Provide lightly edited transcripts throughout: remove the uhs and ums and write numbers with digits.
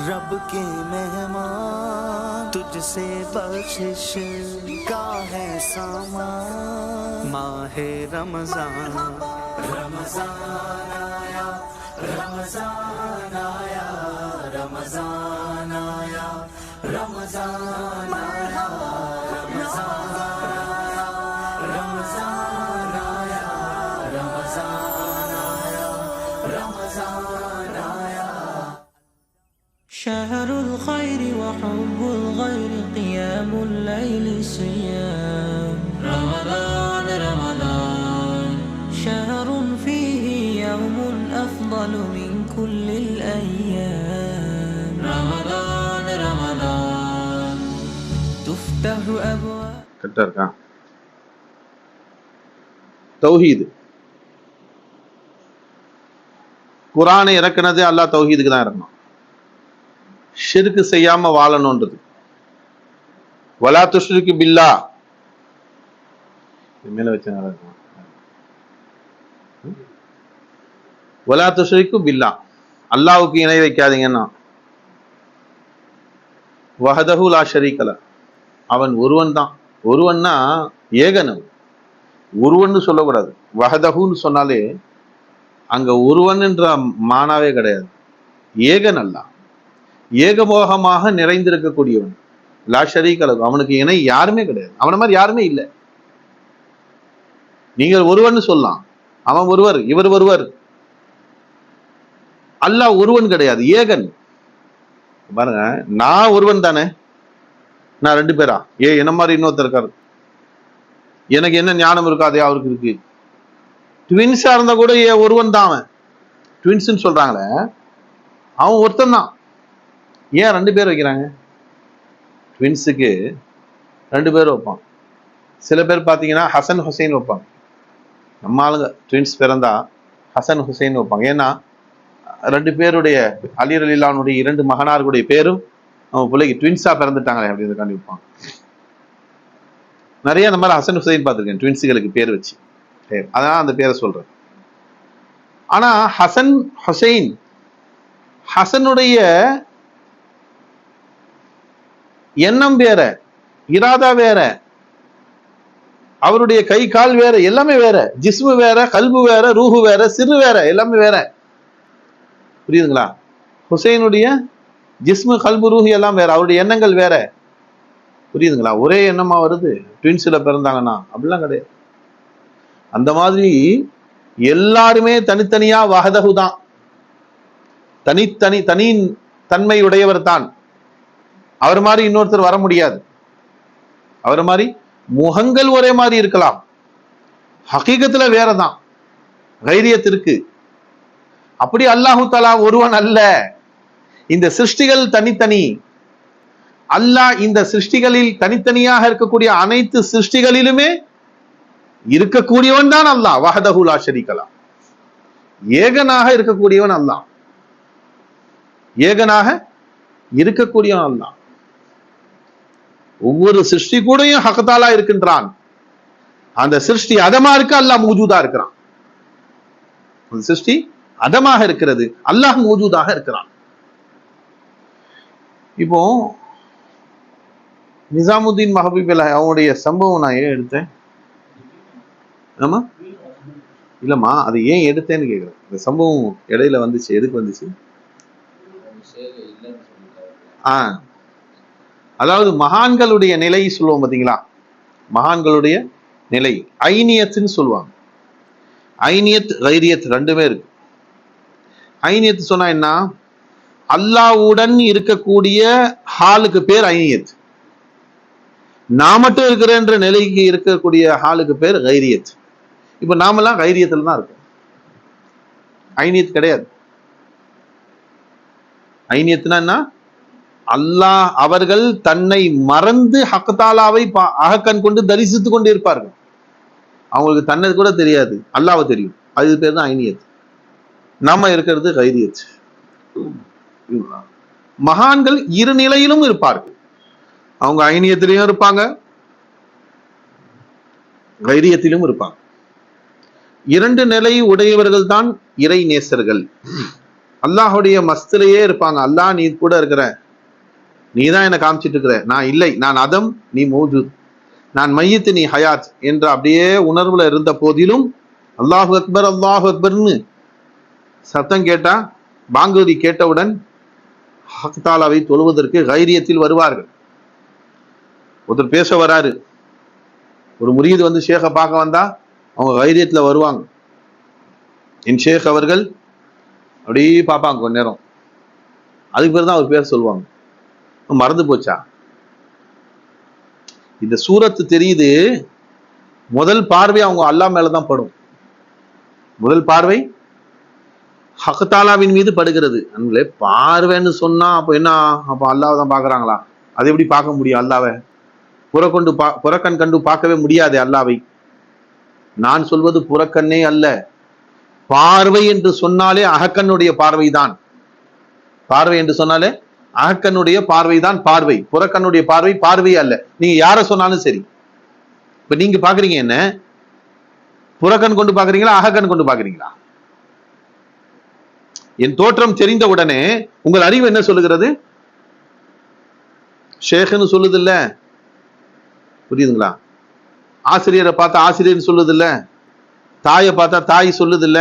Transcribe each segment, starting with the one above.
रब के मेहमान तुझसे बख्शिश का है सामान। माहे रमजान रमजान आया रमजान आया रमजान आया रमजान आया रमजान आया रमजान आया रमजान आया रमजान आया। شهر الخير وحب الغير قيام الليل صيام رمضان رمضان شهر فيه يوم أفضل من كل الأيام رمضان رمضان تفتح أبواب கரெக்டா இருக்கா? தௌஹீது. குர்ஆனை இறக்குனது அல்லாஹ் தௌஹீதுக்கு தான் இறக்கணும். ஷிர்க் செய்யாம வாழணும்ன்றது. வலா துஷ்ரிகு பில்லா மேல வச்ச வலா துஷ்ரிகு பில்லா அல்லாஹ்வுக்கு இணை வைக்காதீங்கன்னா. வஹதஹு லா ஷரீக லஹ் அவன் ஒருவன் தான். ஒருவன்னா ஏகனவன். ஒருவன் சொல்லக்கூடாது. வஹதஹுன்னு சொன்னாலே அங்க ஒருவன் என்ற மானாவே கிடையாது. ஏகன் அல்லாஹ், ஏகமோகமாக நிறைந்திருக்கக்கூடியவன். லா ஷரீக லஹு அவனுக்கு இணை யாருமே கிடையாது. அவன மாதிரி யாருமே இல்லை. நீங்கள் ஒருவன் சொல்லலாம், அவன் ஒருவர், இவர் ஒருவர். அல்லாஹ் ஒருவன் கிடையாது, ஏகன். பாருங்க, நான் ஒருவன் தானே, நான் ரெண்டு பேரா? என்ன மாதிரி இன்னொருத்தர் இருக்காரு. எனக்கு என்ன ஞானம் இருக்காதே அவருக்கு இருக்கு. ட்வின்ஸா இருந்தா கூட ஒருவன் தான் அவன். ட்வின்ஸ்ன்னு சொல்றாங்களே, அவன் ஒருத்தன் தான். ஏன் ரெண்டு பேர் வைக்கிறாங்க? ட்வின்ஸுக்கு ரெண்டு பேர் வைப்பான். சில பேர் பார்த்தீங்கன்னா ஹசன் ஹுசைன் வைப்பாங்க. நம்ம ஆளுங்க ட்வின்ஸ் பிறந்தா ஹசன் ஹுசைன் வைப்பாங்க. ஏன்னா ரெண்டு பேருடைய அலி ரலியல்லாஹுடைய இரண்டு மகனார்களுடைய பேரும் அவங்க பிள்ளைக்கு ட்வின்ஸா பிறந்துட்டாங்களே அப்படின்றதுக்காண்டி வைப்பாங்க. நிறைய அந்த மாதிரி ஹசன் ஹுசைன் பார்த்துருக்கேன் ட்வின்ஸுகளுக்கு பேர் வச்சு. அதான் அந்த பேரை சொல்றேன். ஆனா ஹசன் ஹுசைன், ஹசனுடைய எண்ணம் வேற, இராதா வேற, அவருடைய கை கால் வேற, எல்லாமே வேற. ஜிஸ்மு வேற, கல்பு வேற, ரூஹு வேற, சிறு வேற, எல்லாமே வேற. புரியுதுங்களா? ஹுசைனுடைய ஜிஸ்மு கல்பு ரூஹு எல்லாம் வேற, அவருடைய எண்ணங்கள் வேற. புரியுதுங்களா? ஒரே எண்ணமா வருது ட்வின்ஸ்ல பிறந்தாங்கன்னா? அப்படிலாம் கிடையாது. அந்த மாதிரி எல்லாருமே தனித்தனியா வஹதஹு தான், தனி தன்மை உடையவர் தான். அவர் மாதிரி இன்னொருத்தர் வர முடியாது. அவர் மாதிரி முகங்கள் ஒரே மாதிரி இருக்கலாம், ஹகீகத்துல வேறதான், கைரியத்திற்கு. அப்படி அல்லாஹு தஆலா ஒருவன் அல்ல. இந்த சிருஷ்டிகள் தனித்தனி. அல்லாஹ் இந்த சிருஷ்டிகளில் தனித்தனியாக இருக்கக்கூடிய அனைத்து சிருஷ்டிகளிலுமே இருக்கக்கூடியவன் தான் அல்லாஹ். வஹதஹு லா ஷரீக லஹ் ஏகனாக இருக்கக்கூடியவன் அல்லாஹ். ஏகனாக இருக்கக்கூடியவன் அல்லாஹ். ஒவ்வொரு சிருஷ்டி கூடயும் ஹக்தாலா இருக்கின்றான். அந்த சிருஷ்டி அதமா இருக்கு, அல்லாஹ் மௌஜூதா இருக்கிறான். அந்த சிருஷ்டி அதமாக இருக்கிறது, அல்லாஹ் மௌஜூதாக இருக்கிறான். இப்போ நிசாமுதீன் மஹபூபுல்லாஹ் அவனுடைய சம்பவம் நான் ஏன் எடுத்தேன்? ஆமா இல்லம்மா, அது ஏன் எடுத்தேன்னு கேக்குறேன். இந்த சம்பவம் இடையில வந்துச்சு, எதுக்கு வந்துச்சு? அதாவது மகான்களுடைய நிலை சொல்லுவோம் பாத்தீங்களா? மகான்களுடைய நிலை ஐனியத்துன்னு சொல்லுவாங்க. ஐனியத் கைரியத் ரெண்டுமே இருக்கு. ஐனியத் சொன்னா என்ன? அல்லாஹ்வுடன் இருக்கக்கூடிய ஹாலுக்கு பேர் ஐனியத். நான் மட்டும் இருக்கிறேன்ற நிலைக்கு இருக்கக்கூடிய ஹாலுக்கு பேர் கைரியத். இப்ப நாமெல்லாம் கைரியத்துல தான் இருக்கோம், ஐனியத் கிடையாது. ஐனியத்துனா என்ன? அல்லாஹ் அவர்கள் தன்னை மறந்து ஹக்தாலாவை அகக்கண் கொண்டு தரிசித்து கொண்டு இருப்பார்கள். அவங்களுக்கு தன்னை கூட தெரியாது, அல்லாஹ்வை தெரியும். அது பேர் தான் ஐனியத். நாம இருக்கிறது கைரியத். மகான்கள் இரு நிலையிலும் இருப்பார்கள். அவங்க ஐனியத்திலையும் இருப்பாங்க, கைரியத்திலும் இருப்பாங்க. இரண்டு நிலை உடையவர்கள் தான் இறை நேசர்கள். அல்லாஹுடைய மஸ்திலேயே இருப்பாங்க. அல்லாஹ் நீ கூட இருக்கிற, நீ தான் என்னை காமிச்சிட்டு இருக்கிற, நான் இல்லை, நான் அதம், நீ மௌஜூத், நான் மையத்து, நீ ஹயாத் என்ற அப்படியே உணர்வுல இருந்த போதிலும் அல்லாஹு அக்பர் அல்லாஹு அக்பர்னு சத்தம் கேட்டா, பாங்குதி கேட்டவுடன் ஹக் தாலாவை தொழுவதற்கு கைரியத்தில் வருவார்கள். ஒருத்தர் பேச வராரு, ஒரு முரீது வந்து ஷேഖை பார்க்க வந்தா அவங்க கைரியத்துல வருவாங்க. என் ஷேக் அவர்கள் அப்படியே பார்ப்பாங்க கொஞ்ச நேரம், அதுக்கு பிறகு தான் அவர் பேர் சொல்லுவாங்க. மறந்து போச்சா? இந்த சூரத்து தெரியுது, முதல் பார்வை அவங்க அல்லாஹ் மேலதான் படும். முதல் பார்வை ஹக் தாலாவின் மீது படுகிறது. அன்புகளே, பார்வைன்னு சொன்னா அப்ப என்ன, அப்ப அல்லாஹ் தான் பாக்குறாங்களா? அதை எப்படி பார்க்க முடியும்? அல்லாவை புறக்கண் கண்டு பார்க்கவே முடியாது அல்லாவை. நான் சொல்வது புறக்கண்ணே அல்ல, பார்வை என்று சொன்னாலே அகக்கண்ணுடைய பார்வைதான். பார்வை என்று சொன்னாலே அகக்கண்ணுடைய பார்வைதான் பார்வை, புறக்கண்ணுடைய பார்வை பார்வை அல்ல. நீங்க யார சொன்னாலும் சரி. இப்ப நீங்க பாக்குறீங்க என்ன, புறக்கண் கொண்டு பாக்குறீங்களா, அகக்கண் கொண்டு பாக்குறீங்களா? என் தோற்றம் தெரிந்த உடனே உங்கள் அறிவு என்ன சொல்லுகிறது? ஷேக்னு சொல்லுது இல்ல, புரியுதுங்களா? ஆசிரியரை பார்த்தா ஆசிரியர் சொல்லுது இல்ல, தாயை பார்த்தா தாய் சொல்லுது இல்ல,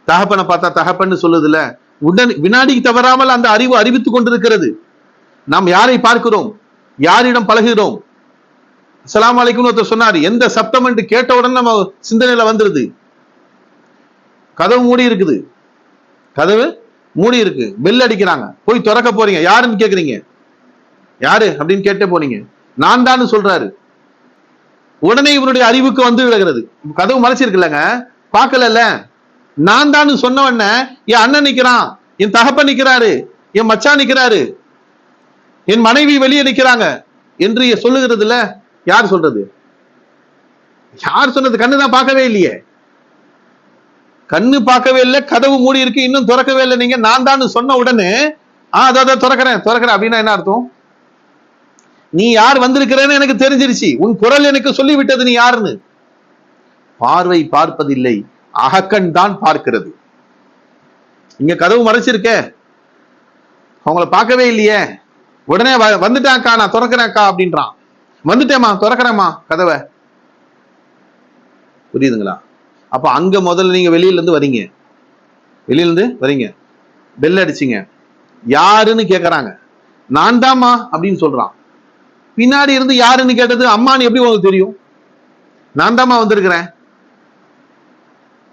தகப்பனை பார்த்தா தகப்பன்னு சொல்லுது இல்ல. உடன் வினாடிக்கு தவறாமல் அந்த அறிவு அறிவித்துக் கொண்டிருக்கிறது. நாம் யாரை பார்க்கிறோம், யாரிடம் பழகுகிறோம். அஸ்ஸலாமு அலைக்கும் ஒருத்தர் சொன்னாரு, எந்த சப்தம் என்று கேட்டவுடன் நம்ம சிந்தனையில வந்துருது. கதவு மூடி இருக்குது, கதவு மூடி இருக்கு, பெல் அடிக்கிறாங்க, போய் திறக்க போறீங்க, யாருன்னு கேக்குறீங்க, யாரு அப்படின்னு கேட்டே போனீங்க, நான் தான் சொல்றாரு. உடனே இவருடைய அறிவுக்கு வந்து விடுகிறது. கதவு மறைச்சிருக்குல்லங்க, பார்க்கல, நான் தான் சொன்ன உடனே என் அண்ணன் நிக்கிறான், என் தகப்பன் நிக்கிறாரு, என் மச்சான் நிக்கிறாரு, என் மனைவி வெளியே நிக்கிறாங்க என்று சொல்லுகிறது இல்ல. யார் சொல்றது? யார் சொன்னது? கண்ணுதான் பார்க்கவே இல்லையே, கண்ணு பார்க்கவே இல்லை, கதவு மூடி இருக்கு, இன்னும் திறக்கவே இல்லை. நீங்க நான் தான் சொன்ன உடனே அதான் திறக்கிறேன் அப்படின்னா என்ன அர்த்தம்? நீ யார் வந்திருக்கிறேன்னு எனக்கு தெரிஞ்சிருச்சு, உன் குரல் எனக்கு சொல்லிவிட்டது நீ யாருன்னு. பார்வை பார்ப்பதில்லை, அகக்கண் தான் பார்க்கிறது. இங்க கதவு மறைச்சிருக்க, அவங்கள பார்க்கவே இல்லையே, உடனே வந்துட்டாக்கா, நான் திறக்கிறேன்க்கா அப்படின்றான். வந்துட்டேமா, திறக்கிறேம்மா கதவை, புரியுதுங்களா? அப்ப அங்க முதல்ல நீங்க வெளியில இருந்து வரீங்க, பெல் அடிச்சிங்க, யாருன்னு கேக்குறாங்க, நான் தாமா அப்படின்னு சொல்றான். பின்னாடி இருந்து யாருன்னு கேட்டது அம்மான்னு எப்படி உங்களுக்கு தெரியும்? நான் தாமா வந்திருக்கிறேன்.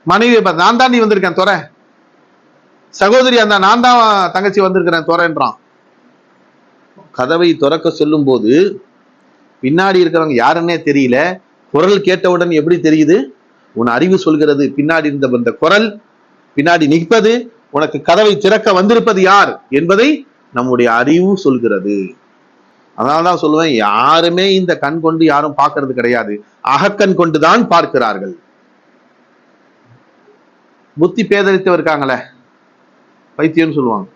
மனைவி நான் தான் நீ வந்திருக்கேன் துறை, சகோதரி அந்த நான் தான் தங்கச்சி வந்திருக்கிறேன் துறைன்றான். கதவை திறக்க சொல்லும் போது பின்னாடி இருக்கிறவங்க யாருன்னே தெரியல, குரல் கேட்டவுடன் எப்படி தெரியுது? உன் அறிவு சொல்கிறது பின்னாடி இருந்த அந்த குரல், பின்னாடி நிற்பது, உனக்கு கதவை திறக்க வந்திருப்பது யார் என்பதை நம்முடைய அறிவு சொல்கிறது. அதனால்தான் சொல்லுவேன், யாருமே இந்த கண் கொண்டு யாரும் பார்க்கறது கிடையாது, அகக்கண் கொண்டுதான் பார்க்கிறார்கள். புத்தி பேதலித்தவர் இருக்காங்களே, பைத்தியம்னு சொல்லுவாங்க,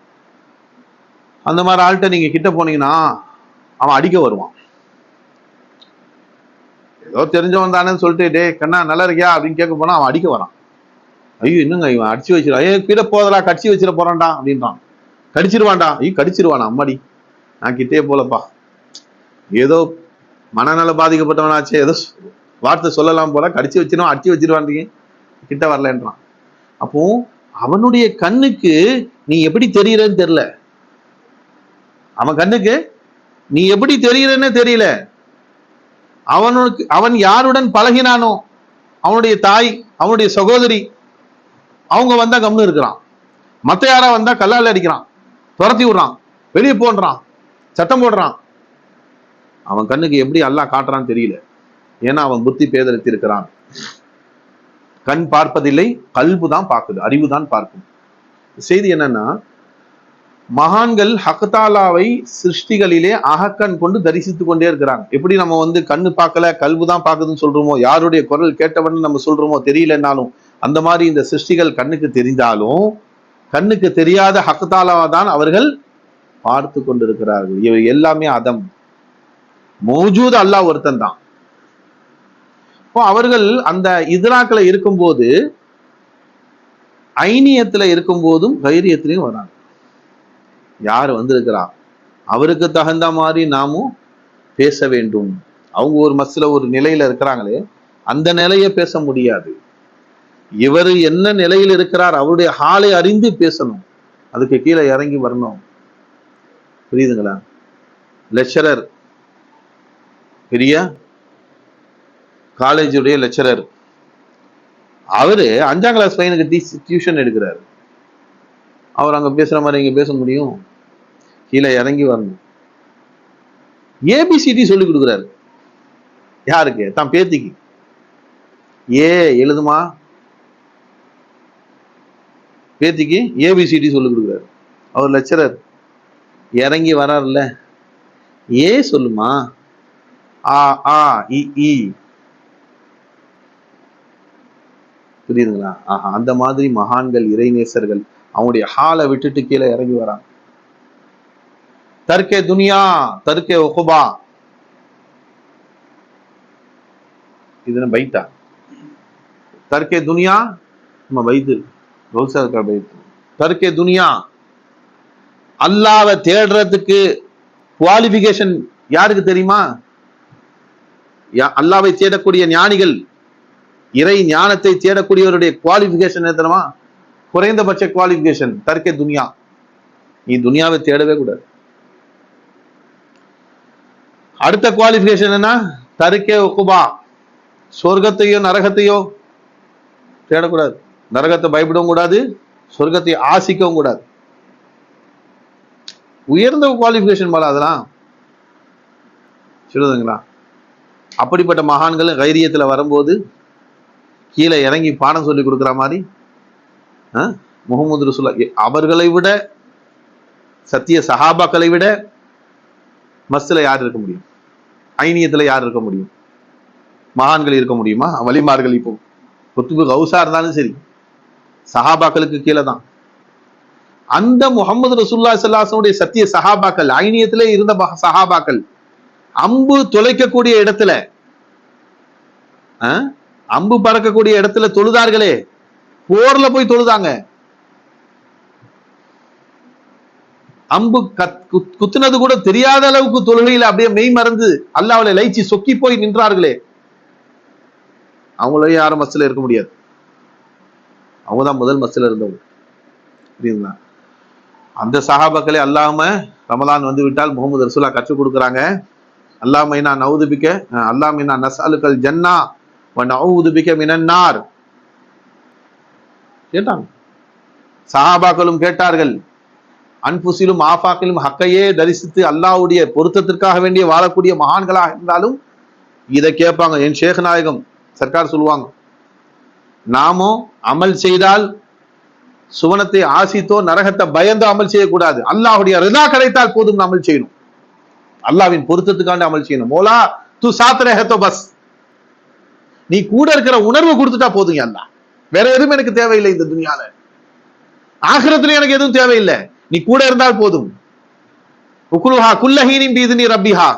அந்த மாதிரி ஆள்கிட்ட நீங்க கிட்ட போனீங்கன்னா அவன் அடிக்க வருவான். ஏதோ தெரிஞ்சவன் தானே சொல்லிட்டு, டே கண்ணா நல்லா இருக்கியா அப்படின்னு கேட்க போனா அவன் அடிக்க வரான். ஐயோ என்னங்க இவன் அடிச்சு வச்சிருவான், கீழே போதலா கடிச்சு வச்சிட போறான்டா அப்படின்றான். கடிச்சிருவான்டா, ஐயோ கடிச்சிருவானா, அம்மாடி நான் கிட்டே போலப்பா, ஏதோ மனநல பாதிக்கப்பட்டவனாச்சு, ஏதோ வார்த்தை சொல்லலாம் போல, கடிச்சு வச்சிருவான், அடிச்சு வச்சிருவான், கிட்ட வரலன்றான். அப்போ அவனுடைய கண்ணுக்கு நீ எப்படி தெரியறன்னு தெரியல, அவன் கண்ணுக்கு நீ எப்படி தெரியறன்னு தெரியல. அவன் யாருடன் பழகினானோ, அவனுடைய தாய், அவனுடைய சகோதரி, அவங்க வந்தா கம்னு இருக்கிறான். மத்த யாரா வந்தா கல்லால அடிக்கிறான், துரத்தி விடுறான், வெளியே போன்றான், சட்டம் போடுறான். அவன் கண்ணுக்கு எப்படி அல்லாஹ் காட்டுறான்னு தெரியல, ஏன்னா அவன் புத்தி பேதலித்து இருக்கிறான். கண் பார்ப்பதில்லை, கல்பு தான் பார்க்குது, அறிவு தான் பார்க்கும். செய்தி என்னன்னா, மகான்கள் ஹக்தாலாவை சிருஷ்டிகளிலே அகக்கண் கொண்டு தரிசித்துக் கொண்டே இருக்கிறாங்க. எப்படி நம்ம கண்ணு பார்க்கல கல்பு தான் பார்க்குதுன்னு சொல்றோமோ, யாருடைய குரல் கேட்டவன்னு நம்ம சொல்றோமோ தெரியலன்னாலும், அந்த மாதிரி இந்த சிருஷ்டிகள் கண்ணுக்கு தெரிந்தாலும் கண்ணுக்கு தெரியாத ஹக்தாலாவை தான் அவர்கள் பார்த்து கொண்டிருக்கிறார்கள். இவை எல்லாமே அதம், மௌஜூத் அல்லாஹ் ஒருத்தன் தான். அவர்கள் அந்த இத்ராக்ல இருக்கும்போது ஐனியத்துல இருக்கும் போதும் கைரியத்திலையும் வராங்க. யார் வந்திருக்கிறா அவருக்கு தகுந்த மாதிரி நாமும் பேச வேண்டும். அவங்க ஒரு மஸ்ல ஒரு நிலையில இருக்கிறாங்களே, அந்த நிலையை பேச முடியாது. இவர் என்ன நிலையில் இருக்கிறார் அவருடைய ஹாலை அறிந்து பேசணும். அதுக்கு கீழே இறங்கி வரணும். புரியுதுங்களா? லெக்சரர், பெரிய காலேஜுடைய லெக்சரர், அவரு 5ஆம் கிளாஸ் பையனுக்கு டியூஷன் எடுக்கிறாரு. அவர் அங்க பேசுற மாதிரி இங்க பேச முடியும்? கீழே இறங்கி வரணும். ஏபிசிடி சொல்லி கொடுக்குறாரு. யாருக்கு? தான் பேத்திக்கு. ஏ எழுதுமா, பேத்திக்கு ஏபிசிடி சொல்லி கொடுக்குறாரு. அவர் லெக்சரர் இறங்கி வராருல்ல, ஏ சொல்லுமா, ஆ ஆ இ ஈ. புரியுதுங்களா? ஆஹா, அந்த மாதிரி மகான்கள், இறைநேசர்கள் அவங்களுடைய ஹாலை விட்டுட்டு கீழே இறங்கி வராங்க. தர்கே துனியா தர்கே உகுபா. இது பைத்தா. தர்கே துனியா நம்ம பைத்து ரோசா இருக்கா பைத்து. தர்கே துனியா, அல்லாஹ்வை தேடுறதுக்கு குவாலிஃபிகேஷன் யாருக்கு தெரியுமா? அல்லாஹ்வை தேடக்கூடிய ஞானிகள், இறை ஞானத்தை தேடக்கூடியவருடைய குவாலிஃபிகேஷன் என்ன தெரியுமா? குறைந்தபட்ச குவாலிஃபிகேஷன் தர்கே துனியா. நீ துனியாவை தேடவே கூடாது. அடுத்த குவாலிஃபிகேஷன் என்ன? தர்கே உகுபா. சொர்க்கத்தையோ நரகத்தையோ தேடக்கூடாது. நரகத்தை பயப்படவும் கூடாது, சொர்க்கத்தை ஆசிக்கவும் கூடாது. உயர்ந்த குவாலிஃபிகேஷன் போல அதெல்லாம் சொல்லுதுங்களா? அப்படிப்பட்ட மகான்கள் கைரியத்துல வரும்போது கீழே இறங்கி பாடம் சொல்லி கொடுக்குற மாதிரி முஹம்மது ரசூலுல்லாஹ் அவர்களை விட, சத்திய சஹாபாக்களை விட மஸ்ல யார் இருக்க முடியும்? ஐனியத்துல யார் இருக்க முடியும்? மகான்கள் இருக்க முடியுமா? வலிமார்கள். இப்போ குத்துபு கௌசா இருந்தாலும் சரி, சஹாபாக்களுக்கு கீழே தான். அந்த முஹம்மது ரசூலுல்லாஹி ஸல்லல்லாஹு அலைஹி வஸல்லம் சத்திய சஹாபாக்கள், ஐனியத்திலே இருந்த சஹாபாக்கள், அம்பு தொலைக்கக்கூடிய இடத்துல, அம்பு பறக்கக்கூடிய இடத்துல தொழுதார்களே, போர்ல போய் தொழுதாங்க. அம்பு குத்துனது கூட தெரியாத அளவுக்கு தொழுகையில அப்படியே மெய் மறந்து அல்லாஹ்வை லைச்சி சொக்கி போய் நின்றார்களே, அவங்களையும் யாரும் மஸ்ல இருக்க முடியாது. அவங்கதான் முதல் மஸ்ல இருந்தவங்க. புரியுதுங்களா? அந்த சஹாபாக்களே அல்லாம ரமலான் வந்து விட்டால் முகமது ரசூலா கற்றுக் கொடுக்குறாங்க. அல்லாமைனா நவுதுபிக்க, அல்லாமைனா நஸ்அலுக்கல் ஜன்னா வ நவுதுபிக்க மினன் நார். கேட்டாங்க, சஹாபாக்களும் கேட்டார்கள். அன்புசிலும் ஆஃபாக்கிலும் ஹக்கையே தரிசித்து அல்லாஹ்வுடைய பொருத்தத்திற்காக வேண்டிய வாழக்கூடிய மகான்களாக இருந்தாலும் இதை கேட்பாங்க. என் ஷேக் நாயகம் சர்க்கார் சொல்லுவாங்க, நாமோ அமல் செய்தால் சுவனத்தை ஆசித்தோ நரகத்தை பயந்தோ அமல் செய்யக்கூடாது. அல்லாஹ்வுடைய ரிதா கிடைத்தால் போதும் அமல் செய்யணும். அல்லாஹ்வின் பொருத்தத்துக்காண்டி அமல் செய்யணும். மோலா தூ சாத் ரஹே தோ பஸ். நீ கூட இருக்கிற உணர்வு கொடுத்துட்டா போதுங்க. அல்லாஹ் வேற எதுவும் எனக்கு தேவையில்லை. இந்த துனியால ஆகிரத்துல எனக்கு எதுவும் தேவையில்லை. நீ கூட இருந்தால் போதும். உக்குலுஹா குல்லஹீனின் பீதுனி ரப்பிஹா.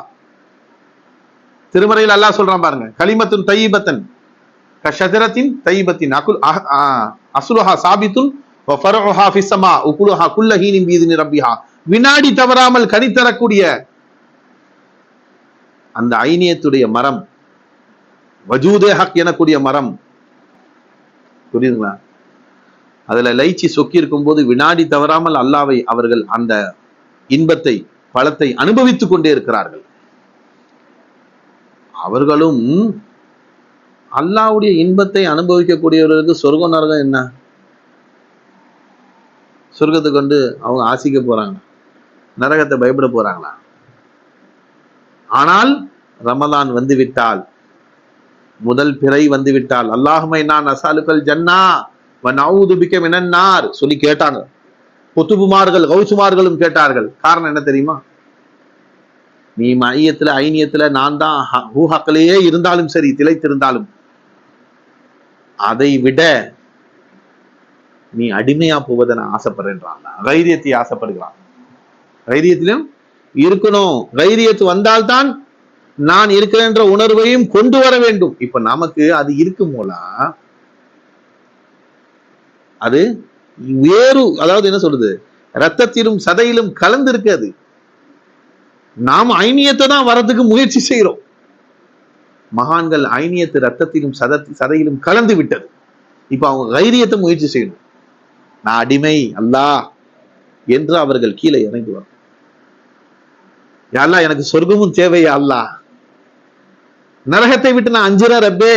திருமறையில் அல்லாஹ் சொல்றான் பாருங்க, கலிமத்துன் தய்யிபத்தன் கஷஜரத்தின் தய்யிபத்தின் அஸ்லுஹா சாபித்துன் வ ஃபர்உஹா ஃபிஸ் ஸமா உக்குலுஹா குல்லஹீனின் பீதுனி ரப்பிஹா. வினாடி தவறாமல் கனி தரக்கூடிய அந்த ஐனியத்துடைய மரம், வஜூதே ஹக் எனக்கூடிய மரம். புரியுதுங்களா? அதுல லைச்சி சொக்கி இருக்கும் போது வினாடி தவறாமல் அல்லாஹ்வை அவர்கள் அந்த இன்பத்தை, பழத்தை அனுபவித்துக் கொண்டே இருக்கிறார்கள். அவர்களும் அல்லாஹ்வுடைய இன்பத்தை அனுபவிக்கக்கூடியவர்களுக்கு சொர்க்கம் நரகம் என்ன? சொர்க்கத்தை கொண்டு அவங்க ஆசிக்க போறாங்க, நரகத்தை பயப்பட போறாங்களா? ஆனால் ரமலான் வந்து விட்டால், முதல் பிறை வந்து விட்டால், அல்லாஹும்ம இன்னா நஸ்அலுக்கல் ஜன்னா வ நஊது பிக மினன் நார் சொல்லி கேட்டாங்க. குத்துபுமார்கள், கௌசுமார்களும் கேட்டார்கள். காரணம் என்ன தெரியுமா? நீ மையத்துல ஐனியத்துல நான் தான் ஹூஹாக்களையே இருந்தாலும் சரி, திளைத்திருந்தாலும் அதை விட நீ அடிமையா போவதை நான் ஆசைப்படுறேன்றான். கைரியத்தை ஆசைப்படுகிறான். கைரியத்திலும் இருக்கணும். கைரியத்து வந்தால்தான் நான் இருக்கிறேன்ற உணர்வையும் கொண்டு வர வேண்டும். இப்ப நமக்கு அது இருக்கும் போல அது வேறு, அதாவது என்ன சொல்றது, ரத்தத்திலும் சதையிலும் கலந்து இருக்காது. நாம் ஐனியத்தை தான் வரதுக்கு முயற்சி செய்கிறோம். மகான்கள் ஐனியத்து ரத்தத்திலும் சதையிலும் கலந்து விட்டது. இப்ப அவங்க கைரியத்தை முயற்சி செய்யணும். நான் அடிமை அல்லாஹ் என்று அவர்கள் கீழே இறங்குவார். யா அல்லாஹ் எனக்கு சொர்க்கமும் தேவையா அல்லாஹ், நரகத்தை விட்டு நான் அஞ்சுற ரப்பே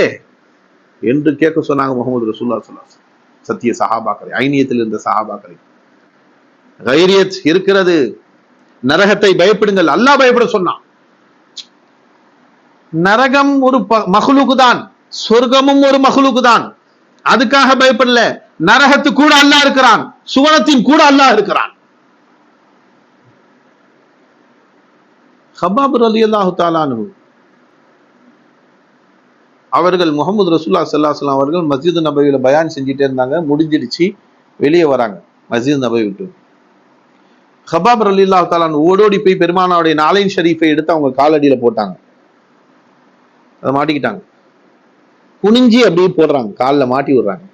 என்று கேட்க சொன்னாங்க முகமது ரசூலுல்லாஹி ஸல்லல்லாஹு அலைஹி வஸல்லம். சத்திய சஹாபாக்களை, ஐனியத்தில் இருந்த சஹாபாக்களை. கைரியத் இருக்கிறது, நரகத்தை பயப்படுங்கள், அல்லாஹ் பயப்பட சொன்னான். நரகம் ஒரு மஹ்லூக் தான், சொர்க்கமும் ஒரு மஹ்லூக் தான். அதுக்காக பயப்படல. நரகத்து கூட அல்லாஹ் இருக்கிறான், சுவனத்தின் கூட அல்லாஹ் இருக்கிறான். ஹப்பாப் ரலியல்லாஹு தஆலா அன்ஹு அவர்கள் முகமது ரசூலுல்லாஹி ஸல்லல்லாஹு அலைஹி வஸல்லம் அவர்கள் மஸ்ஜித் நபவியில பயான் செஞ்சுட்டே இருந்தாங்க. முடிஞ்சிடுச்சு, வெளியே வராங்க மஸ்ஜித் நபவி விட்டு. ஹப்பாப் ரலியல்லாஹு தஆலா அன்ஹு ஓடோடி போய் பெருமானாருடைய நாலைன் ஷரீஃபை எடுத்து அவங்க காலடியில போட்டாங்க. அதை மாட்டிக்கிட்டாங்க. குனிஞ்சி அப்படியே போடுறாங்க, காலில் மாட்டி விடுறாங்க.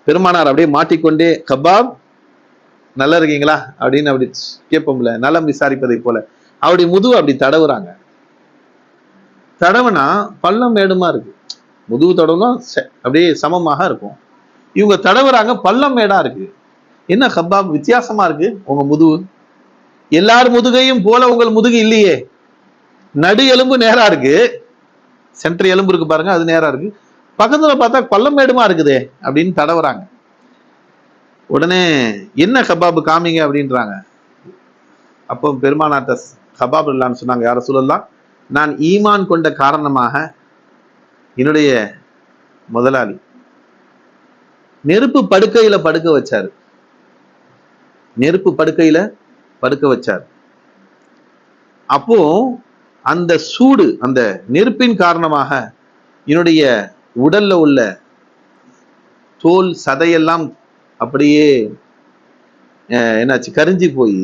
பெருமானார் அப்படியே மாட்டிக்கொண்டே, கபாப் நல்லா இருக்கீங்களா அப்படின்னு அப்படி கேட்போம்ல, நலம் விசாரிப்பதை போல அப்படி முதுகு அப்படி தடவுறாங்க. தடவுனா பள்ளம் மேடுமா இருக்கு, முதுகு தடவுனா அப்படியே சமமாக இருக்கும். இவங்க தடவுறாங்க, பள்ளம் மேடா இருக்கு. என்ன கபாப் வித்தியாசமா இருக்கு உங்க முதுகு, எல்லார் முதுகையும் போல உங்கள் முதுகு இல்லையே, நடு எலும்பு நேரா இருக்கு, சென்டர் எலும்பு இருக்கு பாருங்க, அது நேரா இருக்கு, பக்கத்துல பார்த்தா பள்ளம் மேடுமா இருக்குதே அப்படின்னு தடவுறாங்க. உடனே என்ன கபாபு காமிங்க அப்படின்றாங்க. அப்போ பெருமானாட்ட கபாப் இல்லான்னு சொன்னாங்க, யார சொல்லலாம், நான் ஈமான் கொண்ட காரணமாக என்னுடைய முதலாளி நெருப்பு படுக்கையில படுக்க வச்சாரு, நெருப்பு படுக்கையில படுக்க வச்சார். அப்போ அந்த சூடு, அந்த நெருப்பின் காரணமாக என்னுடைய உடல்ல உள்ள தோல் சதையெல்லாம் அப்படியே என்னாச்சு, கரிஞ்சி போய்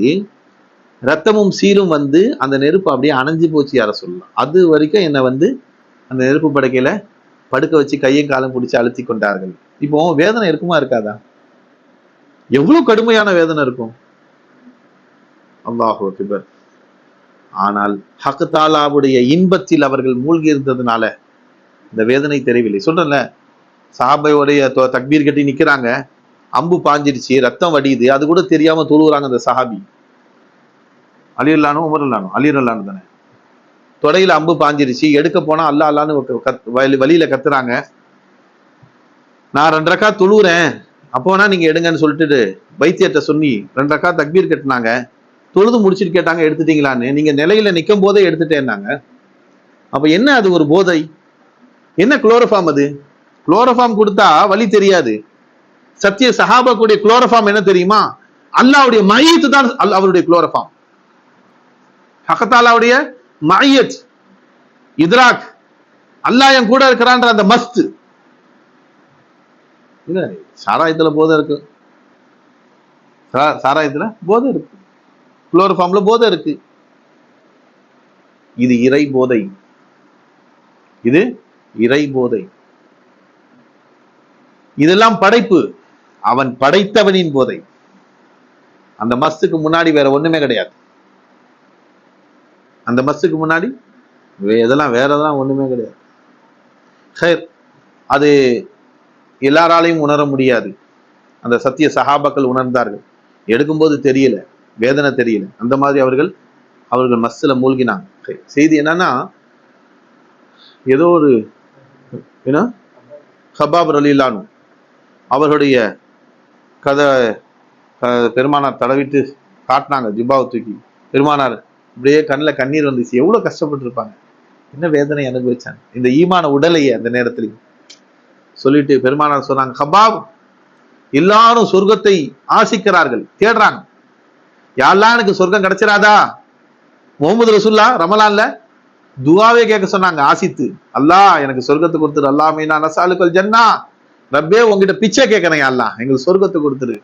ரத்தமும் சீரும் வந்து அந்த நெருப்பு அப்படியே அணைஞ்சு போச்சு யார சொல்லலாம். அது வரைக்கும் என்னை வந்து அந்த நெருப்பு படுக்கையில படுக்க வச்சு கையும் காலம் பிடிச்சி அழுத்தி கொண்டார்கள். இப்போ வேதனை இருக்குமா இருக்காதா? எவ்வளவு கடுமையான வேதனை இருக்கும். அல்லாஹு அக்பர். ஆனால் ஹக் தாலாவுடைய இன்பத்தில் அவர்கள் மூழ்கி இருந்ததுனால இந்த வேதனை தெரியவில்லை. சொல்றேன்ல, சஹாபையோடைய தக்பீர் கட்டி நிக்கிறாங்க, அம்பு பாஞ்சிருச்சு, ரத்தம் வடியுது, அது கூட தெரியாம தொழுகிறாங்க அந்த சஹாபி. அலிரல்லானு உமர் இல்லானு, அலிரல்லானு தானே, தொடையில அம்பு பாஞ்சிருச்சு, எடுக்க போனா அல்லா அல்லான்னு வழியில கத்துறாங்க. நான் 2 ரக்காத் தொழுறேன், அப்போனா நீங்க எடுங்கன்னு சொல்லிட்டு வைத்தியத்தை சொல்லி 2 ரக்காத் தக்பீர் கட்டினாங்க. தொழுது முடிச்சுட்டு கேட்டாங்க எடுத்துட்டீங்களான்னு. நீங்க நிலையில நிற்கும் போதே எடுத்துட்டேன்னாங்க. அப்ப என்ன அது ஒரு போதை, என்ன குளோரோஃபார்ம்? அது குளோரோஃபார்ம் கொடுத்தா வலி தெரியாது. சத்திய சஹாபா கூடிய குளோரோஃபார்ம் என்ன தெரியுமா? அல்லாஹ்வுடைய மய்யத் தான் அவருடைய குளோரோஃபார்ம். ஹக்கத்தாலாவுடைய மய்யத், இத்ராக், அல்லாஹ் என் கூட இருக்கிறான்ற அந்த மஸ்த். இல்ல சாராயத்துல போதை இருக்கு, சாராயத்துல போதை இருக்கு, குளோரோஃபார்ம்ல போதை இருக்கு. இது இறை போதை, இது இறை போதை. இதெல்லாம் படைப்பு, அவன் படைத்தவனின் போதை. அந்த மஸ்துக்கு முன்னாடி வேற ஒண்ணுமே கிடையாது. அந்த மஸ்துக்கு முன்னாடி இதெல்லாம் வேற எதெல்லாம் ஒண்ணுமே கிடையாது. அது எல்லாராலையும் உணர முடியாது. அந்த சத்திய சஹாபாக்கள் உணர்ந்தார்கள். எடுக்கும்போது தெரியல, வேதனை தெரியல. அந்த மாதிரி அவர்கள் மஸ்ல மூழ்கினாங்க. செய்தி என்னன்னா, ஏதோ ஒரு ஹப்பாப் ரலியல்லாஹு அவர்களுடைய கதை பெருமானார் தடவிட்டு காட்டினாங்க, ஜிப்பாவை தூக்கி. பெருமானார் அப்படியே கண்ணில் கண்ணீர் வந்துச்சு. எவ்வளவு கஷ்டப்பட்டு இருப்பாங்க, என்ன வேதனை அனுபவிச்சாங்க இந்த ஈமான உடலையே அந்த நேரத்திலையும். சொல்லிட்டு பெருமானார் சொன்னாங்க, ஹப்பாப், எல்லாரும் சொர்க்கத்தை ஆசிக்கிறார்கள், தேடுறாங்க. யாரெல்லாம் எனக்கு சொர்க்கம் கிடைச்சிடாதா? முகமது ரசூல்லா ரமலான்ல துவாவே கேட்க சொன்னாங்க, ஆசித்து, அல்லாஹ் எனக்கு சொர்க்கத்தை கொடுத்துரு, அல்லாஹ் மீனா நஸாலுக்கல் ஜன்னா, ரப்பே உங்ககிட்ட பிச்சை கேட்கிறேன், அல்லாஹ் எங்களுக்கு சொர்க்கத்தை கொடுத்துரு.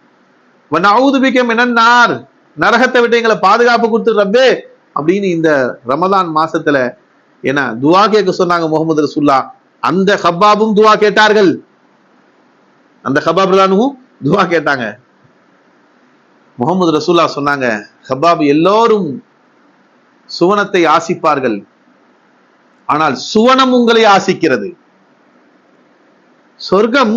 வநஊது பிக மினன் நார், நரகத்தை விட்டு எங்களை பாதுகாப்பு கொடுத்துரு ரப்பே அப்படின்னு இந்த ரமலான் மாசத்துல என்ன துவா கேட்க சொன்னாங்க முகமது ரசூல்லா. அந்த ஹப்பாபும் துவா கேட்டார்கள். அந்த ஹப்பாப் ரலியல்லாஹு துவா கேட்டாங்க. முகமது ரசூல்லா சொன்னாங்க, ஹப்பாப், எல்லோரும் சுவனத்தை ஆசிப்பார்கள், ஆனால் சுவனம் உங்களை ஆசிக்கிறது. சொர்க்கம்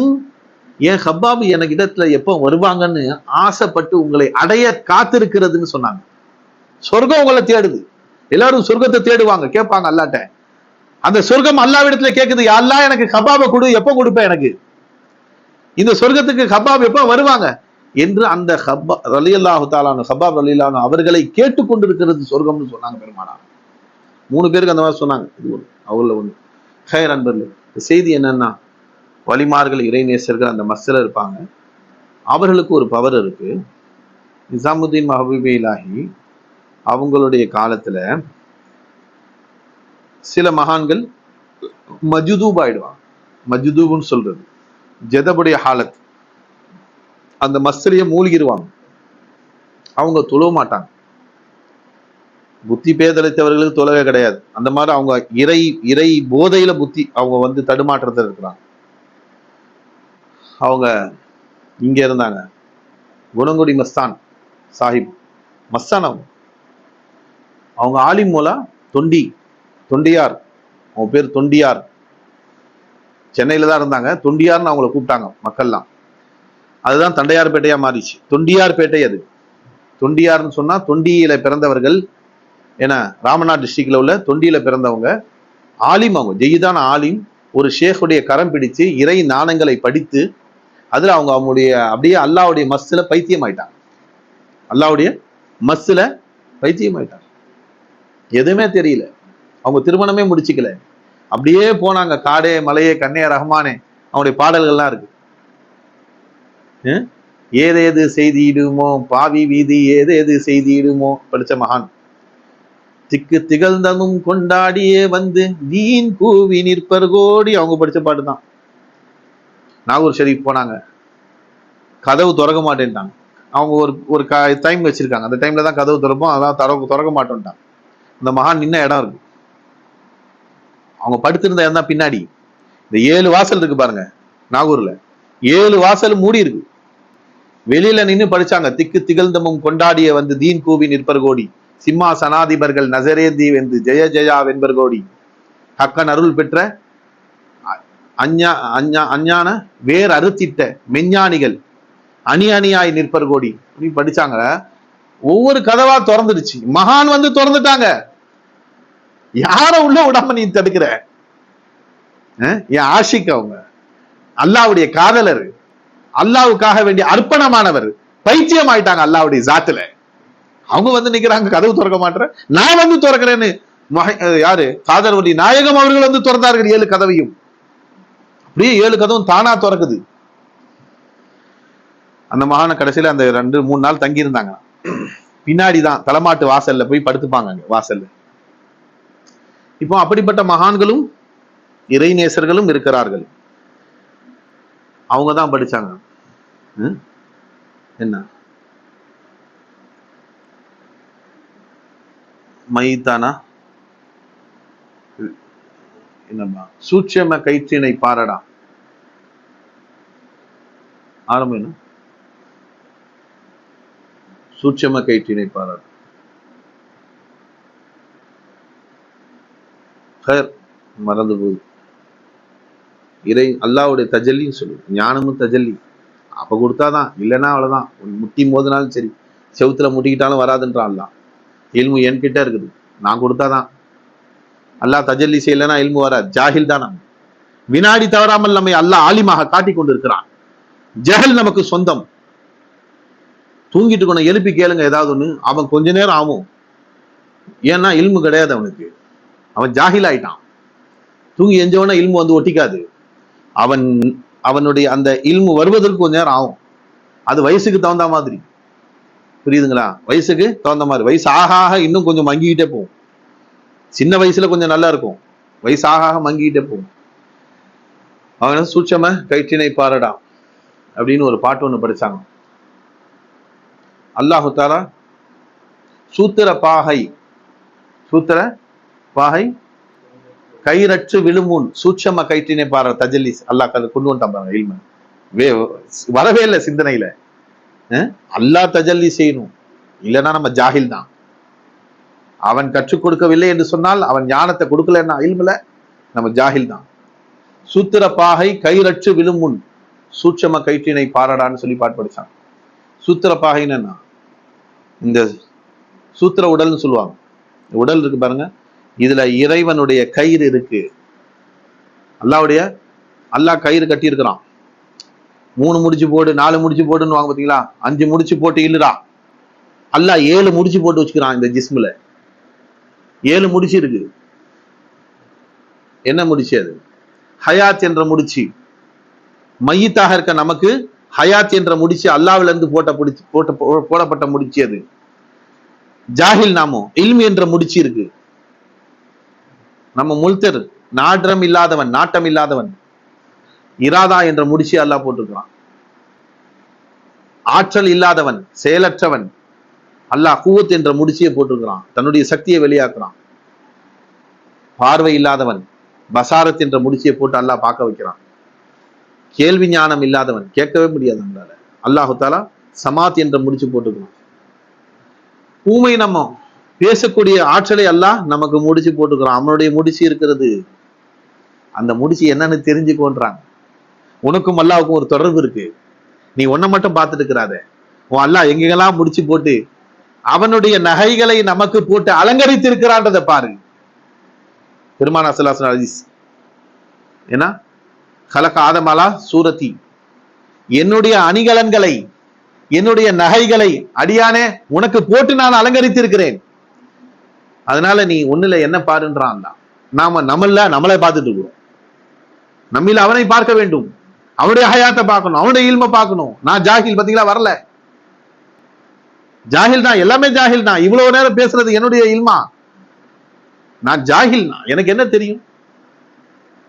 ஏன் ஹப்பாப் எனக்கு இடத்துல எப்போ வருவாங்கன்னு ஆசைப்பட்டு உங்களை அடைய காத்திருக்கிறதுன்னு சொன்னாங்க. சொர்க்கம் உங்களை தேடுது. எல்லாரும் சொர்க்கத்தை தேடுவாங்க, கேட்பாங்க அல்லாட்ட. அந்த சொர்க்கம் அல்லாவிடத்துல கேட்குது, அல்லாஹ் எனக்கு ஹப்பாபை கொடு, எப்போ கொடுப்பேன், எனக்கு இந்த சொர்க்கத்துக்கு ஹப்பாப் எப்போ வருவாங்க என்று அந்த ரலியல்லாஹு தஆலா ஹப்பாப் ரலியல்லாஹு அவர்களை கேட்டுக்கொண்டிருக்கிறது சொர்க்கம்னு சொன்னாங்க பெருமானார். 3 பேருக்கு அந்த மாதிரி சொன்னாங்க. இது ஒன்று, அவங்கள ஒன்று. ஹைர் அன்பர்களே, செய்தி என்னன்னா, வலிமார்கள், இறைநேசர்கள் அந்த மஸ்ஸில் இருப்பாங்க. அவர்களுக்கு ஒரு பவர் இருக்கு. நிசாமுதீன் மஹபூபே இலாஹி அவங்களுடைய காலத்துல சில மகான்கள் மஜ்தூப் ஆயிடுவாங்க. மஜ்தூப்னு சொல்றது ஜெதபுடைய ஹாலத். அந்த மஸ்ஸிலேயே மூழ்கிடுவாங்க. அவங்க தொழ மாட்டாங்க. புத்தி பேதளித்தவர்களுக்கு தொழவே கிடையாது. அந்த மாதிரி அவங்க இறை போதையில புத்தி அவங்க தடுமாற்றத்தில் இருக்கிறாங்க. அவங்க இங்க இருந்தாங்க, குணங்குடி மஸ்தான் சாஹிப் மஸ்தான். அவங்க ஆலிம் மூலா தொண்டியார், அவங்க பேர் தொண்டியார். சென்னையில தான் இருந்தாங்க. தொண்டியார்னு அவங்கள கூப்பிட்டாங்க மக்கள்லாம். அதுதான் தண்டையார்பேட்டையா மாறிச்சு. தொண்டியார்பேட்டை அது. தொண்டியார்னு சொன்னா தொண்டியில பிறந்தவர்கள். ஏன்னா ராமநாத் டிஸ்ட்ரிக்ட்ல உள்ள தொண்டியில பிறந்தவங்க. ஆலிம், அவங்க ஜெயிதான ஆலிம். ஒரு ஷேக்குடைய கரம் பிடிச்சு இறை நாணங்களை படித்து அதுல அவங்களுடைய அப்படியே அல்லாவுடைய மஸ்ல பைத்தியம் ஆயிட்டாங்க. அல்லாவுடைய மஸ்ல பைத்தியம் ஆயிட்டாங்க. எதுவுமே தெரியல. அவங்க திருமணமே முடிச்சுக்கல. அப்படியே போனாங்க. காடே மலையே கண்ணே ரஹ்மானே, அவங்களுடைய பாடல்கள்லாம் இருக்கு. ஏதேது செய்திடுமோ பாவி வீதி, ஏதேது செய்திடுமோ படிச்ச மகான். திக்கு திகழ்ந்தமும் கொண்டாடியே வீண் கூவி நிற்பர் கோடி, அவங்க படிச்ச பாட்டு தான். நாகூர் ஷெரீப் போனாங்க, கதவு திறக்க மாட்டேன்ட்டாங்க. அவங்க ஒரு டைம் வச்சிருக்காங்க, அந்த டைம்ல தான் கதவு திறப்போம், அதான் திறக்க மாட்டோம்ட்டாங்க. இந்த மகான் நின்ன இடம் இருக்கு, அவங்க படுத்திருந்த இடம் தான் பின்னாடி. இந்த 7 வாசல் இருக்கு பாருங்க நாகூர்ல, 7 வாசல் மூடி இருக்கு. வெளியில நின்று படிச்சாங்க. திக்கு திகழ்ந்தமும் கொண்டாடிய தீன் கூவி நிற்பர் கோடி, சிம்மா சனாதிபர்கள் நசரேந்தி வெந்து ஜெய ஜெயா வென்பர் கோடி, ஹக்கன் அருள் பெற்ற அஞ்ஞான வேர் அறுத்திட்ட மெஞ்ஞானிகள் அணி அணியாய் நிற்பர் கோடி அப்படின்னு படிச்சாங்க. ஒவ்வொரு கதவா திறந்துடுச்சு. மகான் திறந்துட்டாங்க. யார உள்ள விடாம நீ தடுக்கிற? என் ஆஷிக், அவங்க அல்லாவுடைய காதலர், அல்லாவுக்காக வேண்டிய அர்ப்பணமானவர், பைத்தியம் ஆயிட்டாங்க அல்லாவுடைய ஜாத்துல. அவங்க நிக்கிறாங்க, கதவு திறக்க மாட்டேன், நான் திறக்கிறேன்னு. யாரு? காதர் வலி நாயகம் அவர்கள் திறந்தார்கள் 7 கதவையும். அப்படியே 7 கதவும் தானா திறக்குது. அந்த மகான கடைசியில அந்த 2-3 நாள் தங்கி இருந்தாங்க. பின்னாடிதான் தலைமாட்டு வாசல்ல போய் படுத்துப்பாங்க அங்க வாசல்ல. இப்போ அப்படிப்பட்ட மகான்களும் இறைநேசர்களும் இருக்கிறார்கள். அவங்கதான் படிச்சாங்க. என்ன மைத்தானா என்னம்மா சூட்சம கயிற்றினை பாரடா, ஆரம்பம் என்ன? சூட்சம கயிற்றினை பாரடா. மறந்து போகுது. இறை அல்லாவுடைய தஜல்லின்னு சொல்லு, ஞானமும் தஜல்லி. அப்ப கொடுத்தாதான், இல்லைன்னா அவ்வளவுதான். முட்டி மோதினாலும் சரி, செவுத்துல முட்டிக்கிட்டாலும் வராதுன்றான் அல்லா. இல்மு என்கிட்ட இருக்குது, நான் கொடுத்தாதான். அல்லாஹ் தஜல்லி செய்யலைன்னா இல்மு வராது. ஜாஹில் தான் நம்ம. வினாடி தவறாமல் நம்மை அல்லாஹ் ஆலிமாக காட்டிக் கொண்டிருக்கிறான். ஜஹல் நமக்கு சொந்தம். தூங்கிட்டு கொண்டு எழுப்பி கேளுங்க ஏதாவது ஒண்ணு, அவன் கொஞ்ச நேரம் ஆகும். ஏன்னா இல்மு கிடையாது அவனுக்கு, அவன் ஜாஹில் ஆயிட்டான். தூங்கி எஞ்சவன இல்மு ஒட்டிக்காது. அவனுடைய அந்த இல்மு வருவதற்கு கொஞ்ச நேரம் ஆகும். அது வயசுக்கு தகுந்த மாதிரி, புரியுதுங்களா? வயசுக்கு தகுந்த மாதிரி. வயசு ஆக இன்னும் கொஞ்சம் மங்கிக்கிட்டே போகும். சின்ன வயசுல கொஞ்சம் நல்லா இருக்கும், வயசு ஆக மங்கிக்கிட்டே போகும். அவன் சூட்சம கயிற்றினை பாரடா அப்படின்னு ஒரு பாட்டு ஒண்ணு படிச்சாங்க. அல்லாஹு தஆலா சூத்திர பாகை கயிறற்று விழுமூன் சூட்சம கயிற்றினை பார தஜல்லிஸ் அல்லாஹ் கொண்டு வந்துட்டான் பாருங்க. இல்ம வரவே இல்லை சிந்தனையில. அல்லாஹ் தஜல்லி செய்யணும், இல்லைன்னா நம்ம ஜாஹில் தான். அவன் கற்றுக் கொடுக்கவில்லை என்று சொன்னால், அவன் ஞானத்தை கொடுக்கலன்னா இல்முல நம்ம ஜாஹில் தான். சூத்திர பாகை கயிறற்று விழும் முன் சூட்சம கயிற்றினை பாரடான்னு சொல்லி பாட்டு படிச்சான். சூத்திர பாகைன்னு என்ன? இந்த சூத்திர உடல்னு சொல்லுவாங்க. உடல் இருக்கு பாருங்க, இதுல இறைவனுடைய கயிறு இருக்கு. அல்லாஹ் கயிறு கட்டி இருக்கிறான். 3 முடிச்சு போடு 4 முடிச்சு போடுன்னு வாங்க பாத்தீங்களா, 5 முடிச்சு போட்டு இல்லடா. அல்லாஹ் 7 முடிச்சு போட்டு வச்சுக்கிறான். இந்த ஜிஸ்முல 7 முடிச்சு இருக்கு. என்ன முடிச்சு அது? ஹயாத் என்ற முடிச்சு. மையத்தாக இருக்க நமக்கு ஹயாத் என்ற முடிச்சு அல்லாஹ்வில இருந்து போடப்பட்ட முடிச்சு அது. ஜாஹில் நாமோ இல்மு என்ற முடிச்சு இருக்கு. நம்ம முல்தர் நாட்டம் இல்லாதவன். இராதா என்ற முடிச்சு அல்லாஹ் போட்டிருக்கிறான். ஆற்றல் இல்லாதவன், செயலற்றவன். அல்லாஹ் குவத் என்ற முடிச்சியை போட்டிருக்கிறான், தன்னுடைய சக்தியை வெளியாக்குறான். பார்வை இல்லாதவன், பசாரத் என்ற முடிச்சியை போட்டு அல்லாஹ் பார்க்க வைக்கிறான். கேள்வி ஞானம் இல்லாதவன், கேட்கவே முடியாது நம்மளால. அல்லாஹு தாலா சமாத் என்ற முடிச்சு போட்டுக்கிறான். ஊமை நம்ம பேசக்கூடிய ஆற்றலை அல்லாஹ் நமக்கு முடிச்சு போட்டுக்கிறான். அவனுடைய முடிச்சு இருக்கிறது. அந்த முடிச்சு என்னன்னு தெரிஞ்சுக்கோன்றாங்க. உனக்கும் அல்லாவுக்கும் ஒரு தொடர்பு இருக்கு. நீ ஒன்ன மட்டும் பார்த்துட்டு இருக்கிறாத. உன் அல்லாஹ் எங்கெல்லாம் முடிச்சு போட்டு அவனுடைய நகைகளை நமக்கு போட்டு அலங்கரித்து இருக்கிறான்றதை பாரு. பெருமானா ஸல்லல்லாஹு அலைஹி ஹதீஸ் ஏன்னா கலக்க ஆதமாலா சூரத்தி, என்னுடைய அணிகலன்களை என்னுடைய நகைகளை அடியானே உனக்கு போட்டு நான் அலங்கரித்து இருக்கிறேன். அதனால நீ ஒண்ணுல என்ன பாருன்றான். நாம நம்மளை பார்த்துட்டு இருக்கிறோம். நம்மில அவனை பார்க்க வேண்டும், அவனுடைய ஹயாத்தை பார்க்கணும், அவனுடைய இல்ம பார்க்கணும். நான் ஜாஹில் பாத்தீங்களா, வரல. ஜாஹில் தான், எல்லாமே ஜாஹில் தான். இவ்வளவு நேரம் பேசுறது என்னுடைய இல்மா. நான் ஜாஹில் தான், எனக்கு என்ன தெரியும்?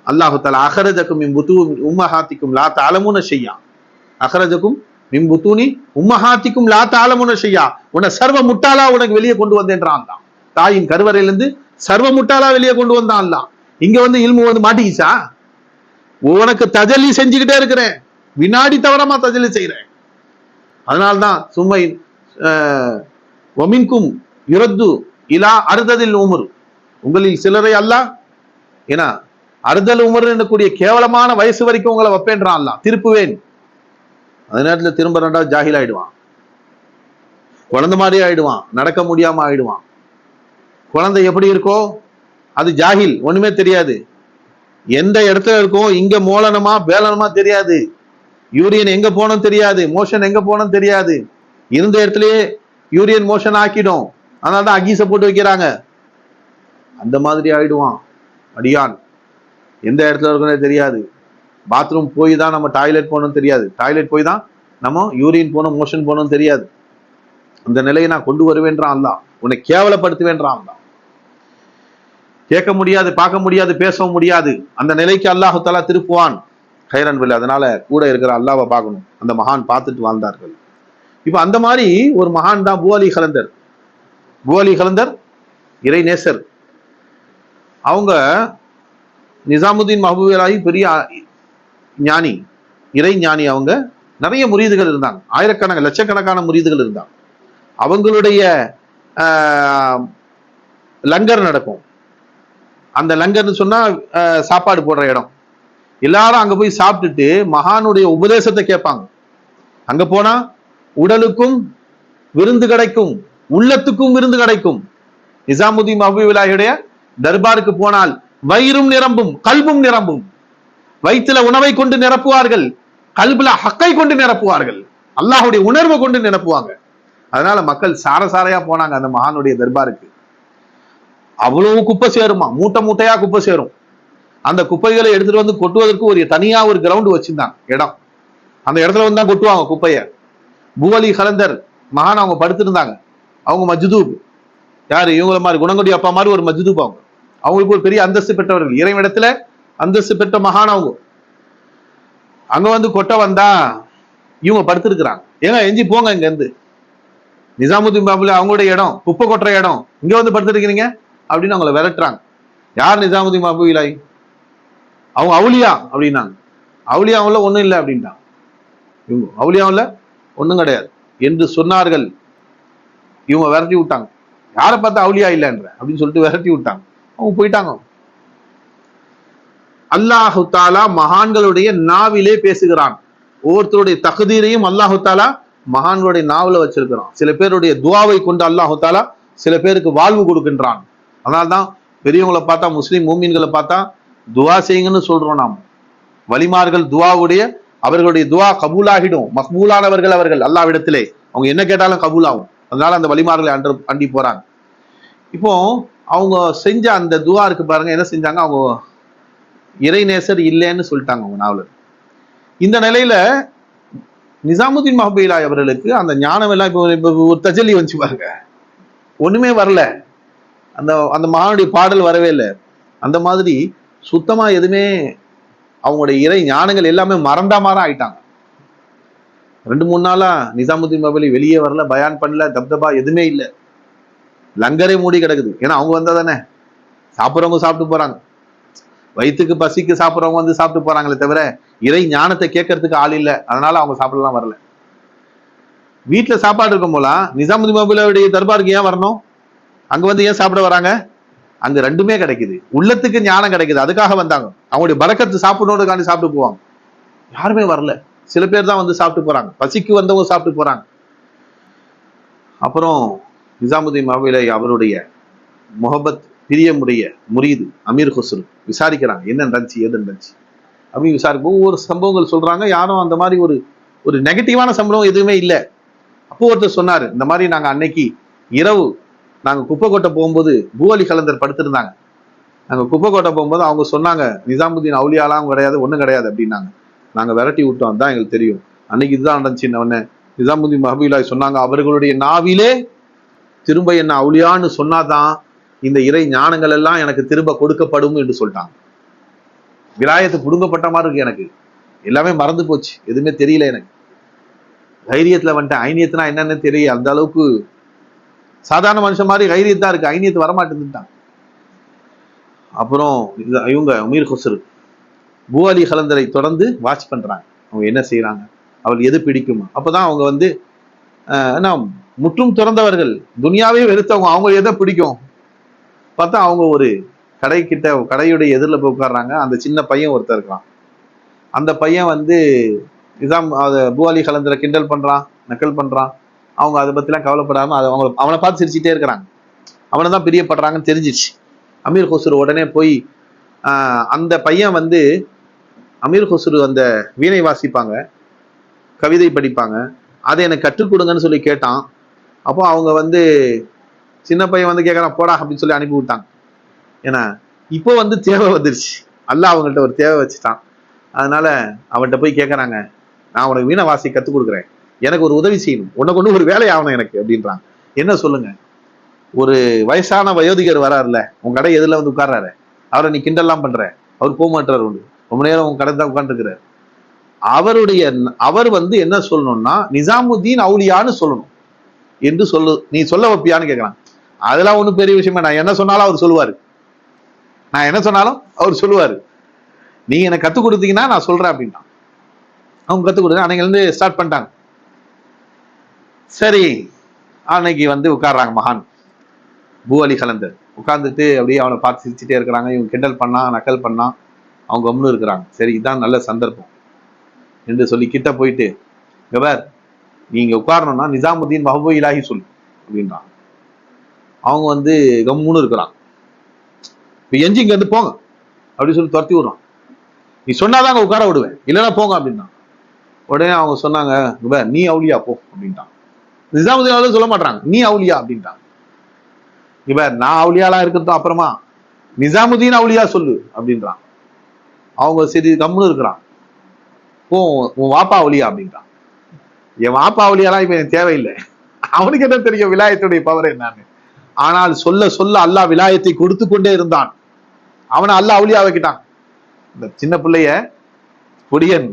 அல்லாஹு தஆலா அஹ்ரஜக்கும் மின் புத்தூனி உம்மஹாத்திக்கும் லா தஅலமூன ஷையா. அஹ்ரஜக்கும் மின் புத்தூனி உம்மஹாத்திக்கும் லா தஅலமூன ஷையா. உன்னை சர்வ முட்டாளா உனக்கு வெளியே கொண்டு வந்தேன்றான். தாயின் கருவறையிலிருந்து சர்வ முட்டாளா வெளியே கொண்டு வந்தான் அல்லாஹ். இங்க வந்து இல்மு வந்து மாட்டிக்கிச்சா? உனக்கு தஜல்லி செஞ்சுக்கிட்டே இருக்கிறேன், வினாடி தவறமா தஜல்லி செய்யறேன். அதனால்தான் சும்மை ஒமின்கும் யுரத்து இலா அறுததில் உமர், உங்களில் சிலரை அல்லாஹ் ஏன்னா அறுதல் உமர் என்னக்கூடிய கேவலமான வயசு வரைக்கும் உங்களை வைப்பேன்றான் அல்லாஹ், திருப்புவேன். அதே நேரத்தில் திரும்ப 2வது ஜாஹில் ஆயிடுவான், குழந்தை மாதிரி ஆயிடுவான், நடக்க முடியாம ஆயிடுவான். குழந்தை எப்படி இருக்கோ அது ஜாஹில், ஒண்ணுமே தெரியாது. எந்த இடத்துல இருக்கும், இங்க மோலனமா பேலனமா தெரியாது, யூரியன் எங்க போனோம் தெரியாது, மோஷன் எங்க போனோம் தெரியாது. இருந்த இடத்துலயே யூரியன் மோஷன் ஆக்கிடும். அதனாலதான் அகீச போட்டு வைக்கிறாங்க. அந்த மாதிரி ஆயிடுவான் அடியான். எந்த இடத்துல இருக்குன்னு தெரியாது. பாத்ரூம் போய் தான் நம்ம டாய்லெட் போகணும்னு தெரியாது, டாய்லெட் போய் தான் நம்ம யூரின் போகணும், மோஷன் போகணும்னு தெரியாது. அந்த நிலையை நான் கொண்டு வருவேன்றான் அல்லாஹ், உன்னை கேவலப்படுத்துவேன்றான் அல்லாஹ். கேட்க முடியாது, பார்க்க முடியாது, பேசவும் முடியாது. அந்த நிலைக்கு அல்லாஹு தஆலா திருப்புவான். ஹைரன் பில். அதனால கூட இருக்கிற அல்லாஹ்வை பார்க்கணும். அந்த மகான் பார்த்துட்டு வாழ்ந்தார்கள். இப்ப அந்த மாதிரி ஒரு மகான் தான் பூஅலி கலந்தர். பூஅலி கலந்தர் இறை நேசர். அவங்க நிசாமுதீன் மஹபூபி பெரிய ஞானி, இறை ஞானி. அவங்க நிறைய முரீதுகள் இருந்தாங்க, ஆயிரக்கணக்கான லட்சக்கணக்கான முரீதுகள் இருந்தாங்க. அவங்களுடைய லங்கர் நடக்கும். அந்த லங்கர்னு சொன்னா சாப்பாடு போடுற இடம். எல்லாரும் அங்க போய் சாப்பிட்டுட்டு மகானுடைய உபதேசத்தை கேட்பாங்க. அங்க போனா உடலுக்கும் விருந்து கிடைக்கும், உள்ளத்துக்கும் விருந்து கிடைக்கும். நிசாமுதீன் மஹபூபி தர்பாருக்கு போனால் வயிறும் நிரம்பும், கல்பும் நிரம்பும். வயிற்றுல உணவை கொண்டு நிரப்புவார்கள், கல்புல ஹக்கை கொண்டு நிரப்புவார்கள், அல்லாஹுடைய உணர்வை கொண்டு நிரப்புவாங்க. அதனால மக்கள் சாரசாரையா போனாங்க அந்த மகானுடைய தர்பாருக்கு. அவ்வளவு குப்பை சேருமா, மூட்டை மூட்டையா குப்பை சேரும். அந்த குப்பைகளை எடுத்துட்டு வந்து கொட்டுவதற்கு ஒரு தனியா ஒரு கிரவுண்ட் வச்சிருந்தாங்க, இடம். அந்த இடத்துல வந்து தான் கொட்டுவாங்க குப்பைய. பூஅலி கலந்தர் மகான் அவங்க படுத்திருந்தாங்க. அவங்க மஜ்தூப். யாரு? இவங்கள மாதிரி குணங்குடி அப்பா மாதிரி ஒரு மஜ்தூப். அவங்களுக்கு ஒரு பெரிய அந்தஸ்து பெற்றவர்கள், இறைவனிடத்துல அந்தஸ்து பெற்ற மகான் அவங்க. அங்க வந்து கொட்ட வந்தா இவங்க படுத்திருக்கிறாங்க. ஏங்க எஞ்சி போங்க இங்க இருந்து, நிசாமுதீன் பாபுல அவங்களுடைய இடம், குப்பை கொட்டுற இடம், இங்க வந்து படுத்திருக்கிறீங்க அப்படின்னு அவங்கள விரட்டுறாங்க. யார்? நிசாமுதீன் பாபுலாய். அவங்க அவுலியா அப்படின்னாங்க. அவுலியா அவங்கள ஒண்ணும் இல்லை அப்படின்ட்டாங்க. இவங்க அவுலியாவும் இல்ல, ஒண்ணும் கிடையாது என்று சொன்னார்கள். இவங்க விரட்டி விட்டாங்க. யாரை பார்த்தா அவுலியா இல்லைன்ற அப்படின்னு சொல்லிட்டு விரட்டி விட்டாங்க. அவங்க போயிட்டாங்க. அல்லாஹு தாலா மகான்களுடைய நாவிலே பேசுகிறான். ஒவ்வொருத்தருடைய தகுதீரையும் அல்லாஹு தாலா மகான்களுடைய நாவல வச்சிருக்கிறான். சில பேருடைய துவாவை கொண்டு அல்லாஹு தாலா சில பேருக்கு வாழ்வு கொடுக்கின்றான். அதனால்தான் பெரியவங்களை பார்த்தா, முஸ்லிம் மூமின்களை பார்த்தா துவா செய்யுங்கன்னு சொல்றோம். நாம் வலிமார்கள் துவாவுடைய, அவர்களுடைய துவா கபூலாகிடும். மக்பூலானவர்கள் அவர்கள் அல்லாஹ்விடத்திலே, அவங்க என்ன கேட்டாலும் கபூலாகும். அதனால அந்த வலிமார்களை அண்டி போறாங்க. இப்போ அவங்க செஞ்ச அந்த துவா இருக்கு பாருங்க, என்ன செஞ்சாங்க, அவங்க இறைநேசர் இல்லைன்னு சொல்லிட்டாங்க அவங்க நாவலர். இந்த நிலையில நிசாமுதீன் மஹபூபிலாஹி அவர்களுக்கு அந்த ஞானம் எல்லாம் இப்போ ஒரு தஜல்லி வந்துச்சு பாருங்க, ஒண்ணுமே வரல. அந்த அந்த மகானுடைய பாடல் வரவே இல்லை. அந்த மாதிரி சுத்தமா எதுவுமே அவங்களுடைய இறை ஞானங்கள் எல்லாமே மறந்தாமாரம் ஆயிட்டாங்க. 2-3 நாளா நிசாமுதீன் மஹபூபி வெளியே வரல, பயான் பண்ணல, தப்தபா எதுவுமே இல்லை. லங்கரே மூடி கிடக்குது. ஏன்னா அவங்க வந்தா தானே சாப்பிட்றவங்க சாப்பிட்டு போறாங்க, வயிற்றுக்கு பசிக்கு சாப்பிட்றவங்க வந்து சாப்பிட்டு போறாங்களே தவிர இறை ஞானத்தை கேட்கறதுக்கு ஆள் இல்லை. அதனால அவங்க சாப்பிடலாம் வரல. வீட்டுல சாப்பாடு இருக்கும் போல நிசாமுதீன் மஹபூபியுடைய தர்பாருக்கு ஏன் வரணும்? அங்க வந்து ஏன் சாப்பிட வராங்க? அங்க ரெண்டுமே கிடைக்குது. உள்ளத்துக்கு ஞானம் கிடைக்குது, அதுக்காக வந்தாங்க. அவங்களுடைய பரக்கத்து சாப்பிடணுன்றதுக்காண்டி சாப்பிட்டு போவாங்க. யாருமே வரல. சில பேர் தான் வந்து சாப்பிட்டு போறாங்க, பசிக்கு வந்தவங்க சாப்பிட்டு போறாங்க. அப்புறம் நிசாமுதீன் மஹபூபி அவருடைய முஹப்பத் பிரியமுடைய முரீது அமீர் குஸ்ரு விசாரிக்கிறாங்க, என்ன நடந்துச்சு ஏது நடந்துச்சு அப்படின்னு விசாரிக்கும். ஒவ்வொரு சம்பவங்கள் சொல்றாங்க. யாரும் அந்த மாதிரி ஒரு நெகட்டிவான சம்பவம் எதுவுமே இல்லை. அப்போ ஒருத்தர் சொன்னாரு, இந்த மாதிரி நாங்க அன்னைக்கு இரவு நாங்க குப்பை கொட்டை போகும்போது பூவலி கலந்தர் படுத்திருந்தாங்க. நாங்க குப்பை கொட்டை போகும்போது அவங்க சொன்னாங்க, நிசாமுதீன் அவுலியாலாம் கிடையாது, ஒண்ணும் கிடையாது அப்படின்னாங்க. நாங்க விரட்டி விட்டோம், தான் எங்களுக்கு தெரியும் அன்னைக்கு இதுதான் நடந்துச்சுன்னு. உடனே நிசாமுதீன் மஹபூபிலாஹி சொன்னாங்க, அவர்களுடைய நாவிலே திரும்ப என்ன அவுலியான்னு சொன்னாதான் இந்த இறை ஞானங்கள் எல்லாம் எனக்கு திரும்ப கொடுக்கப்படும் என்று சொல்லிட்டாங்க. விலாயத்து புடுங்கப்பட்ட மாதிரி இருக்கு, எனக்கு எல்லாமே மறந்து போச்சு, எதுவுமே தெரியல எனக்கு. தைரியத்துல வந்துட்டேன். ஐனியத்துனா என்னன்னு தெரியல. அந்த அளவுக்கு சாதாரண மனுஷன் மாதிரி தைரியத்தான் இருக்கு, ஐனியத்து வரமாட்டேன்னுட்டான். அப்புறம் இவங்க அமீர் குஸ்ரு பூவலி கலந்தரை தொடர்ந்து வாட்ச் பண்றாங்க, அவங்க என்ன செய்யறாங்க, அவள் எது பிடிக்குமா. அப்பதான் அவங்க வந்து முற்றும் துறந்தவர்கள், துனியாவே வெறுத்தவங்க, அவங்க எதை பிடிக்கும் பார்த்தா அவங்க ஒரு கடையுடைய எதிரில் போய் உட்கார்றாங்க. அந்த சின்ன பையன் ஒருத்தர் இருக்கிறான். அந்த பையன் வந்து நிசாம் பூவலி கலந்தரை கிண்டல் பண்றான், நக்கல் பண்றான். அவங்க அதை பத்திலாம் கவலைப்படாம அவனை பார்த்து சிரிச்சுட்டே இருக்கிறாங்க. அவனை தான் பிரியப்படுறாங்கன்னு தெரிஞ்சிச்சு. அமீர் குஸ்ரு உடனே போய் அந்த பையன் வந்து அமீர் குஸ்ரு அந்த வீணை வாசிப்பாங்க, கவிதை படிப்பாங்க, அதை எனக்கு கற்றுக் கொடுங்கன்னு சொல்லி கேட்டான். அப்போ அவங்க வந்து சின்ன பையன் வந்து கேட்கறான், போடா அப்படின்னு சொல்லி அனுப்பி விட்டாங்க. ஏன்னா இப்போ வந்து தேவை வந்துருச்சு, அல்லாஹ் அவங்கள்ட்ட ஒரு தேவை வச்சுட்டான். அதனால அவன்கிட்ட போய் கேட்கறாங்க, நான் உனக்கு வீணை வாசி கற்றுக் கொடுக்குறேன், எனக்கு ஒரு உதவி செய்யணும், உனக்கு ஒன்று ஒரு வேலை ஆகணும் எனக்கு அப்படின்றான். என்ன சொல்லுங்க, ஒரு வயசான வயோதிகர் வராருல உங்க கடை எதிரில் வந்து உட்கார்றாரு, அவரை நீ கிண்டல்லாம் பண்ற, அவர் போக மாட்டார், உண்டு ரொம்ப நேரம் உங்க கடை தான் உட்காந்துருக்கிறார். அவர் வந்து என்ன சொல்லணும்னா நிசாமுதீன் அவுலியான்னு சொல்லணும் என்று நீ சொல்ல வைப்பியான்னு கேட்கறான். அதெல்லாம் ஒன்றும் பெரிய விஷயமா, நான் என்ன சொன்னாலும் அவர் சொல்லுவாரு, நான் என்ன சொன்னாலும் அவர் சொல்லுவாரு, நீ எனக்கு கத்துக் கொடுத்தீங்கன்னா நான் சொல்றேன் அப்படின்ட்டான். அவங்க கத்துக் கொடுங்க. அன்னைக்கு வந்து ஸ்டார்ட் பண்ணிட்டாங்க. சரி, அன்னைக்கு வந்து உட்கார்றாங்க மகான் பூவலி கலந்தர். உட்கார்ந்துட்டு அப்படியே அவனை பார்த்து சிரிச்சுட்டே இருக்கிறாங்க. இவங்க கிண்டல் பண்ணா நக்கல் பண்ணா அவங்க கம்னு இருக்கிறாங்க. சரி, இதான் நல்ல சந்தர்ப்பம் என்று சொல்லி கிட்ட போயிட்டு, கவர் நீங்க உட்காரணும்னா நிசாமுதீன் மஹபூபிலாஹி சொல்லு அப்படின்றாங்க. அவங்க வந்து கம்முன்னு இருக்கிறான். இப்போ எஞ்சி இங்க இருந்து போங்க அப்படின்னு சொல்லி துரத்தி விடுறான். நீ சொன்னாதாங்க உட்கார விடுவேன், இல்லைன்னா போங்க அப்படின்னா. உடனே அவங்க சொன்னாங்க, கவர் நீ அவுலியா போ அப்படின்ட்டான். நிசாமுதீன் சொல்ல மாட்டாங்க, நீ அவுலியா அப்படின்ட்டாங்க. இவர் நான் அவுலியாலாம் இருக்கட்டும், அப்புறமா நிசாமுதீன் அவுலியா சொல்லு அப்படின்றான். அவங்க சரி கம்முன்னு இருக்கிறான். போ உன் வாப்பா அவுலியா அப்படின்றான். என் வாப்பா அவுலியாலாம் இப்ப எனக்கு தேவையில்லை, அவனுக்கு என்ன தெரியும் விலாயத்துடைய பவர் என்னன்னு. ஆனால் சொல்ல சொல்ல அல்லாஹ் விலாயத்தை கொடுத்து கொண்டே இருந்தான். அவனை அல்லாஹ் அவுலியா வைக்கிட்டான். இந்த சின்ன பிள்ளைய பொடியன்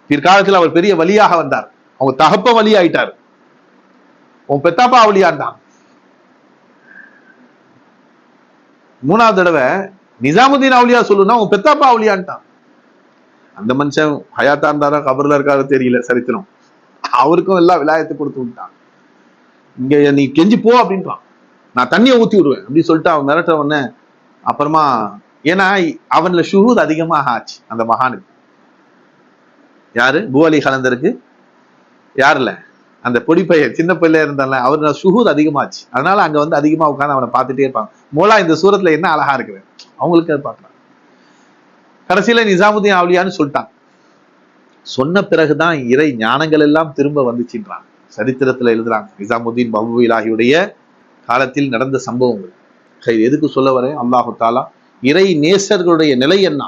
பிற்காலத்தில் அவர் பெரிய வலியாக வந்தார். அவங்க தகப்ப வலி ஆயிட்டார். உன் பெத்தாப்பா அவுலியான்தான். 3வது தடவை நிசாமுதீன் அவுலியா சொல்லுன்னா உன் பெத்தாப்பா அவுலியான்ட்டான். அந்த மனுஷன் ஹயாத்தா இருந்தாரா கபர்ல இருக்காரு தெரியல, சரித்திரம். அவருக்கும் எல்லாம் விலாயத்தை கொடுத்து விட்டான். இங்க நீ கெஞ்சி போ அப்படின்றான், நான் தண்ணியை ஊத்தி விடுவேன் அப்படின்னு சொல்லிட்டு அவன் மிரட்ட உடனே அப்புறமா, ஏன்னா அவன்ல ஷுஹூத் அதிகமாக ஆச்சு அந்த மகானுக்கு. யாரு? பூவலி கலந்தருக்கு. யாருல? அந்த பொடி பையன் சின்ன பையில இருந்தால அவரோட ஷுஹூத் அதிகமாச்சு. அதனால அங்க வந்து அதிகமா உட்காந்து அவனை பார்த்துட்டே இருப்பாங்க. மோலா இந்த சூரத்துல என்ன அழகா இருக்குது, அவங்களுக்கு அதை பார்க்கலாம். கடைசியில நிசாமுதீன் அவுலியான்னு சொல்லிட்டான். சொன்ன பிறகுதான் இறை ஞானங்கள் எல்லாம் திரும்ப வந்துச்சுன்றான். சரித்திரத்துல எழுதுறாங்க நிசாமுதீன் பஹுவிலாஹியுடைய காலத்தில் நடந்த சம்பவங்கள். எதுக்கு சொல்ல வரேன்? அல்லாஹு தாலா இறை நேசர்களுடைய நிலை என்ன?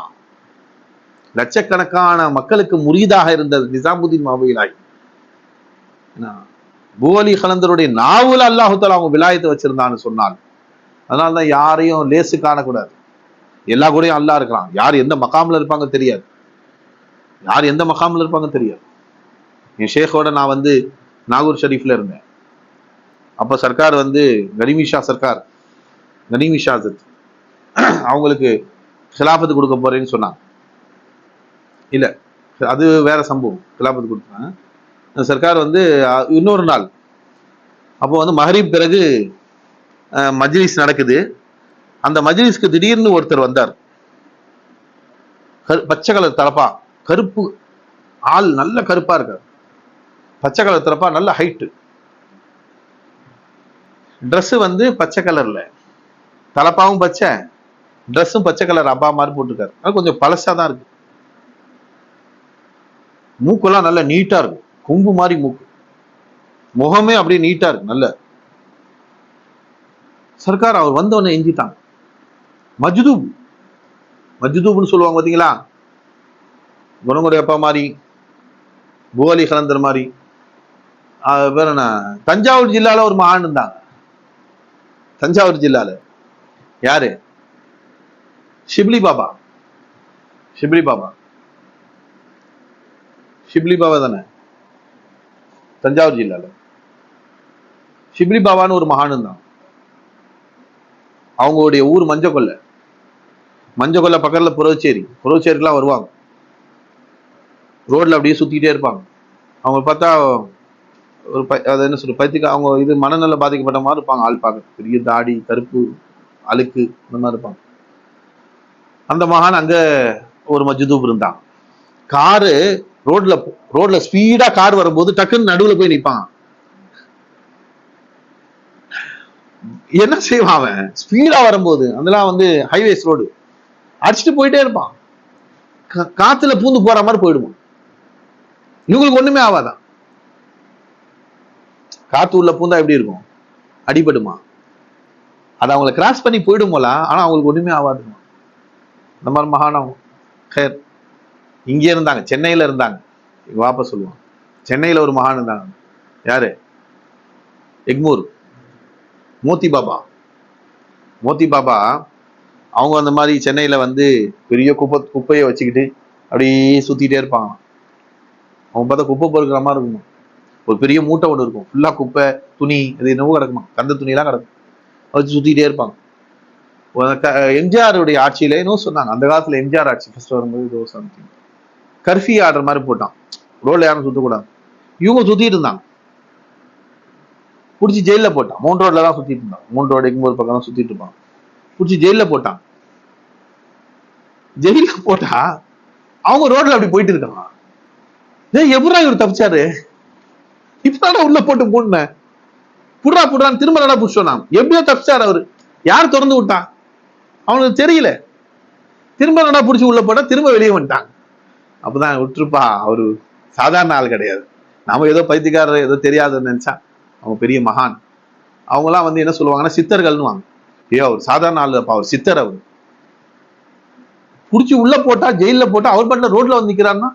லட்சக்கணக்கான மக்களுக்கு முரீதாக இருந்த நிசாமுதீன் பஹுவிலாஹி, பூவலி கலந்தருடைய நாவல அல்லாஹு தாலா அவங்க விலாயத்தை வச்சிருந்தான்னு சொன்னான். அதனாலதான் யாரையும் லேசு காணக்கூடாது. எல்லா கூடயும் அல்லா இருக்கலாம். யார் எந்த மகாம்ல இருப்பாங்க தெரியாது. யார் எந்த மகாம்ல இருப்பாங்க தெரியாது. என் ஷேக்கோட நான் வந்து நாகூர் ஷரீஃப்ல இருந்தேன். அப்ப சர்க்கார் வந்து கனிமிஷா சர்க்கார், கனிமிஷா அவங்களுக்கு கிலாபத்து கொடுக்க போறேன்னு சொன்னாங்க. இல்ல, அது வேற சம்பவம். கிலாபத்து கொடுத்தாங்க சர்க்கார் வந்து இன்னொரு நாள். அப்போ வந்து மஹரீப் பிறகு மஜ்லிஸ் நடக்குது. அந்த மஜ்லிஸ்க்கு திடீர்னு ஒருத்தர் வந்தார். பச்சை கலர் தலப்பா, கருப்பு ஆள், நல்ல கருப்பா இருக்கார். பச்சை கலர் தலப்பா, நல்ல ஹைட்டு. ட்ரெஸ் வந்து பச்சை கலர்ல, தலப்பாவும் பச்சை, ட்ரெஸ்ஸும் பச்சை கலர் அப்பா மாதிரி போட்டிருக்காரு. அது கொஞ்சம் பழசாதான் இருக்கு. மூக்கெல்லாம் நல்ல நீட்டா இருக்கு, கொம்பு மாதிரி மூக்கு. முகமே அப்படியே நீட்டா இருக்கு நல்ல. சர்க்கார் அவர் வந்தவொடனே எஞ்சிட்டாங்க. மஜ்தூப், மஜ்தூப்னு சொல்லுவாங்க பாத்தீங்களா, குணங்குடைய அப்பா மாதிரி, பூவலி கலந்தர் மாதிரி. வேற என்ன, தஞ்சாவூர் ஜில்லால ஒரு மகான் இருந்தாங்க. தஞ்சாவூர் ஜில்லால யாரு? ஷிப்லி பாபா. ஷிப்லி பாபா, ஷிப்லி பாபா தானே தஞ்சாவூர் ஜில்லால. ஷிப்லி பாபான்னு ஒரு மகான் இருந்தாங்க. அவங்களுடைய ஊர் மஞ்சக்கொல்லை. மஞ்சக்கொல்லை பக்கத்துல புறவச்சேரி. புறவச்சேரிக்கெல்லாம் வருவாங்க. ரோட்ல அப்படியே சுத்திட்டே இருப்பாங்க. அவங்க பார்த்தா ஒரு அதை என்ன சொல்ற பைத்தியக்கா, அவங்க இது மனநல பாதிக்கப்பட்ட மாதிரி இருப்பாங்க. ஆள் பார்க்க பெரிய தாடி, கருப்பு, அழுக்கு, இந்த மாதிரி இருப்பாங்க. அந்த மகான் அங்க ஒரு மஜ்தூப் இருந்தான். காரு ரோட்ல ஸ்பீடா கார் வரும்போது டக்குன்னு நடுவுல போய் நிப்பான். என்ன செய்வான் அவன்? ஸ்பீடா வரும்போது அதெல்லாம் வந்து ஹைவேஸ் ரோடு, அடிச்சுட்டு போயிட்டே இருப்பான். காத்துல பூந்து போற மாதிரி போயிடுமா. இவங்களுக்கு ஒண்ணுமே ஆவாதான். காத்து உள்ள பூந்தா எப்படி இருக்கும்? அடிபடுமா? அது அவங்களை கிராஸ் பண்ணி போயிடுமோல, ஆனா அவங்களுக்கு ஒண்ணுமே ஆகாதுமா. இந்த மாதிரி மகானம் இங்கே இருந்தாங்க, சென்னையில இருந்தாங்க. எங்க வாப்பா சொல்லுவாங்க, சென்னையில ஒரு மகான் இருந்தாங்க. யாரு? எக்மூர் மோத்தி பாபா. மோத்தி பாபா அவங்க அந்த மாதிரி சென்னையில வந்து பெரிய குப்பையை வச்சுக்கிட்டு அப்படியே சுத்திட்டே இருப்பாங்க. அவங்க பார்த்தா குப்பை பொறுக்கிற மாதிரி இருக்கும். ஒரு பெரிய மூட்டை ஒன்று இருக்கும், ஃபுல்லா குப்பை, துணி, அது என்னவோ கிடக்குமா, கந்த துணி எல்லாம் கிடக்கும். வச்சு சுத்திட்டே இருப்பாங்க. எம்ஜிஆருடைய ஆட்சியில இன்னும் சொன்னாங்க, அந்த காலத்துல எம்ஜிஆர் ஆட்சி ஃபர்ஸ்ட் வரும்போது ஏதோ சம்திங் கர்ஃபி ஆர்டர் மாதிரி போட்டான். ரோட்ல யாரும் சுத்தக்கூடாது. இவங்க சுத்திட்டு இருந்தாங்க. பிடிச்சி ஜெயில போட்டான். மவுண்ட் ரோட்ல தான் சுத்திட்டு இருந்தான். மவுண்ட் ரோடு எங்கும் ஒரு பக்கம் தான் சுத்திட்டு இருப்பான். பிடிச்சி ஜெயில போட்டான். ஜெயில போட்டா அவங்க ரோட்ல அப்படி போயிட்டு இருக்காங்க. எப்படா இவர் தப்பிச்சாரு? இப்பதான உள்ள போட்டு போன புடுறான்னு திரும்ப நடா புடிச்சோம். நாம் எப்படியோ தப்பிச்சாரு அவரு. யார் திறந்து விட்டான் அவனுக்கு தெரியல. திரும்ப நடா புடிச்சு உள்ள போட்டா திரும்ப வெளியே வந்துட்டாங்க. அப்பதான் விட்டுருப்பா, அவரு சாதாரண ஆள் கிடையாது. நாம ஏதோ பைத்தியக்காரர் ஏதோ தெரியாதுன்னு நினைச்சா, அவங்க பெரிய மகான். அவங்க எல்லாம் வந்து என்ன சொல்லுவாங்கன்னா சித்தர்கள்னு வாங்க. அவர் சாதாரண ஆள் இல்லப்பா, அவர் சித்தர். அவர் புடிச்சு உள்ள போட்டா, ஜெயில போட்டா, அவர் பண்ண ரோட்ல வந்து நிக்கிறாருன்னா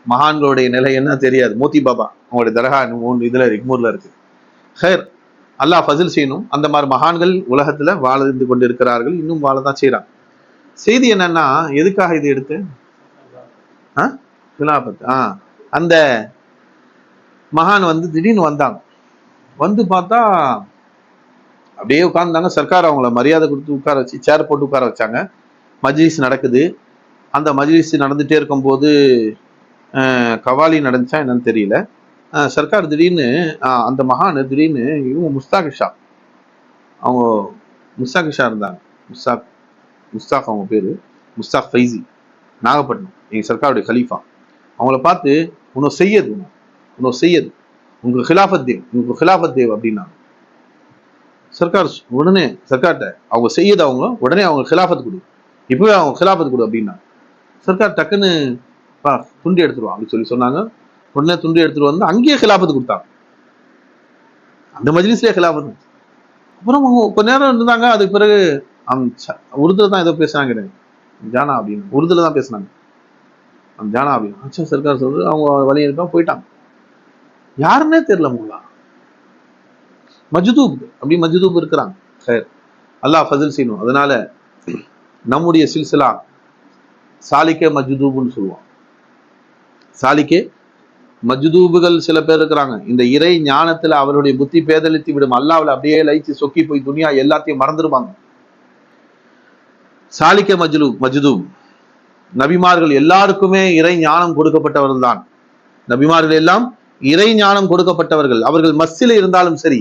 மகான்களுடைய நிலை என்ன தெரியாது. மோத்தி பாபா அவங்களுடைய தர்கா இதுல எக்மூர்ல இருக்கு. ஹேர் அல்லாஹ் ஃபசில் செய்யணும். அந்த மாதிரி மகான்கள் உலகத்துல வாழ்ந்து கொண்டு இருக்கிறார்கள், இன்னும் வாழதான் செய்யறாங்க. செய்தி என்னன்னா, எதுக்காக இது எடுத்து அந்த மகான் வந்து திடீர்னு வந்தாங்க. வந்து பார்த்தா அப்படியே உட்கார்ந்தாங்க. சர்க்கார் அவங்கள மரியாதை கொடுத்து உட்கார வச்சு சேர் போட்டு உட்கார வச்சாங்க. மஜ்லிஸ் நடக்குது. அந்த மஜ்லிஸ் நடந்துட்டே இருக்கும்போது கவாலி நடந்துச்சா என்னன்னு தெரியல. சர்க்கார் திடீர்னு அந்த மகான் திடீர்னு இவங்க முஸ்தாக் ஷா, அவங்க முஸ்தாக் ஷா இருந்தாங்க, முஸ்தாக் அவங்க பேரு முஸ்தாக் ஃபைசி, நாகப்பட்டினம், எங்க சர்க்காருடைய கலீஃபா. அவங்கள பார்த்து உன்னோ செய்யது உங்க ஹிலாஃபத் தேவ் அப்படின்னா சர்க்கார் உடனே சர்க்கார்ட்ட அவங்க செய்யது அவங்க உடனே அவங்க ஹிலாஃபத் கொடு, இப்பவே அவங்க ஹிலாஃபத் கொடு அப்படின்னா சர்க்கார் டக்குன்னு துண்டி எடுத்துருவான் அப்படின்னு சொல்லி சொன்னாங்க. உடனே துண்டி எடுத்துட்டு வந்து அங்கேயே ஹிலாஃபத் கொடுத்தாங்க, அந்த மஜ்லிஸ்லயே ஹிலாஃபத். அப்புறம் கொஞ்ச நேரம் இருந்தாங்க. அதுக்கு பிறகு உருதுல தான் ஏதோ பேசுனாங்க, ஜானா அப்படின்னு உருதுல தான் பேசினாங்க. ஜானா அப்படின்னு சர்க்கார் சொல்றது அவங்க வழி இருக்கா போயிட்டாங்க. யாருன்னே தெரியல. மூலா மஜ்தூப் அப்படி மஜ்தூப் இருக்கிறாங்க. அல்லாஹ் ஃபஸல் செய்யணும். அதனால நம்முடைய சில்சிலா சாலிக்கே மஜ்தூப்னு சொல்லுவோம். சாலிக்கே மஜ்தூபுகள் சில பேர் இருக்கிறாங்க. இந்த இறை ஞானத்துல அவருடைய புத்தி பேதலித்து விடும். அல்லாஹ்வுல அப்படியே லயிச்சு சொக்கி போய் துனியா எல்லாத்தையும் மறந்துடுவாங்க. சாலிக்கே மஜ்தூப். நபிமார்கள் எல்லாருக்குமே இறை ஞானம் கொடுக்கப்பட்டவர்கள் தான். நபிமார்கள் எல்லாம் இறை ஞானம் கொடுக்கப்பட்டவர்கள். அவர்கள் மஸ்ஸில இருந்தாலும் சரி,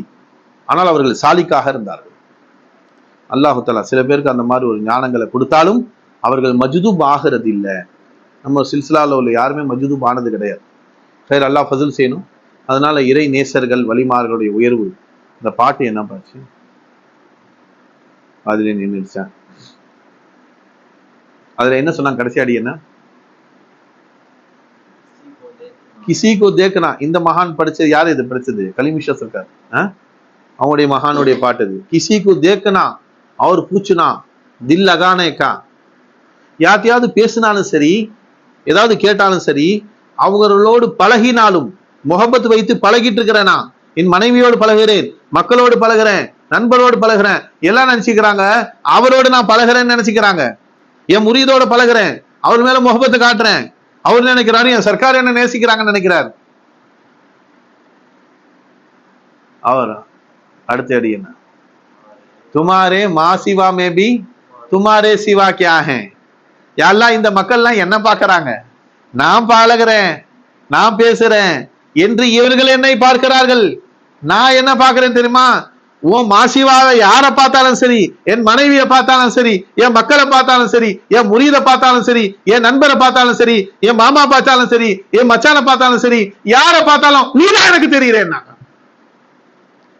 ஆனால் அவர்கள் சாலிக்காக இருந்தார்கள். அல்லாஹு தஆலா சில பேருக்கு அந்த மாதிரி ஒரு ஞானங்களை கொடுத்தாலும் அவர்கள் மஜ்தூப் ஆகிறது இல்லை. நம்ம சில்சிலாவில் உள்ள யாருமே மஜ்தூப் ஆனது கிடையாது. அல்லாஹ் ஃபஸல் செய்யணும். அதனால இறை நேசர்கள் வலிமார்களுடைய உயர்வு. இந்த பாட்டு என்ன பாச்சு அதுல நின்றுச்சேன். அதுல என்ன சொன்னாங்க கடைசி அடி என்ன? கிசிகோ தேக்கனா. இந்த மகான் படிச்சது யாரு? இது படிச்சது கலிமிஷா சர்க்கார். அவங்களுடைய மகானுடைய பாட்டு இது. கிசிகோ தேக்கனா அவர் பூச்சுனா தில் லகானேக்கா. யார்த்தையாவது பேசினாலும் சரி, ஏதாவது கேட்டாலும் சரி, அவங்களோடு பழகினாலும் முகப்பத் வைத்து பழகிட்டு இருக்கிறேனா, என் மனைவியோடு பழகிறேன், மக்களோடு பழகிறேன், நண்பரோடு பழகிறேன், எல்லாம் நினைச்சுக்கிறாங்க அவரோடு நான் பழகிறேன்னு நினைச்சுக்கிறாங்க. என் முரீதோட பழகிறேன், அவர் மேல முகப்பத்தை காட்டுறேன், அவர் நினைக்கிறாரு என் சர்க்கார் என்ன நேசிக்கிறாங்கன்னு நினைக்கிறார். அவர் அடுத்த அடி என்ன? துமாரே மா சிவா மே பி துமாரே சிவா கியா ஹே. யாரெல்லாம் இந்த மக்கள்லாம் என்ன பார்க்கறாங்க, நான் பழகிறேன், நான் பேசுறேன் என்று இவர்கள் என்னை பார்க்கிறார்கள். நான் என்ன பார்க்கிறேன் தெரியுமா? உன் மாசிவாவை யாரை பார்த்தாலும் சரி, என் மனைவியை பார்த்தாலும் சரி, என் மக்களை பார்த்தாலும் சரி, என் முரீதை பார்த்தாலும் சரி, என் நண்பரை பார்த்தாலும் சரி, என் மாமா பார்த்தாலும் சரி, என் மச்சானை பார்த்தாலும் சரி, யாரை பார்த்தாலும் நீதான் எனக்கு தெரிகிறேன்.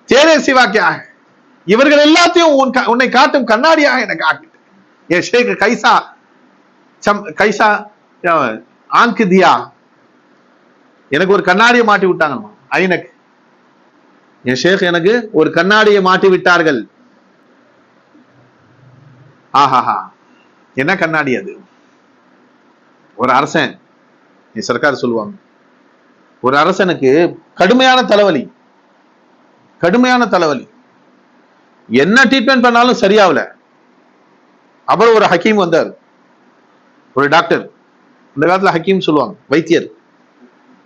தேரே சிவா கியா. இவர்கள் எல்லாத்தையும் உன்னை காட்டும் கண்ணாடியாக எனக்கு ஆக்கிட்டு என் ஷேக் கைசா கைசா ஆங்கு தியா. எனக்கு ஒரு கண்ணாடியை மாட்டி விட்டாங்க. ஐனக்கு என் ஷேக் எனக்கு ஒரு கண்ணாடியை மாட்டி விட்டார்கள். ஆஹாஹா, என்ன கண்ணாடி அது? ஒரு அரசன், என் சர்க்கார் சொல்லுவாங்க, ஒரு அரசனுக்கு கடுமையான தலைவலி, என்ன ட்ரீட்மெண்ட் பண்ணாலும் சரியாகல. அப்புறம் ஒரு ஹக்கீம் வந்தார், ஒரு டாக்டர், இந்த காலத்துல ஹக்கீம் சொல்லுவாங்க, வைத்தியர்.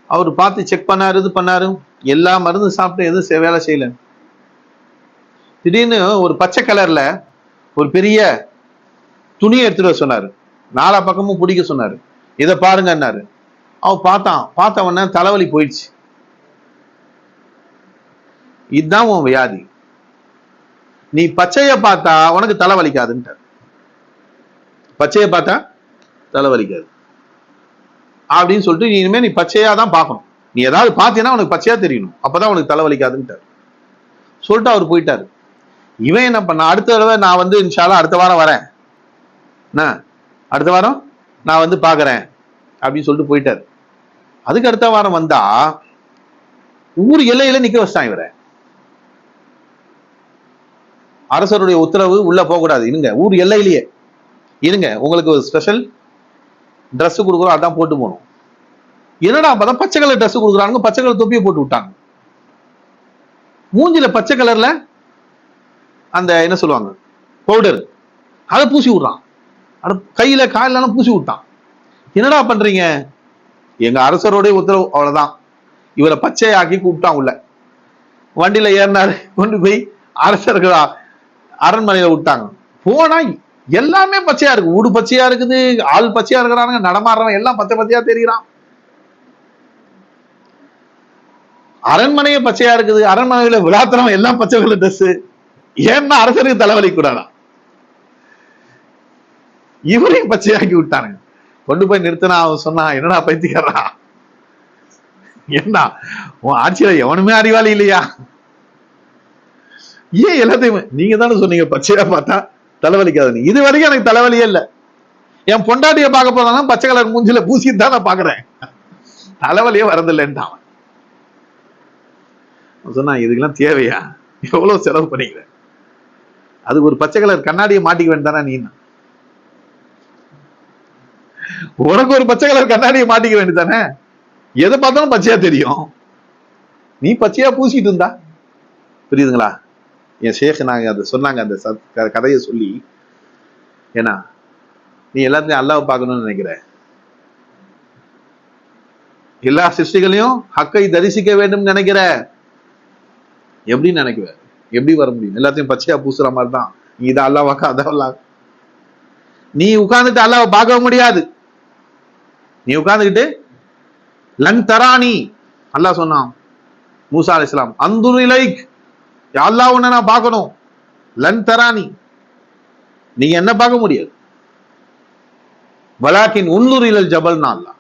அவர் பார்த்து செக் பண்ணாரு, இது பண்ணாரு, எல்லா மருந்து சாப்பிட்டு எதுவும் வேலை செய்யல. திடீர்னு ஒரு பச்சை கலர்ல ஒரு பெரிய துணியை எடுத்துட்டு சொன்னாரு, நாலா பக்கமும் பிடிக்க சொன்னாரு, இதை பாருங்கன்னாரு. அவன் பார்த்தவன தலைவலி போயிடுச்சு. இதுதான் உன் வியாதி, நீ பச்சைய பார்த்தா உனக்கு தலைவலிக்காதுன்ட்டு. பச்சைய பார்த்தா தலைவலிக்காது அப்படின்னு சொல்லிட்டு நீ இனிமே நீ பச்சையா தான் பார்க்கணும். நீ ஏதாவது பார்த்தீங்கன்னா உனக்கு பச்சையா தெரியணும், அப்பதான் உனக்கு தலைவலிக்காதுன்ட்டு சொல்லிட்டு அவர் போயிட்டாரு. இவன் என்ன பண்ண, அடுத்த தடவை நான் வந்து இன்ஷால்லா அடுத்த வாரம் வரேன், அடுத்த வாரம் நான் வந்து பாக்குறேன் அப்படின்னு சொல்லிட்டு போயிட்டாரு. அதுக்கு அடுத்த வாரம் வந்தா ஊர் எல்லையில நிக்க வச்சான் இவரை. அரசருடைய உத்தரவு உள்ள போக கூடாது, இருங்க ஊர் எல்லையிலேயே இருங்க, உங்களுக்கு ஒரு ஸ்பெஷல் ட்ரெஸ் கொடுக்குறோம், அதான் போட்டு போகணும். என்னடா அப்பதான் பச்சை கலர் ட்ரெஸ் கொடுக்குறாங்க, பச்சை கலர் தொப்பியை போட்டு விட்டாங்க. மூஞ்சில பச்சை கலர்ல அந்த என்ன சொல்லுவாங்க பவுடர், அதை பூசி விடுறான். கையில காலெல்லாம் பூசி விட்டான். என்னடா பண்றீங்க? எங்க அரசருடைய உத்தரவு, அவ்வளவுதான். இவரை பச்சையாக்கி கூப்பிட்டான் உள்ள. வண்டியில ஏறினாரு, கொண்டு போய் அரசர்களா அரண்மனையில விட்டாங்க. போனா எல்லாமே பச்சையா இருக்கு. ஊடு பச்சையா இருக்குது, ஆள் பச்சையா இருக்கிறாங்க, நடமாடுறவன் எல்லாம் பச்சை பச்சையா தெரிகிறான். அரண்மனையே பச்சையா இருக்குது, அரண்மனையில விழாத்திரம் எல்லாம் பச்சை கலர் ட்ரெஸ். ஏன்னா அரசருக்கு தலைவலி கூடாதா? இவரையும் பச்சையாக்கி விட்டானுங்க. கொண்டு போய் நிறுத்தினா அவன் சொன்னா, என்னடா பைத்தியக்காரா, என்ன உன் ஆட்சியில எவனுமே அறிவாளி இல்லையா? ஏன் எல்லாத்தையும் நீங்க தானே சொன்னீங்க பச்சையா பார்த்தா தலைவலிக்காது. இது வரைக்கும் எனக்கு தலைவலியே இல்லை. என் பொண்டாட்டிய பார்க்க போனா பச்சை கலர் மூஞ்சில பூசிட்டு தான் நான் பாக்குறேன், தலைவலியே வரதில்லைன்ட்டான். சொன்னா இதுக்கெல்லாம் தேவையா, எவ்வளவு செலவு பண்ணிக்கிறேன், அதுக்கு ஒரு பச்சை கலர் கண்ணாடியை மாட்டிக்க வேண்டானா நீ, உனக்கு ஒரு பச்சை கலர் கண்ணாடியை மாட்டிக்க வேண்டியதானே, எதை பார்த்தாலும் பச்சையா தெரியும், நீ பச்சையா பூசிட்டு இருந்தா. புரியுதுங்களா? என் ஷேக் நாங்க அதை சொன்னாங்க, அந்த கதையை சொல்லி, ஏன்னா நீ எல்லாத்தையும் அல்லாஹ் பார்க்கணும்னு நினைக்கிற, எல்லா சிருஷ்டிகளையும் ஹக்கை தரிசிக்க வேண்டும் நினைக்கிற, எப்படி நினைக்குவ, எப்படி வர முடியும்? எல்லாத்தையும் பச்சையா பூசுற மாதிரி தான். நீ இதை அல்லாஹ் வாக்க அதை அல்லாஹ், நீ உட்கார்ந்துட்டு அல்லாஹ் பார்க்க முடியாது. நீ உட்கார்ந்துக்கிட்டு லன் தரானி அல்லாஹ் சொன்னான் மூசா அலைஹிஸ்ஸலாம், அந்துர் இலைக், அல்லாஹ் உன்னை நான் பார்க்கணும், லன் தரானி, நீங்க என்ன பார்க்க முடியாது. வலாக்கின் உன்லுர் இலல் ஜபல்னா அல்லாஹ்,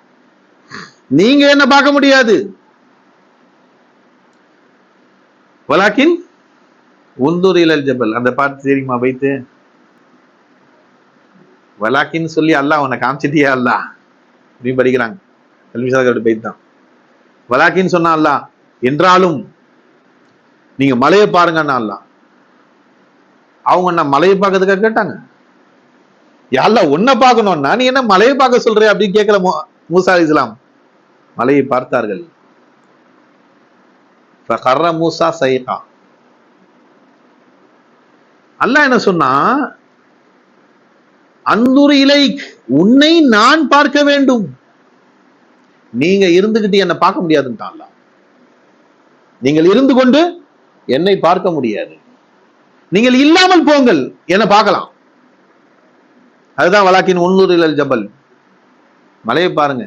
நீங்க என்ன பார்க்க முடியாது. வலாக்கின் உன்லுர் இலல் ஜபல், அந்த பாட்டு தெரியுமா வைத்து, வலாக்கின்னு சொல்லி அல்லாஹ் உன்னை காமிச்சிட்டியா அல்லாஹ் நீ படிக்கிறாங்க பைத் தான். வலாக்கின்னு சொன்னா அல்லாஹ், என்றாலும் நீங்க மலையை பாருங்கன்னா அல்லாஹ். அவங்க என்ன மலையை பார்க்கறதுக்காக கேட்டாங்க? அல்லாஹ் உன்னை பார்க்கணும்னா நீ என்ன மலையை பார்க்க சொல்ற அப்படின்னு கேட்கல மூசா அலைஹிஸ்ஸலாம். மலையை பார்த்தார்கள். ஃபகர்ர மூசா சைகா, அல்லாஹ் என்ன சொன்னா, அந்துர் இலைக், உன்னை நான் பார்க்க வேண்டும், நீங்க இருந்துகிட்டு என்ன பார்க்க முடியாதுன்றான் அல்லாஹ். நீங்கள் இருந்து கொண்டு என்னை பார்க்க முடியாது, நீங்கள் இல்லாமல் போங்கள் என்ன பார்க்கலாம். அதுதான் வலாக்கின் உன்லுர் இலல் ஜபல், மலையை பாருங்க.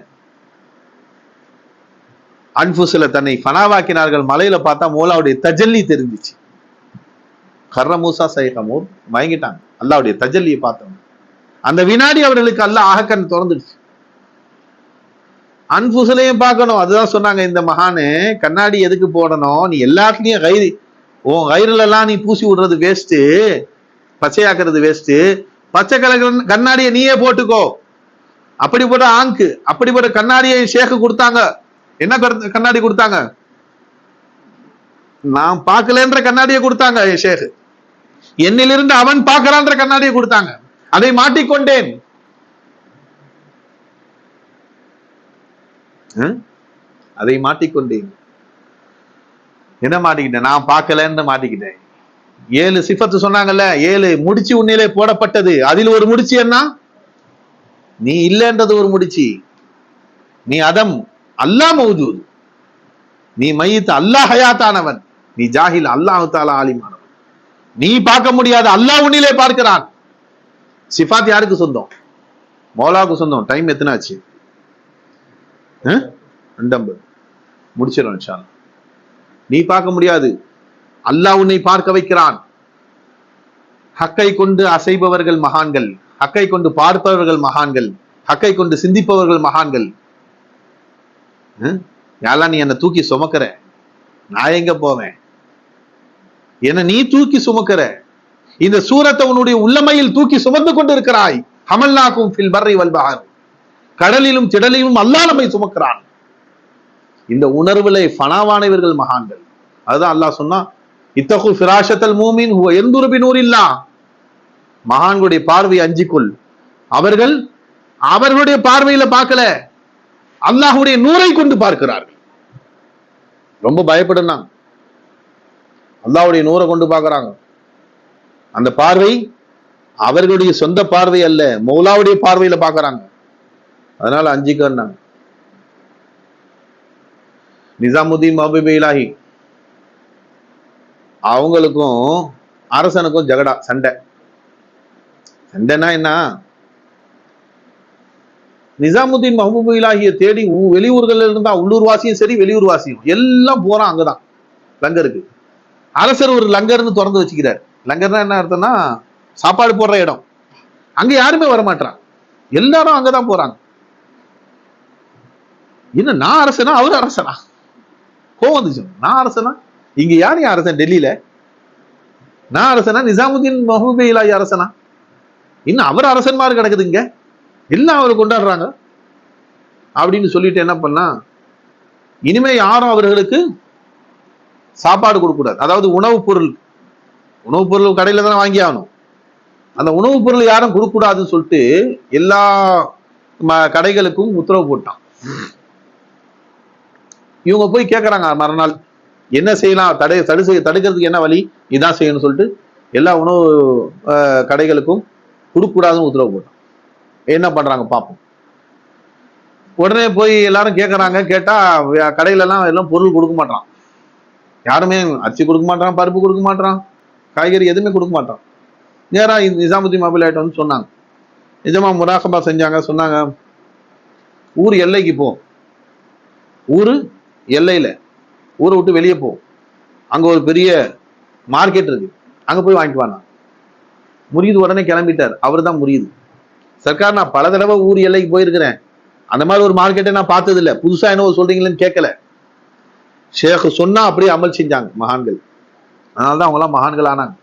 அன்புசில தன்னை ஃபனாவாக்கினார்கள், மலையில பார்த்தா மோலாவுடைய தஜல்லி தெரிஞ்சிச்சு. கர்ர மூசா சைகமூர், மயங்கிட்டாங்க அல்லாவுடைய தஜல்லியை பார்த்தவங்க. அந்த வினாடி அவர்களுக்கு அல்லாஹ் ஆகக்கண் திறந்துடுச்சு. அன்புசிலையும் பார்க்கணும். அதுதான் சொன்னாங்க இந்த மகானு, கண்ணாடி எதுக்கு போடணும், நீ எல்லாத்துலயும் உன் கயிறுல எல்லாம் நீ பூசி விடுறது வேஸ்ட், பச்சையாக்குறது வேஸ்ட், பச்சை கலர் கண்ணாடியை நீயே போட்டுக்கோ. அப்படிப்பட்ட ஆங்கு, அப்படிப்பட்ட கண்ணாடியை ஷேக்கு கொடுத்தாங்க. என்ன கண்ணாடி கொடுத்தாங்க? நான் பார்க்கலன்ற கண்ணாடியை கொடுத்தாங்க ஷேக். என்னிலிருந்து அவன் பார்க்கிறான்ற கண்ணாடியை கொடுத்தாங்க. அதை மாட்டிக்கொண்டேன். அதை மாட்டிக்கொண்டேன். என்ன மாட்டிக்கிட்டேன்? நான் பார்க்கலன்னு மாட்டிக்கிட்டேன். 7 சிஃபத்து சொன்னாங்கல்ல, 7 முடிச்சு உன்னிலே போடப்பட்டது. அதில் ஒரு முடிச்சு என்ன? நீ இல்லைன்றது ஒரு முடிச்சு. நீ அதம், அல்லாஹ் மௌஜூத். நீ மையத், அல்லாஹ் ஹயாத்தானவன். நீ ஜாஹில், அல்லாஹ் தஆலா ஆலிமானவன். நீ பார்க்க முடியாது, அல்லாஹ் உன்னிலே பார்க்கிறான். சிஃபாத் யாருக்கு சொந்தம்? மௌலாவுக்கு சொந்தம். டைம் எத்தனை ஆச்சு? 2:50 முடிச்சிடும் இன்ஷா அல்லாஹ். நீ பார்க்க முடியாது, அல்லாஹ் உன்னை பார்க்க வைக்கிறான். ஹக்கை கொண்டு அசைபவர்கள் மகான்கள், ஹக்கை கொண்டு பார்ப்பவர்கள் மகான்கள், ஹக்கை கொண்டு சிந்திப்பவர்கள் மகான்கள். யாரெல்லாம் நீ என்னை தூக்கி சுமக்கிற, நான் எங்க போவேன்? என்ன நீ தூக்கி சுமக்கிற, இந்த சூரத்தை உன்னுடைய உள்ளமையில் தூக்கி சுமந்து கொண்டு இருக்கிறாய். ஹமல்நாக்கும் ஃபில் பர்ரி வல் பஹர், கடலிலும் திடலிலும் அல்லாஹ் நம்மை சுமக்கிறான். இந்த உணர்வுல ஃபனாவானவர்கள் மகான்கள். அதுதான் அல்லாஹ் சொன்னா, இத்தகு ஃபிராஷத்தல் மூமின் ஹுவ யன்துரு பினூரில்லாஹ். மகான்களுடைய பார்வை அஞ்சிக்குள். அவர்கள் அவர்களுடைய பார்வையில பார்க்கல, அல்லாஹ்வுடைய நூரை கொண்டு பார்க்கிறார்கள். ரொம்ப பயப்படுனாங்க. அல்லாஹ்வுடைய நூரை கொண்டு பார்க்கறாங்க. அந்த பார்வை அவர்களுடைய சொந்த பார்வை அல்ல, மௌலாவுடைய பார்வையில பார்க்கறாங்க. அதனால அஞ்சிக்கன்னாங்க. நிசாமுதீன் மஹபூப் இலாஹி அவங்களுக்கும் அரசனுக்கும் ஜகடா, சண்டை. சண்டைனா என்ன? நிசாமுதீன் மஹபூப் இலாஹியை தேடி வெளியூர்கள்ல இருந்தா, உள்ளூர் வாசியும் சரி வெளியூர் வாசியும் எல்லாம் போறான் அங்கதான் லங்கருக்கு. அரசர் ஒரு லங்கர்னு திறந்து வச்சுக்கிறார். லங்கர்னா என்ன அர்த்தம்னா சாப்பாடு போடுற இடம். அங்க யாருமே வரமாட்டான், எல்லாரும் அங்கதான் போறாங்க. என்ன நான் அரசனா அவர் அரசனா? கோவம் வந்துச்சு. நான் அரசனா? இங்க யாரு அரசன்? டெல்லியில நான் அரசனா? நிசாமுதீன் மஹபூப் இலாஹி அரசனா? இன்னும் அவர் அரசன் மாதிரி கிடக்குது இங்க, எல்லாம் அவரை கொண்டாடுறாங்க அப்படின்னு சொல்லிட்டு என்ன பண்ணா, இனிமே யாரும் அவர்களுக்கு சாப்பாடு கொடுக்க கூடாது. அதாவது உணவுப் பொருள் கடையில தான் வாங்கி ஆகணும். அந்த உணவுப் பொருள் யாரும் கொடுக்க கூடாதுன்னு சொல்லிட்டு எல்லா கடைகளுக்கும் உத்தரவு போட்டான். இவங்க போய் கேட்கறாங்க மறுநாள் என்ன செய்யலாம், தடுக்கிறதுக்கு என்ன வழி, இதான் செய்யணும்னு சொல்லிட்டு எல்லா உணவு கடைகளுக்கும் கொடுக்க கூடாதுன்னு உத்தரவு போட்டான். என்ன பண்றாங்க பார்ப்போம். உடனே போய் எல்லாரும் கேட்கறாங்க. கேட்டா கடையில எல்லாம் பொருள் கொடுக்க மாட்டான். யாருமே அரிசி கொடுக்க மாட்டான், பருப்பு கொடுக்க மாட்டான், காய்கறி எதுவுமே கொடுக்க மாட்டான். நேரா நிசாமுதீன் மஹபூப் வந்து சொன்னாங்க. நிஜமா முராகபா செஞ்சாங்க. சொன்னாங்க, ஊர் எல்லைக்கு போ, ஊரு எல்லையில ஊரை விட்டு வெளியே போ, அங்க ஒரு பெரிய மார்க்கெட் இருக்கு, அங்க போய் வாங்கிட்டு வாங்க. முரீது உடனே கிளம்பிட்டார். அவர் தான் முரீது. சர்க்கார், நான் பல தடவை ஊர் எல்லைக்கு போயிருக்கிறேன், அந்த மாதிரி ஒரு மார்க்கெட்டை நான் பார்த்தது இல்லை, புதுசா என்ன சொல்றீங்களேன்னு கேட்கல. ஷேக் சொன்னா அப்படியே அமல் செஞ்சாங்க மகான்கள். அதனாலதான் அவங்க எல்லாம் மகான்கள் ஆனாங்க.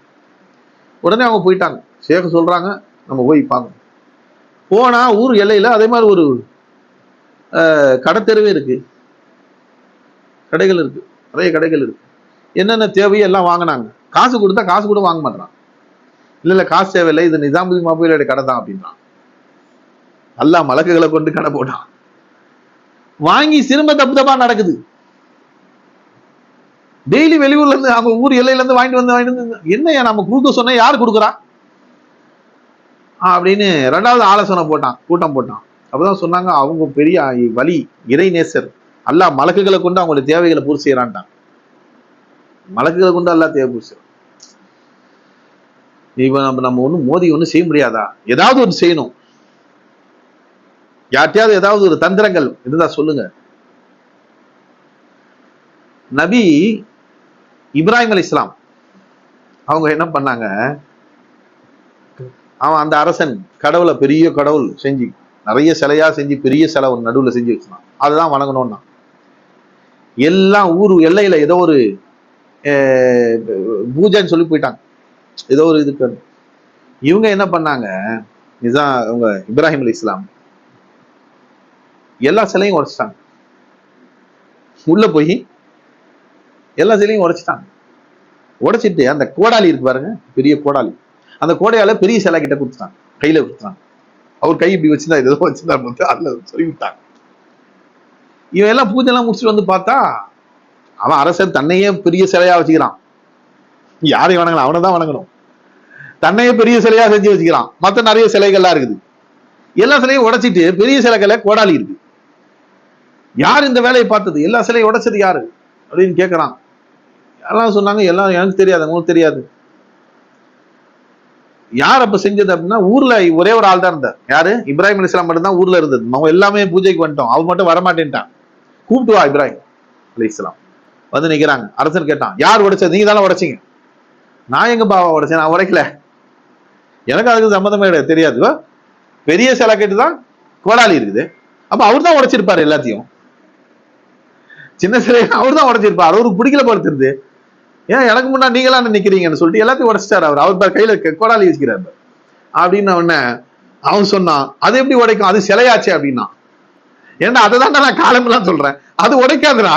உடனே அவங்க போயிட்டாங்க. ஷேக் சொல்றாங்க நம்ம போய் பார்க்கணும். போனா ஊர் எல்லையில அதே மாதிரி ஒரு கடைத்தெருவே இருக்கு, கடைகள் இருக்கு, நிறைய கடைகள் இருக்கு. என்னென்ன தேவையோ எல்லாம் வாங்கினாங்க. காசு கொடுத்தா காசு கூட வாங்க மாட்டான். இல்ல காசு தேவையில்லை, இது நிசாமுதீன் மஹபூப் கடை தான் அப்படின்றான். அல்லாஹ் மலக்குகளை கொண்டு கடை போட்டான். வாங்கி திரும்ப தப்பு நடக்குது. டெய்லி வெளியூர்ல இருந்து அவங்க ஊர் எல்லையில இருந்து வாங்கிட்டு வந்து என்ன நம்ம கொடுக்க சொன்ன, யாரு கொடுக்குறா அப்படின்னு ரெண்டாவது ஆலோசனை போட்டான், கூட்டம் போட்டான். அப்பதான் சொன்னாங்க, அவங்க பெரிய வலி இறை நேசர், அல்லாஹ் மலக்குகளை கொண்டு அவங்களுடைய தேவைகளை பூர்த்தி செய்யறான்ட்டான். மலக்குகளை கொண்டு அல்லாஹ் தேவை பூர்த்தி செய்யறான். இப்ப நம்ம ஒண்ணும் மோதி ஒண்ணும் செய்ய முடியாதா? ஏதாவது ஒன்று செய்யணும். யார்ட்டையாவது ஏதாவது ஒரு தந்திரங்கள் இருந்தா சொல்லுங்க. நபி இப்ராஹிம் அலைஹிஸ்ஸலாம் அவங்க என்ன பண்ணாங்க, அவன் அந்த அரசன் கடவுளை பெரிய கடவுள் செஞ்சு நிறைய சிலையா செஞ்சு பெரிய சிலை ஒரு நடுவில் செஞ்சு வச்சுனான். அதுதான் வணங்கணும்னா எல்லாம் ஊர் எல்லையில ஏதோ ஒரு பூஜைன்னு சொல்லி போயிட்டாங்க, ஏதோ ஒரு இதுக்கு. இவங்க என்ன பண்ணாங்க, இதுதான் அவங்க இப்ராஹிம் அலைஹிஸ்ஸலாம் எல்லா சிலையும் உடைச்சிட்டாங்க. உள்ள போய் எல்லா சிலையும் உடைச்சிட்டாங்க. உடைச்சிட்டு அந்த கோடாலி இருக்கு பாருங்க, பெரிய கோடாலி, அந்த கோடையால பெரிய சிலை கிட்ட கொடுத்துட்டாங்க, கையில கொடுத்துட்டாங்க. அவர் கை இப்படி வச்சுதான் ஏதோ வச்சுதான் அதுல சொல்லி விட்டாங்க. இவன் எல்லாம் பூஜை எல்லாம் முடிச்சுட்டு வந்து பார்த்தா அவன் அரசன் தன்னையே பெரிய சிலையா வச்சுக்கிறான். யாரையும் வணங்கலாம், அவனை தான் வணங்கணும். தன்னையே பெரிய சிலையா செஞ்சு வச்சுக்கிறான். மற்ற நிறைய சிலைகள்லாம் இருக்குது. எல்லா சிலையும் உடைச்சிட்டு பெரிய சிலைகளை கோடாலி இருக்கு. யார் இந்த வேலையை பார்த்தது, எல்லா சிலையும் உடைச்சது யாரு அப்படின்னு கேட்கறான். யாரெல்லாம் சொன்னாங்க, எல்லாம் எனக்கு தெரியாது, உங்களுக்கு தெரியாது. யார் அப்ப செஞ்சது அப்படின்னா, ஊர்ல ஒரே ஒரு ஆள் தான் இருந்தார். யாரு? இப்ராஹிம் அலைஹிஸ்ஸலாம் மட்டும் தான் ஊர்ல இருந்தது. அவங்க எல்லாமே பூஜைக்கு வந்துட்டோம், அவன் மட்டும் வரமாட்டேன்ட்டான். கூப்பிட்டு வா இப்ராஹிம் அலைஹிஸ்ஸலாம். வந்து நிக்கிறாங்க. அரசன் கேட்டான், யார் உடைச்சது? நீங்க தானே உடைச்சிங்க. நான் எங்க பாவா உடைச்சேன், நான் உடைக்கல, எனக்கு அதுக்கு சம்மந்தமே கிடையாது, தெரியாது. பெரிய சிலை கேட்டுதான் கோடாலி இருக்குது, அப்ப அவர் தான் உடைச்சிருப்பாரு எல்லாத்தையும். சின்ன சிலை அவர் தான் உடைச்சிருப்பாரு, அவருக்கு பிடிக்கல படுத்துருது. ஏன் எனக்கு முன்னாடி நீங்களாம் நிக்கிறீங்கன்னு சொல்லிட்டு எல்லாத்தையும் உடைச்சிட்டாரு அவர். அவர் கையில கோடாலி வச்சுக்கிறாரு அப்படின்னு உடனே அவன் சொன்னான், அது எப்படி உடைக்கும், அது சிலையாச்சு அப்படின்னா. ஏன்னா அதை தான் நான் காலமெல்லாம் சொல்றேன், அது உடைக்காதுடா,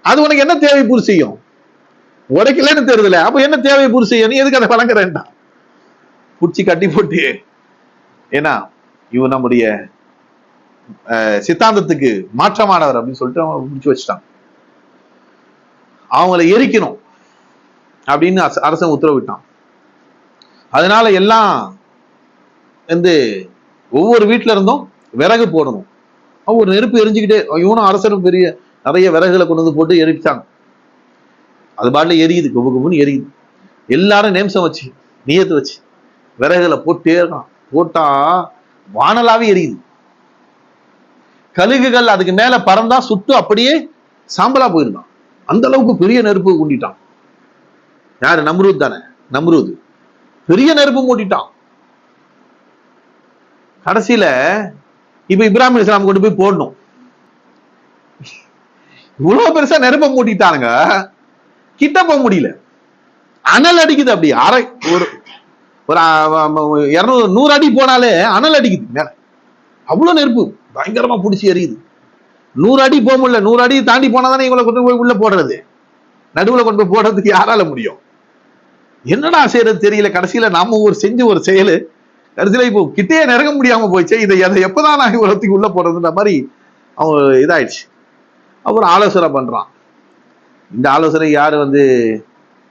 அது உனக்கு என்ன தேவை பூர்த்தி செய்யும்? உடைக்கலன்னு தெரியுதுல, அப்ப என்ன தேவை பூர்த்தி செய்யும், நீ எதுக்கு அதை வழங்குறேன்டா? புடிச்சு கட்டி போட்டு, ஏன்னா இவன் நம்முடைய சித்தாந்தத்துக்கு மாற்றமானவர் அப்படின்னு சொல்லிட்டு அவங்க பிடிச்சு வச்சுட்டாங்க. அவங்களை எரிக்கணும் அப்படின்னு அரசன் உத்தரவிட்டான். அதனால எல்லாம் வந்து ஒவ்வொரு வீட்டுல இருந்தும் விறகு போடணும். ஒரு நெருப்பு எரிஞ்சுக்கிட்டே, இவனும் அரசரும் பெரிய நிறைய விறகுகளை கொண்டு வந்து போட்டு எரிச்சாங்க. அது பாட்டுல எரியுது, குபு குபுன்னு எரியுது. எல்லாரும் நேம்சம் வச்சு நியத்து வச்சு விறகுல போட்டே இருக்கான். போட்டா வானலாவே எரியுது. கழுகுகள் அதுக்கு மேல பறந்தா சுட்டு அப்படியே சாம்பலா போயிருந்தான். அந்த அளவுக்கு பெரிய நெருப்பு கூட்டிட்டான். யாரு? நம்ரூத் தானே. நம்ரூத் பெரிய நெருப்பு மூட்டிட்டான். கடைசியில இப்ப இப்ராஹிம் அலைஹிஸ்ஸலாம் கொண்டு போய் போடணும். இவ்வளவு பெருசா நெருப்ப மூட்டிட்டானுங்க, கிட்ட போக முடியல. அனல் அடிக்குது. அப்படி அரை ஒரு 100 அடி போனாலே அனல் அடிக்குது மேல. அவ்வளவு நெருப்பு பயங்கரமா பிடிச்சி எரியுது. 100 அடி போக முடியல. 100 அடி தாண்டி போனாதானே இவங்களை கொண்டு போய் உள்ள போடுறது. நடுவுல கொண்டு போய் போடுறதுக்கு யாரால முடியும்? என்னடா செய்யறது தெரியல. கடைசியில நாம செஞ்ச ஒரு செயல் கடைசியில இப்போ கிட்டே நெருங்க முடியாம போயிடுச்சு. இதை எப்பதான் நான் இவ்வளவுக்கு உள்ள போடுறதுன்ற மாதிரி அவன் இதாயிடுச்சு. அப்புறம் ஆலோசனை பண்றான். இந்த ஆலோசனை யாரு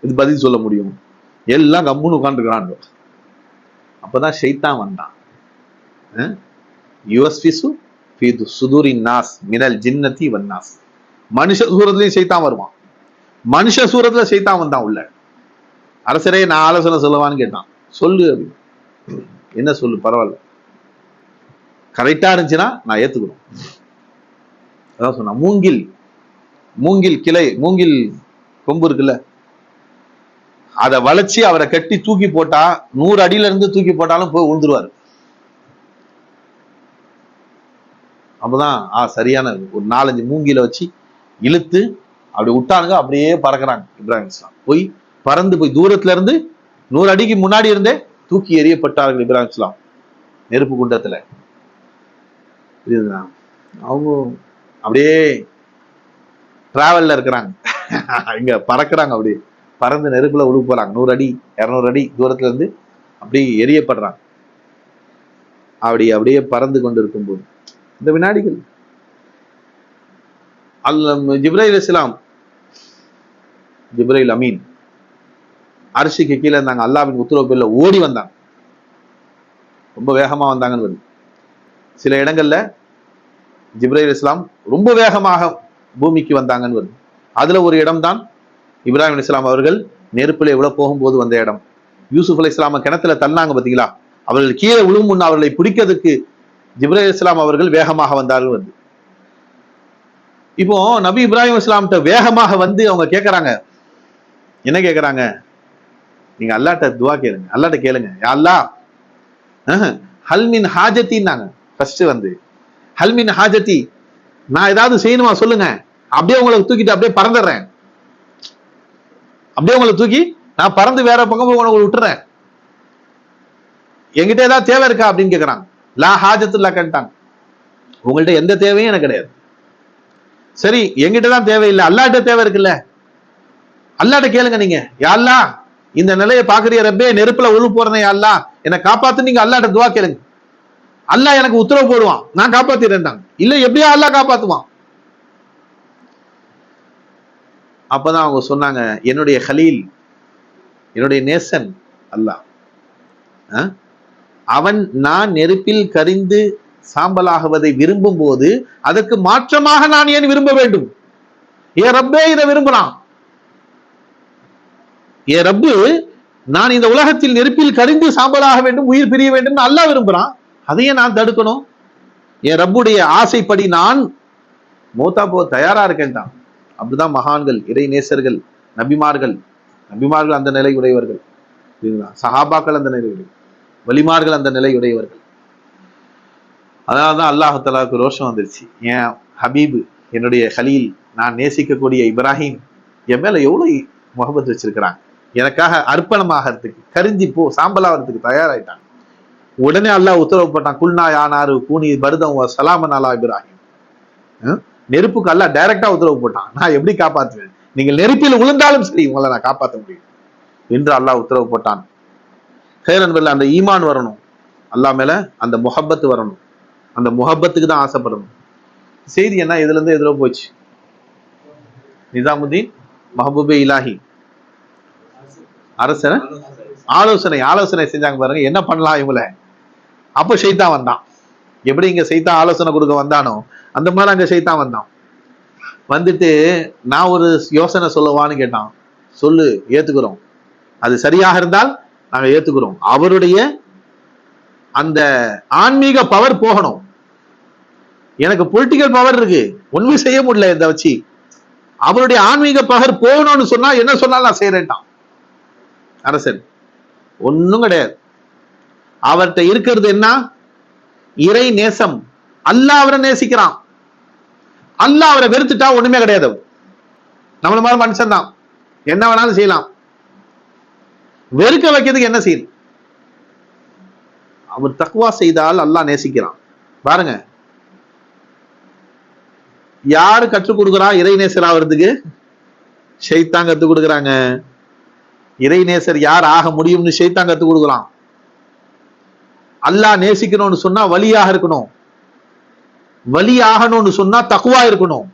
இது பதில் சொல்ல முடியும்? எல்லாம் கம்முன்னு உட்காந்துருக்கிறான். அப்பதான் ஷைத்தான் வந்தான். மனுஷ சூரத்துலயும் ஷைத்தான் வருவான். மனுஷ சூரத்துல ஷைத்தான் வந்தான் உள்ள. அரசரே, நான் ஆலோசனை சொல்லவான்னு கேட்டான். சொல்லு. என்ன சொல்லு? பரவாயில்ல, கரெக்டா இருந்துச்சுன்னா நான் ஏத்துக்கணும். அதான் சொன்னா, மூங்கில் கிளை, மூங்கில் கொம்பு இருக்குல்ல, அதை வளைச்சி அவரை கட்டி தூக்கி போட்டா 100 அடியில இருந்து தூக்கி போட்டாலும் போய் விழுந்துருவாரு. அப்பதான் சரியான ஒரு 4-5 மூங்கில வச்சு இழுத்து அப்படி விட்டானுங்க. அப்படியே பறக்குறாங்க. இப்ராஹிம் அலைஹிஸ்ஸலாம் போய் பறந்து போய் தூரத்துல இருந்து 100 அடிக்கு முன்னாடி இருந்தே தூக்கி எறியப்பட்டார்கள் இப்ராஹிம் அலைஹிஸ்ஸலாம் நெருப்பு குண்டத்துல. அவங்க அப்படியே டிராவல்ல இருக்கிறாங்க. இங்க பறக்குறாங்க. அப்படியே பறந்து நெருப்புல உழுவு போறாங்க. 100 அடி 200 அடி தூரத்துல இருந்து அப்படியே எரியப்படுறாங்க. அப்படியே பறந்து கொண்டு இருக்கும்போது இந்த வினாடிகள் ஜிப்ரைல் அலைஹிஸ்ஸலாம், ஜிப்ரைல் அமீன் அரிசிக்கு கீழே இருந்தாங்க. அல்லாஹ்வின் உத்தரவு பேர்ல ஓடி வந்தாங்க. ரொம்ப வேகமா வந்தாங்கன்னு வருது. சில இடங்கள்ல ஜிப்ரைல் அலைஹிஸ்ஸலாம் ரொம்ப வேகமாக பூமிக்கு வந்தாங்கன்னு வருது. அதுல ஒரு இடம் தான் இப்ராஹிம் அலைஹிஸ்ஸலாம் அவர்கள் நெருப்பில் எவ்வளவு போகும்போது வந்த இடம். யூசுப் அலைஹிஸ்ஸலாம கிணத்துல தள்ளாங்க பாத்தீங்களா? அவர்கள் கீழே விழும் முன் அவர்களை பிடிக்கிறதுக்கு ஜிப்ரைல் அலைஹிஸ்ஸலாம் அவர்கள் வேகமாக வந்தார்கள் வந்து. இப்போ நபி இப்ராஹிம் அலைஹிஸ்ஸலாம்கிட்ட வேகமாக வந்து அவங்க கேட்கறாங்க. என்ன கேட்கறாங்க? நீங்க அல்லாஹ்ட்ட துஆ கேளுங்க, அல்லாஹ்ட்ட கேளுங்க. யா அல்லாஹ், ஹல் மின் ஹாஜத்தின்னாங்க. ஃபர்ஸ்ட் ஹல் மின் ஹாஜத்தி, நான் ஏதாவது செய்யணுமா சொல்லுங்க, அப்படியே உங்களை தூக்கிட்டு அப்படியே பறந்துடுறேன். அப்படியே உங்களை தூக்கி நான் பறந்து வேற பக்கம் உங்களை விட்டுறேன். என்கிட்ட ஏதாவது தேவை இருக்கா அப்படின்னு கேட்கறாங்க. லா ஹாஜத்துல்லா கண்டாங்க. உங்கள்ட்ட எந்த தேவையும் எனக்கு கிடையாது. சரி, என்கிட்ட தான் தேவையில்லை, அல்லாஹ்ட்ட தேவை இருக்குல்ல, அல்லாஹ்ட்ட கேளுங்க. நீங்க யா அல்லாஹ், இந்த நிலையை பாக்குறிய ரப்பே, நெருப்புல உழு போறேன், யா அல்லாஹ் என்னை காப்பாத்து. நீங்க அல்லாஹ்ட்ட துஆ கேளுங்க. அல்லாஹ் எனக்கு உத்தரவு போடுவான், நான் காப்பாத்திடுறேன். இல்ல எப்படியா அல்லாஹ் காப்பாத்துவான். அப்பதான் அவங்க சொன்னாங்க, என்னுடைய ஹலீல், என்னுடைய நேசன் அல்லாஹ், அவன் நான் நெருப்பில் கரிந்து சாம்பலாகுவதை விரும்பும் போது அதற்கு மாற்றமாக நான் ஏன் விரும்ப வேண்டும்? ஏ ரப்பே இதை விரும்புறான். ஏ ரப்பு, நான் இந்த உலகத்தில் நெருப்பில் கரிந்து சாம்பலாக வேண்டும், உயிர் பிரிய வேண்டும் அல்லாஹ் விரும்புறான். அதையே நான் தடுக்கணும்? என் ரப்புடைய ஆசைப்படி நான் மௌத்தா போக தயாரா இருக்கேன் தான். அப்படிதான் மகான்கள், இறை நேசர்கள், நபிமார்கள் அந்த நிலை உடையவர்கள், சஹாபாக்கள் அந்த நிலை உடையவர்கள், வலிமார்கள் அந்த நிலை உடையவர்கள். அதனாலதான் அல்லாஹ் தஆலாவுக்கு ரோஷம் வந்துருச்சு. என் ஹபீபு, என்னுடைய ஹலீல், நான் நேசிக்கக்கூடிய இப்ராஹிம் என் மேல எவ்வளவு முகபத் வச்சிருக்கிறாங்க. எனக்காக அர்ப்பணமாகறதுக்கு, கரிஞ்சி போ சாம்பலாகிறதுக்கு தயாராயிட்டாங்க. உடனே அல்லாஹ் உத்தரவு போட்டான், குல்னா யானாரு கூனி பர்தம் சலாமன் அலா இப்ராஹிம். நெருப்புக்கு அல்லாஹ் டைரக்டா உத்தரவு போட்டான். நான் எப்படி காப்பாற்றுவேன்? நீங்கள் நெருப்பில் விழுந்தாலும் சரி, உங்களை நான் காப்பாற்ற முடியும் என்று அல்லாஹ் உத்தரவு போட்டான். ஹேரன் அந்த ஈமான் வரணும், அல்லாஹ் மேல அந்த முஹப்பத் வரணும். அந்த முஹப்பத்துக்கு தான் ஆசைப்படணும். செய்தி என்ன இதுல இருந்து எதிரோ போச்சு. நிசாமுதீன் மஹபூபே இலாஹி அரசன ஆலோசனை செஞ்சாங்க பாருங்க, என்ன பண்ணலாம் இவங்கள. அப்ப ஷைத்தான் வந்தான். எப்படி இங்க ஷைத்தான் ஆலோசனை கொடுக்க வந்தானோ அந்த மாதிரி அங்க ஷைத்தான் வந்தான். வந்துட்டு நான் ஒரு யோசனை சொல்லவான்னு கேட்டான். சொல்லு, ஏத்துக்கிறோம். அது சரியாக இருந்தால் நாங்க ஏத்துக்கிறோம். அவருடைய அந்த ஆன்மீக பவர் போகணும். எனக்கு பொலிட்டிக்கல் பவர் இருக்கு, ஒண்ணுமே செய்ய முடியல இதை வச்சு. அவருடைய ஆன்மீக பவர் போகணும்னு சொன்னா என்ன சொன்னாலும் நான் செய்யறேன்ட்டான் அரசன். ஒண்ணும் கிடையாது. அவர்கிட்ட இருக்கிறது என்ன? இறை நேசம். அல்லாஹ் அவரை நேசிக்கிறான். அல்லாஹ் அவரை வெறுத்துட்டா ஒண்ணுமே கிடையாது. நம்மள மாதிரி மனுஷன் தான், என்ன வேணாலும் செய்யலாம். வெறுக்க வைக்கிறதுக்கு என்ன செய்யுது? அவர் தக்வா செய்தால் அல்லாஹ் நேசிக்கிறான். பாருங்க, யாரு கற்றுக் கொடுக்குறா இறை நேசர் ஆகிறதுக்கு? ஷைத்தான் கத்துக் கொடுக்குறாங்க. இறை நேசர் யார் ஆக முடியும்னு ஷைத்தான் கத்துக் கொடுக்குறான். அல்லாஹ் நேசிக்கணும்னு சொன்னா வலியாக இருக்கணும். வலி ஆகணும்னு சொன்னா தக்குவா இருக்கணும்.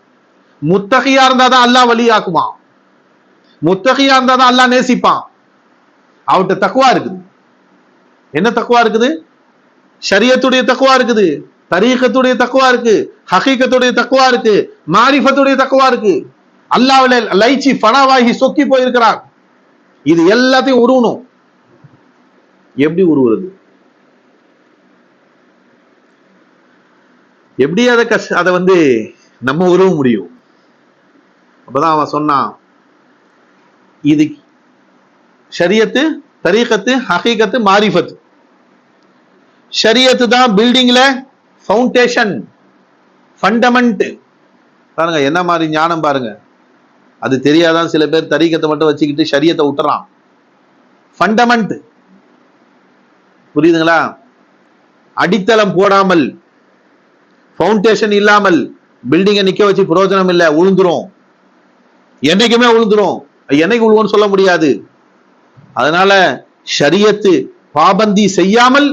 முத்தகையா இருந்தாதான் அல்லாஹ் வலி ஆக்குவான். முத்தகையா இருந்தாதான் அல்லாஹ் நேசிப்பான். அவர்கிட்ட தக்குவா இருக்குது. என்ன தக்குவா இருக்குது? ஷரியத்துடைய தக்குவா இருக்குது, தரீகத்துடைய தக்குவா இருக்கு, ஹகீகத்துடைய தக்குவா இருக்கு, மாரிஃபத்துடைய தக்குவா இருக்கு. அல்லாஹ்வுல லைச்சி ஃபனாவாகி சொக்கி போயிருக்கிறார். இது எல்லாத்தையும் உருவணும். எப்படி உருவுறது? எப்படி அதை வந்து நம்ம உருவ முடியும்? அப்பதான் அவன் சொன்னான், இது ஷரியத்து, தரீகத்து, ஹகீகத்து, மாரிஃபத். ஷரியத்து தான் பில்டிங்ல ஃபவுண்டேஷன், ஃபண்டமெண்ட். பாருங்க என்ன மாதிரி ஞானம் பாருங்க. அது தெரியாதான் சில பேர் தரீகத்தை மட்டும் வச்சுக்கிட்டு ஷரியத்தை விட்டுறான். ஃபண்டமெண்ட் புரியுதுங்களா? அடித்தளம் போடாமல், ஃபவுண்டேஷன் இல்லாமல் பில்டிங்கை நிக்க வச்சு பிரயோஜனம் இல்லை, உழுந்துரும். என்னைக்குமே உழுந்துரும். என்னைக்கு உழுவோன்னு சொல்ல முடியாது. அதனால ஷரியத்து பாபந்தி செய்யாமல்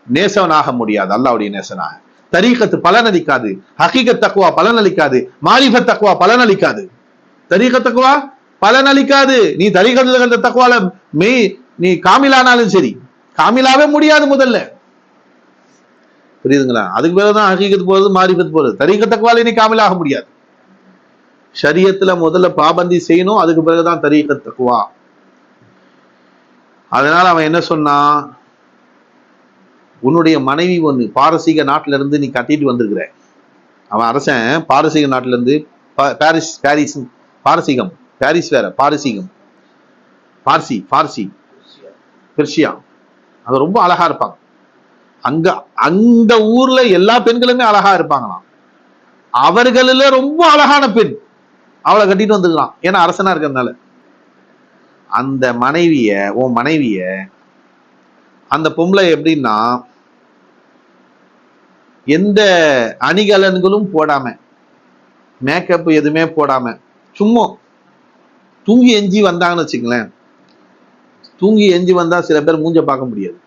நேசவனாக முடியாது, அல்லாஹ்வுடைய நேசனாக. தரீகத்து பலனளிக்காது, ஹகீகத் தக்வா பலனளிக்காது, மாரிஃபத் தக்வா பலனளிக்காது. தரீகத் தக்வா பலனளிக்காது. நீ தரீகத் தக்வால நீ காமிலானாலும் சரி, காமிலாவே முடியாது முதல்ல. புரியுதுங்களா? அதுக்கு பிறகுதான் ஹகீகத் போறது, மாரிஃபத் போறது. தரீகத் தக்வால நீ காமிலாக முடியாது. ஷரியத்துல முதல்ல பாபந்தி செய்யணும், அதுக்கு பிறகுதான் தரீகத் தக்வா. அதனால அவன் என்ன சொன்னான்? உன்னுடைய மனைவி ஒண்ணு பாரசீக நாட்டில இருந்து நீ கட்டிட்டு வந்திருக்கிற. அவன் அரசன் பாரசீக நாட்டில இருந்து, பாரிஸ் பாரசீகம், பாரிஸ் வேற, பாரசீகம், பார்சி, பெர்ஷியா. அது ரொம்ப அழகா இருப்பாங்க. அங்க அந்த ஊர்ல எல்லா பெண்களுமே அழகா இருப்பாங்களாம். அவர்களில ரொம்ப அழகான பெண் அவளை கட்டிட்டு வந்துருக்கலாம், ஏன்னா அரசனா இருக்கிறதுனால. அந்த உன் மனைவிய அந்த பொம்பளை எப்படின்னா, எந்த அணிகலன்களும் போடாம, மேக்கப் எதுவுமே போடாம, சும்மா தூங்கி எஞ்சி வந்தாங்கன்னு வச்சுங்களேன். தூங்கி எஞ்சி வந்தா சில பேர் மூஞ்ச பார்க்க முடியாது.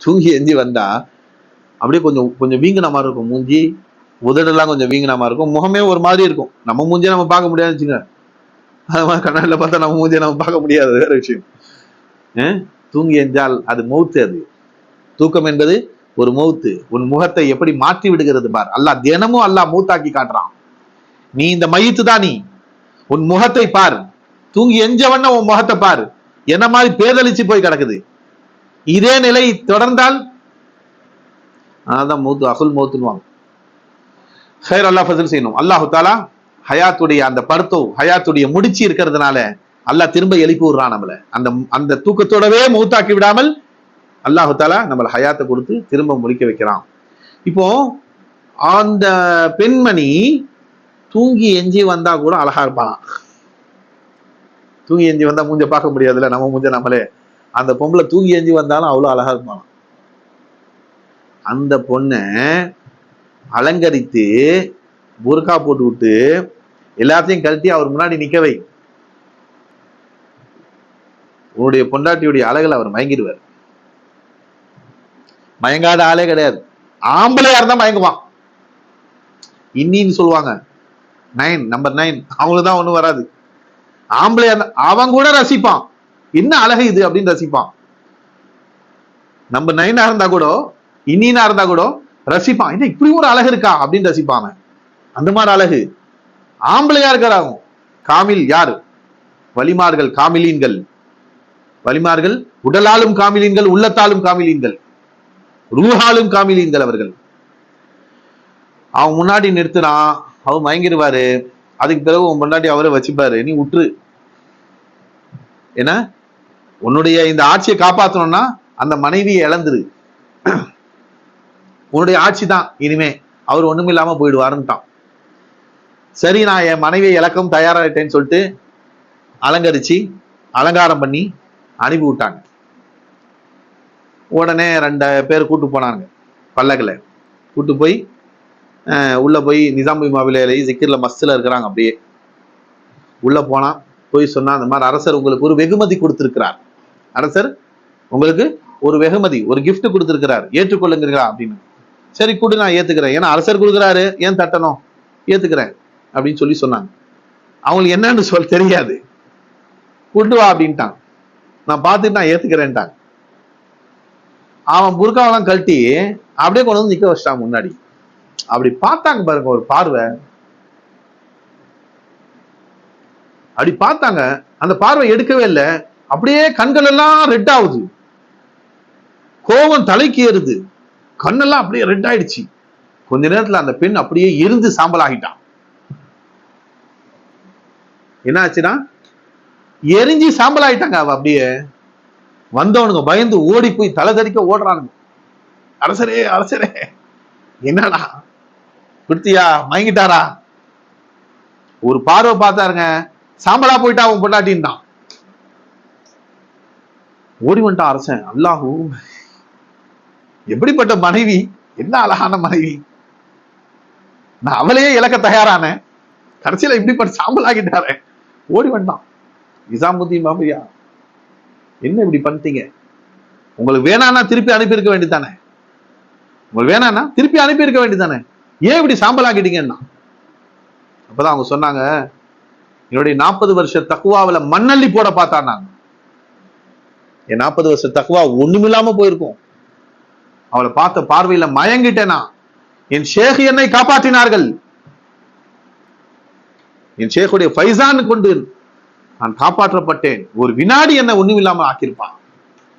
தூங்கி எஞ்சி வந்தா அப்படியே கொஞ்சம் வீங்கின மாதிரி இருக்கும் மூஞ்சி, உதடெல்லாம் கொஞ்சம் வீங்கின மாதிரி இருக்கும், முகமே ஒரு மாதிரி இருக்கும். நம்ம மூஞ்சியை நம்ம பார்க்க முடியாதுன்னு வச்சுங்க. அது மாதிரி கண்ணாடியில பார்த்தா நம்ம மூஞ்சியை நம்ம பார்க்க முடியாது, வேற விஷயம். தூங்கி எஞ்சால் அது மௌத்து. அது தூக்கம் என்பது ஒரு மௌத்து. உன் முகத்தை எப்படி மாற்றி விடுகிறது பார். அல்லாஹ் தினமும் மூத்தாக்கி காட்டுறான். நீ இந்த மயித்து தான், நீ உன் முகத்தை பார். தூங்கி எஞ்சவன உன் முகத்தை பார், என்ன மாதிரி பேதலிச்சு போய் கிடக்குது. இதே நிலை தொடர்ந்தால் அதான் மௌத்து, அகுல் மௌத்துன்னு. ஹைர், அல்லாஹ் ஃபஸல் செய்யணும். அல்லாஹு தாலா ஹயாத்துடைய அந்த ஹயாத்துடைய முடிச்சு இருக்கிறதுனால அல்லாஹ் திரும்ப எழுப்பி விடுறான் நம்மள. அந்த தூக்கத்தோடவே மௌத்தாக்கி விடாமல் அல்லாஹு தாலா நம்மளை ஹயாத்தை கொடுத்து திரும்ப முடிக்க வைக்கிறான். இப்போ அந்த பெண்மணி தூங்கி எஞ்சி வந்தா கூட அழகா இருப்பான். தூங்கி எஞ்சி வந்தா மூஞ்ச பார்க்க முடியாதுல்ல, நம்ம மூஞ்ச நம்மளே. அந்த பொம்பளை தூங்கி எஞ்சி வந்தாலும் அவ்வளவு அழகா இருப்பான். அந்த பொண்ணை அலங்கரித்து புர்கா போட்டு விட்டு எல்லாத்தையும் கழட்டி அவர் முன்னாடி நிக்கவை. உன்னுடைய பொண்டாட்டியுடைய அழகுல அவர் மயங்கிடுவார். மயங்காத ஆளே கிடையாது. ஆம்பளையா இருந்தா மயங்குவான். இன்னின்னு சொல்லுவாங்க, 9 நம்பர் 9, அவங்களுக்குதான் ஒண்ணும் வராது. ஆம்பளையா இருந்தா அவன் கூட ரசிப்பான், என்ன அழகு இது அப்படின்னு ரசிப்பான். நம்பர் 9 இருந்தா கூட, இன்னினா இருந்தா கூட ரசிப்பான். என்ன இப்படி ஒரு அழகு இருக்கா அப்படின்னு ரசிப்பான். அந்த மாதிரி அழகு ஆம்பளையா இருக்கிறாங்க. காமில் யாரு? வலிமார்கள், காமிலீன்கள். வலிமார்கள் உடலாலும் காமிலீன்கள், உள்ளத்தாலும் காமிலீன்கள், ரூஹாலும் காமிலீன்கள் அவர்கள். அவன் முன்னாடி நிறுத்தினான், அவன் மயங்கிடுவாரு. அதுக்கு பிறகு உன் முன்னாடி அவரை வச்சுப்பாரு, நீ விட்டுரு. ஏன்னா உன்னுடைய இந்த ஆட்சியை காப்பாற்றணும்னா அந்த மனைவியை இழந்துரு. உன்னுடைய ஆட்சி தான் இனிமே, அவர் ஒண்ணுமே இல்லாம போயிடுவாருன்ட்டான். சரி, நான் என் மனைவியை இழக்கவும் தயாராகிட்டேன்னு சொல்லிட்டு அலங்கரிச்சு அலங்காரம் பண்ணி அனுப்பி விட்டாங்க. உடனே 2 பேர் கூட்டு போனாங்க பல்லக்கில். கூட்டு போய் உள்ள போய் நிசாம் மாவிலே ஜிக்கிர்ல மஸ்தில் இருக்கிறாங்க. அப்படியே உள்ள போனா போய் சொன்னா, அந்த மாதிரி அரசர் உங்களுக்கு ஒரு வெகுமதி கொடுத்திருக்கிறார், அரசர் உங்களுக்கு ஒரு வெகுமதி, ஒரு கிஃப்ட் கொடுத்திருக்கிறார், ஏற்றுக்கொள்ளுங்கிறீங்களா அப்படின்னு. சரி கூட, நான் ஏத்துக்கிறேன், ஏன்னா அரசர் கொடுக்குறாரு, ஏன் தட்டணும், ஏத்துக்கிறேன் அப்படின்னு சொல்லி சொன்னாங்க. அவங்களுக்கு என்னன்னு தெரியாது. கொண்டு வா அப்படின்ட்டாங்க. நான் பார்த்துட்டு நான் ஏத்துக்கிறேன்ட்டாங்க. அவன் புர்காவெல்லாம் கழட்டி அப்படியே கொண்டு வந்து நிக்க வச்சிட்டான் முன்னாடி. அப்படி பார்த்தாங்க பாருங்க, ஒரு பார்வை. அப்படி பார்த்தாங்க, அந்த பார்வை எடுக்கவே இல்லை. அப்படியே கண்கள் எல்லாம் ரெட் ஆகுது, கோபம் தலைக்கு ஏறுது, கண்ணெல்லாம் அப்படியே ரெட் ஆயிடுச்சு. கொஞ்ச நேரத்துல அந்த பெண் அப்படியே எரிந்து சாம்பல் ஆகிட்டான். என்ன ஆச்சுன்னா, எரிஞ்சு சாம்பல் ஆயிட்டாங்க. அவ அப்படியே வந்தவனுங்க பயந்து ஓடி போய் தலை தறிக்க ஓடுறானுங்க. அரசரே அரசரே, என்னடா குடுத்தியா, மயங்கிட்டாரா? ஒரு பார்வை பார்த்தாருங்க, சாம்பலா போயிட்டா அவன் பொண்டாட்டின்ட்டான். ஓடி வந்துட்டான் அரசன். அல்லாஹூ, எப்படிப்பட்ட மனைவி, என்ன அழகான மனைவி, நான் அவளையே இழக்க தயாரான, கடைசியில இப்படிப்பட்ட சாம்பல் ஆகிட்டாரு. ஓடி வந்துட்டான். நிசாமுத்தீன் பாபையா, என்ன இப்படி பண்ணிட்டீங்க? உங்களுக்கு வேணான்னா திருப்பி அனுப்பியிருக்க வேண்டியதானே, உங்களுக்கு வேணான்னா திருப்பி அனுப்பியிருக்க வேண்டியதானே, ஏன் இப்படி சாம்பல் ஆக்கிட்டீங்கன்னா? அப்பதான் அவங்க சொன்னாங்க, என்னுடைய 40 வருஷ தக்குவாவில மண்ணள்ளி போட பார்த்தாங்க. என் 40 வருஷ தக்குவா ஒண்ணுமில்லாம போயிருக்கும். அவளை பார்த்த பார்வையில மயங்கிட்டேனா, என் ஷேக் என்னை காப்பாற்றினார்கள், என் ஷேக்குடைய ஃபைசான் கொண்டு நான் காப்பாற்றப்பட்டேன். ஒரு வினாடி என்ன ஒண்ணுமில்லாம ஆக்கியிருப்பான்.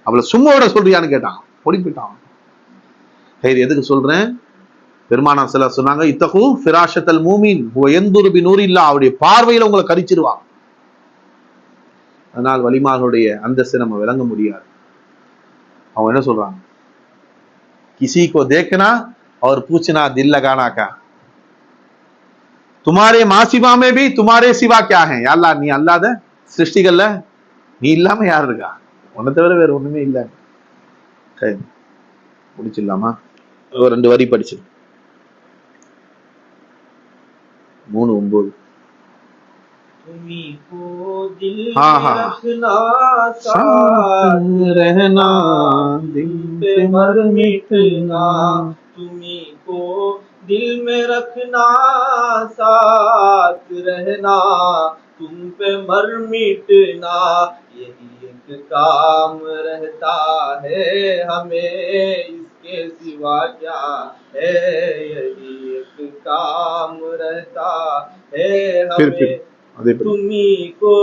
அவளை சும்மாவோட சொல்றியான்னு கேட்டான். பொடி போயிட்டான். எதுக்கு சொல்றேன்? பெருமானா சில சொன்னாங்க, இத்தகு ஃபிராஷத்தல் மூமின் எந்துரு பி நூரில்லா, அவருடைய பார்வையில உங்களை கரிச்சிருவாங்க. அதனால் வலிமார்களுடைய அந்தஸ்தை நம்ம விளங்க முடியாது. அவங்க என்ன சொல்றாங்க, கிசி கோ தேக்கனா அவர் பூச்சினா தில் லகானா கா, துமாரே மாசிபா மே பி துமாரே சிவா கியா ஹை, அல்லாஹ் நீ அல்லாத சிருஷ்டிகள்ல நீ இல்லாம யார் இருக்கா, உன்னை தவிர வேற ஒண்ணுமே இல்லை. முடிச்சிடலாமா? 2 வரி படிச்சு 3:9. तुम्ही को दिल में रखना, साथ रहना दिल पे मर मिटना, तुम्ही को दिल में रखना, साथ रहना, तुम पे मर मिटना, यही एक काम रहता है हमें, इसके सिवा क्या है, यही एक काम रहता है हमें, तुम्ही को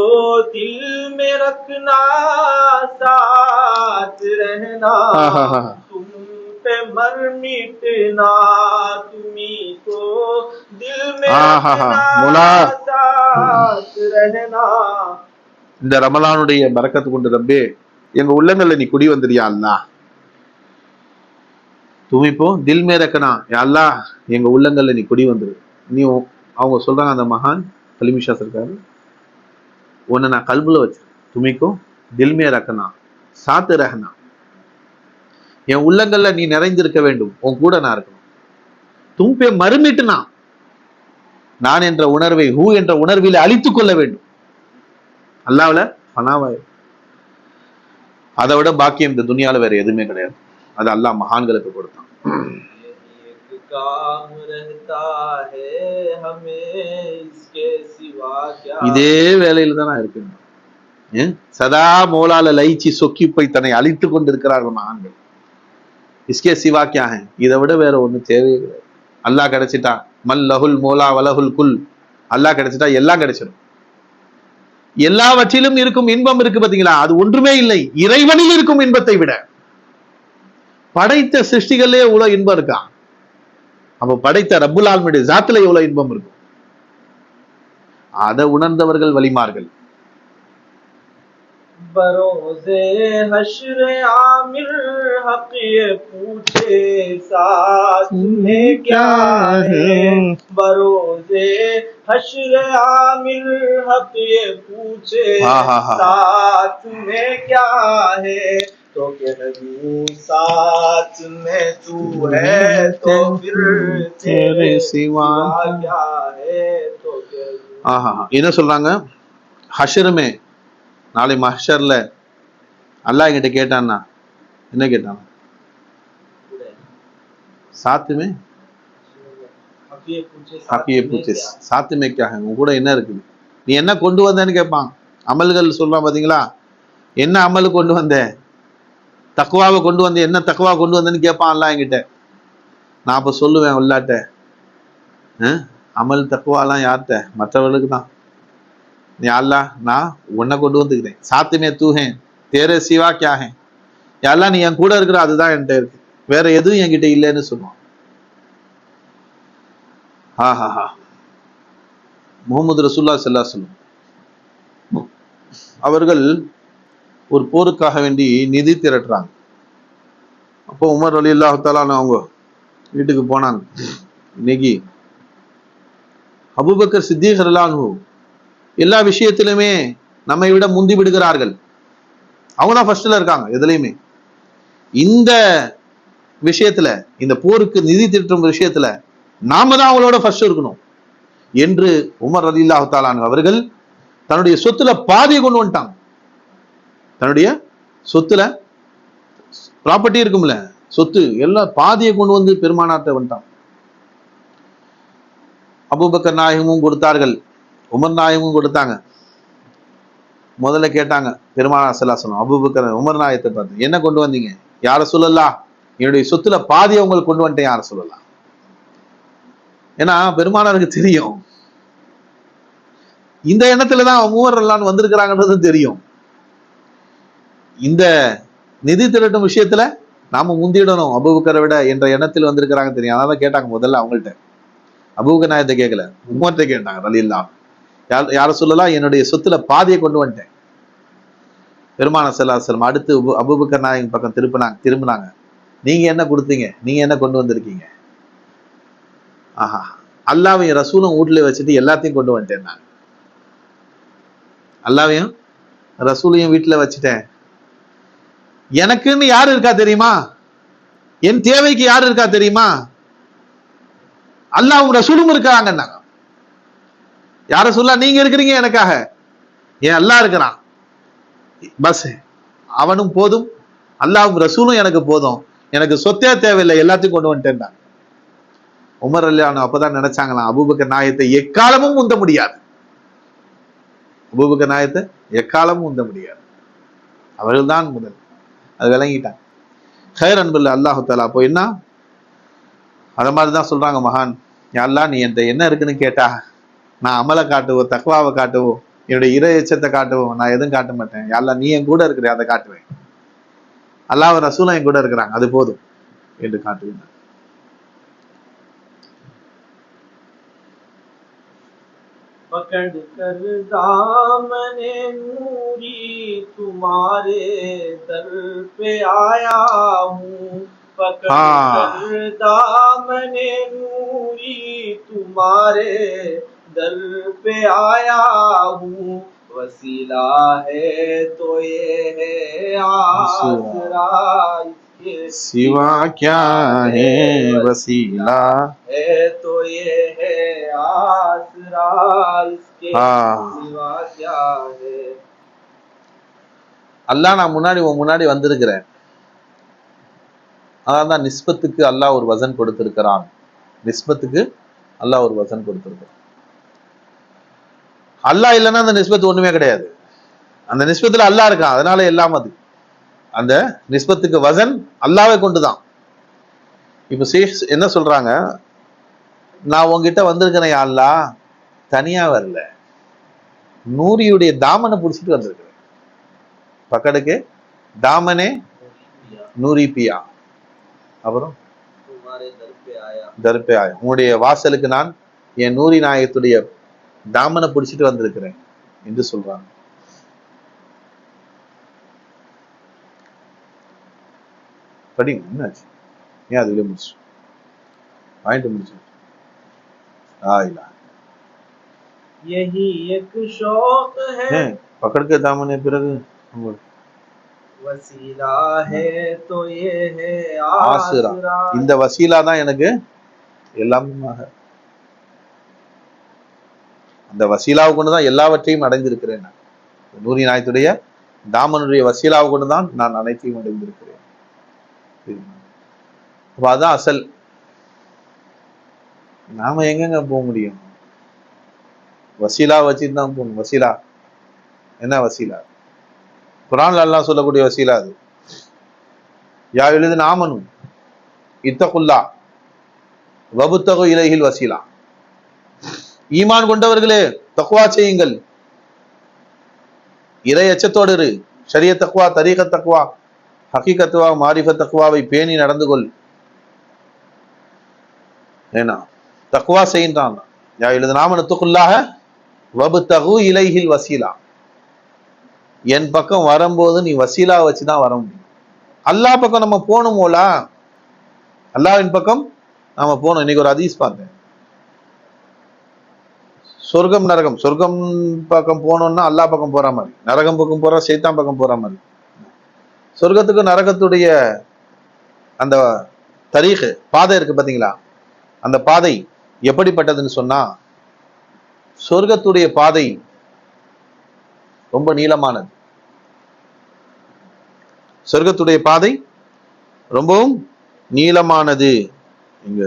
दिल में रखना, साथ रहना, तुम पे मर मिटना, तुम्ही को दिल में रखना, साथ रहना. இந்த ரமலானுடைய பரக்கத்து கொண்டு ரப்பே, எங்க உள்ளங்கள்ல நீ குடி வந்துறியா அல்லாஹ். துமிப்போ தில் மே ரக்கனா, அல்லாஹ் எங்க உள்ளங்கள்ல நீ குடி வந்துரு. நீ அவங்க சொல்றாங்க, அந்த மகான் கலிமிஷா இருக்காரு, உன்னை நான் கல்புல வச்சேன். துமிக்கோ தில் மே ரக்கனா சாத்து ரஹனா, என் உள்ளங்கள்ல நீ நிறைந்திருக்க வேண்டும், உன் கூட நான் இருக்கணும். தும்பே மறுமிட்டுனா, நான் என்ற உணர்வை ஹூ என்ற உணர்வில் அழித்துக் கொள்ள வேண்டும். அல்லாஹ்ல பனாவாய், அதை விட பாக்கியம் இந்த துனியால வேற எதுவுமே கிடையாது. அது அல்லாஹ் மகான்களுக்கு கொடுத்தான். இதே வேலையில தான் நான் இருக்கேன். சதா மோலால லைச்சி சொக்கி போய் தன்னை அழித்துக் கொண்டிருக்கிறார்கள் மகான்கள். இஸ்கே சிவா கியா ஹை, இதை விட வேற ஒண்ணு தேவையே கிடையாது. அல்லாஹ் கிடைச்சிட்டா மல் லஹுல் மோலா வலஹுல் குல், அல்லாஹ் கிடைச்சிட்டா எல்லாம் கிடைச்சிடும். எல்லாவற்றிலும் இருக்கும் இன்பம் இருக்கு பாத்தீங்களா, அது ஒன்றுமே இல்லை இறைவனில் இருக்கும் இன்பத்தை விட. படைத்த சிருஷ்டிகளே எவ்வளவு இன்பம் இருக்கா, அப்ப படைத்த ரப்புல் ஆலமீனுடைய ஜாத்துல எவ்வளவு இன்பம் இருக்கும். அதை உணர்ந்தவர்கள் வலிமார்கள். बरोज़े हश्र आमिर हक ये पूछे साथ में क्या है, बरोज़े हश्र आमिर हक ये पूछे साथ में क्या है, तो कह दूं साथ में तू है तो फिर तेरे सिवा क्या है, तो कह दूं. என்ன சொல்றாங்க, ஹஷ்ருமே நாளை மஹ்ஷர்ல அல்லாஹ் கிட்ட கேட்டான்னா என்ன கேட்டான், சாத்துமே ஹக்கியே பூச்சே சாத்துமே கே உங்க கூட என்ன இருக்குது, நீ என்ன கொண்டு வந்தேன்னு கேட்பான். அமல்கள் சொல்றான் பாத்தீங்களா, என்ன அமல் கொண்டு வந்த, தக்வாவை கொண்டு வந்த, என்ன தக்வா கொண்டு வந்தேன்னு கேட்பான் அல்லாஹ் என்கிட்ட. நான் அப்ப சொல்லுவேன் அல்லாஹ்ட்ட, அமல் தக்வாலாம் யார்கிட்ட, மற்றவர்களுக்கு தான். நீ அல்லாஹ் நான் உன்னை கொண்டு வந்துக்கிறேன், சாத்துமே தூஹேன் தேரே சிவா கியா ஹே, அல்லாஹ் நீ என் கூட இருக்கிற அதுதான் என்கிட்ட இருக்கு, வேற எதுவும் என்கிட்ட இல்லைன்னு சொல்லுவான். முஹம்மது ரசூலுல்லாஹி ஸல்லல்லாஹு அலைஹி வஸல்லம் அவர்கள் ஒரு போருக்காக வேண்டி நிதி திரட்டுறாங்க. அப்போ உமர் ரலியல்லாஹு தஆலா அவங்க வீட்டுக்கு போனாங்க. இன்னைக்கு அபூபக்கர் சித்திக் ரலியல்லாஹு அன்ஹு எல்லா விஷயத்திலுமே நம்மை விட முந்தி விடுகிறார்கள். அவங்க தான் ஃபர்ஸ்ட்ல இருக்காங்க எதுலையுமே. இந்த விஷயத்துல, இந்த போருக்கு நிதி திரட்டும் விஷயத்துல நாம தான் அவங்களோட ஃபர்ஸ்ட் இருக்கணும் என்று உமர் ரலியல்லாஹு தஆலா அவர்கள் தன்னுடைய சொத்துல பாதியை கொண்டு வந்துட்டாங்க. தன்னுடைய சொத்துல ப்ராப்பர்ட்டி இருக்கும்ல, சொத்து எல்லாம் பாதியை கொண்டு வந்து பெருமானார்ட்ட வந்துட்டாங்க. அபூபக்கர் நாயகமும் கொடுத்தார்கள், உமர் நாயகமும் கொடுத்தாங்க. முதல்ல கேட்டாங்க பெருமானார் ஸல்லல்லாஹு அலைஹி வஸல்லம், அபூபக்கர் உமர் நாயகத்தை பார்த்து, என்ன கொண்டு வந்தீங்க? யார சொல்லலாம், என்னுடைய சொத்துல பாதியை உங்களுக்கு கொண்டு வந்துட்டேன் யார சொல்லலாம். ஏன்னா பெருமானாருக்கு தெரியும் இந்த எண்ணத்துலதான் உமர் எல்லாம் வந்திருக்கிறாங்கன்றது தெரியும். இந்த நிதி திரட்டும் விஷயத்துல நாம முந்திடணும் அபூபக்கரை விட என்ற எண்ணத்தில் வந்திருக்கிறாங்க தெரியும். அதான் கேட்டாங்க முதல்ல அவங்கள்ட்ட. அபூபக்கர் நாயகத்தை கேட்கல, உமர்கிட்ட கேட்டாங்க ரலியல்லாஹு. யார சொல்லலாம், என்னுடைய சொத்துல பாதியை கொண்டு வந்துட்டேன். பெருமானார் ஸல்லல்லாஹு அலைஹி வஸல்லம் அடுத்து அபூபக்கர் நாயகம் பக்கம் திரும்பினாங்க. நீங்க என்ன கொடுத்தீங்க, நீங்க என்ன கொண்டு வந்திருக்கீங்க? அல்லாவையும் ரசூலும் வீட்டுல வச்சுட்டு எல்லாத்தையும் கொண்டு வந்துட்டேன் நான். அல்லாவையும் ரசூலையும் வீட்டுல வச்சுட்டேன். எனக்குன்னு யாரு இருக்கா தெரியுமா, என் தேவைக்கு யாரு இருக்கா தெரியுமா, அல்லாஹ்வும் ரசூலும் இருக்காங்கன்னாங்க. யார சொல்ல, நீங்க இருக்கிறீங்க எனக்காக, ஏன் அல்லாஹ் இருக்கிறான், பஸ் அவனும் போதும், அல்லாஹ்வும் ரசூலும் எனக்கு போதும், எனக்கு சொத்தே தேவையில்லை, எல்லாத்தையும் கொண்டு வந்துட்டேன். உமர் ரலியல்லாஹு அப்பதான் நினைச்சாங்களாம், அபூபக்கர் நாயகத்தை எக்காலமும் உந்த முடியாது, அபூபக்கர் நாயகத்தை எக்காலமும் உந்த முடியாது, அவர்கள் தான் முதல். அது விளங்கிட்டாங்க. ஹைர் அன்புல்ல அல்லாஹு தஆலா. அப்போ என்ன, அத மாதிரிதான் சொல்றாங்க மகான், யா அல்லாஹ் நீ என்கிட்ட என்ன இருக்குன்னு கேட்டா நான் அமலை காட்டுவோம், தக்வாவை காட்டுவோம், என்னுடைய இறை எச்சத்தை காட்டுவோம், நான் எதுவும் காட்ட மாட்டேன். யா அல்லாஹ் நீ என் கூட இருக்கிற அதை காட்டுவேன், அல்லாஹ் ரசூலும் என் கூட இருக்கிறாங்க, அது போதும் என்று காட்டுவேன். पकड़ कर दामने नूरी तुम्हारे दर पे आया हूँ, पकड़ कर दामने नूरी तुम्हारे दर पे आया हूँ, वसीला है तो ये है आसरा इसके सिवा क्या है, वसीला है तो ये है आसरा इसके सिवा क्या है. அல்லாஹ் நான் முன்னாடி வந்திருக்கிறேன். அதான் நிஸ்பத்துக்கு அல்லாஹ் ஒரு வசன் கொடுத்திருக்கிறான். நிஸ்பத்துக்கு அல்லாஹ் ஒரு வசன் கொடுத்திருக்கிறான். அல்லாஹ் இல்லைன்னா அந்த நிஸ்பத்து ஒண்ணுமே கிடையாது. அந்த நிஸ்பத்துல அல்லாஹ் இருக்கான், அதனால எல்லாம் அது. அந்த நிஸ்பத்துக்கு வசன் அல்லாஹ்வை கொண்டுதான். இப்ப சேஷ் என்ன சொல்றாங்க, நான் உங்ககிட்ட வந்திருக்கிறேன் யா அல்லாஹ், தனியா வரல, நூரியுடைய தாமனை பிடிச்சிட்டு வந்திருக்கிறேன். பக்கடுக்கு தாமனே நூரி பியா, அப்புறம் தர்பே ஆயா, உங்களுடைய வாசலுக்கு நான் என் நூரி நாயகத்துடைய தாமனை பிடிச்சிட்டு வந்திருக்கிறேன் என்று சொல்றாங்க. படிங்க, என்னாச்சு? ஏன் அதுல முடிச்சு வாங்கிட்டு முடிச்சு यही एक शौक है, पकड़ दामने பிறகு वसीला है तो ये है ஆசிரா. இந்த வசீலா தான் எனக்கு எல்லாமே. அந்த வசீலாவை கொண்டுதான் எல்லாவற்றையும் அடைந்திருக்கிறேன். நூரி நாயத்துடைய தாமனுடைய வசீலாவை கொண்டுதான் நான் அனைத்தையும் அடைந்திருக்கிறேன். அப்ப அதான் அசல். நாம எங்கெங்க போக முடியும்? வசீலா வச்சுட்டு தான் போகணும். வசீலா என்ன? வசீலா குர்ஆன்ல அல்லாஹ் சொல்லக்கூடிய வசீலா அது. யா எழுதின ஆமனு இத்தகுல்லா வபுத்தகு இலைஹில் வசீலா. ஈமான் கொண்டவர்களே தக்வா செய்யுங்கள், இறை அச்சத்தோடு இரு. ஷரிய தக்வா, தரீக தக்வா, ஹகீகத்துவா, மாரிஃபத் தக்வாவை பேணி நடந்து கொள். ஏன்னா தக்வா செய்கின்றான். யா எழுதின ஆமனு இத்தகுல்லாஹ வபுத்தகு இலைஹில் வசீலா. என் பக்கம் வரும்போது நீ வசீலா வச்சுதான் வர முடியும். அல்லாஹ் பக்கம் நம்ம போகணுமோலா, அல்லாஹ்வின் பக்கம் நாம போகணும். இன்னைக்கு ஒரு ஹதீஸ் பார்த்தேன். சொர்க்கம் நரகம், சொர்க்கம் பக்கம் போனோம்னா அல்லாஹ் பக்கம் போற மாதிரி, நரகம் பக்கம் போற சைத்தான் பக்கம் போற மாதிரி. சொர்க்கத்துக்கு நரகத்துடைய அந்த தரீக் பாதை இருக்கு பாத்தீங்களா? அந்த பாதை எப்படிப்பட்டதுன்னு சொன்னா, சொர்க்கத்துடைய பாதை ரொம்ப நீளமானது. சொர்க்கத்துடைய பாதை ரொம்பவும் நீளமானது. இங்க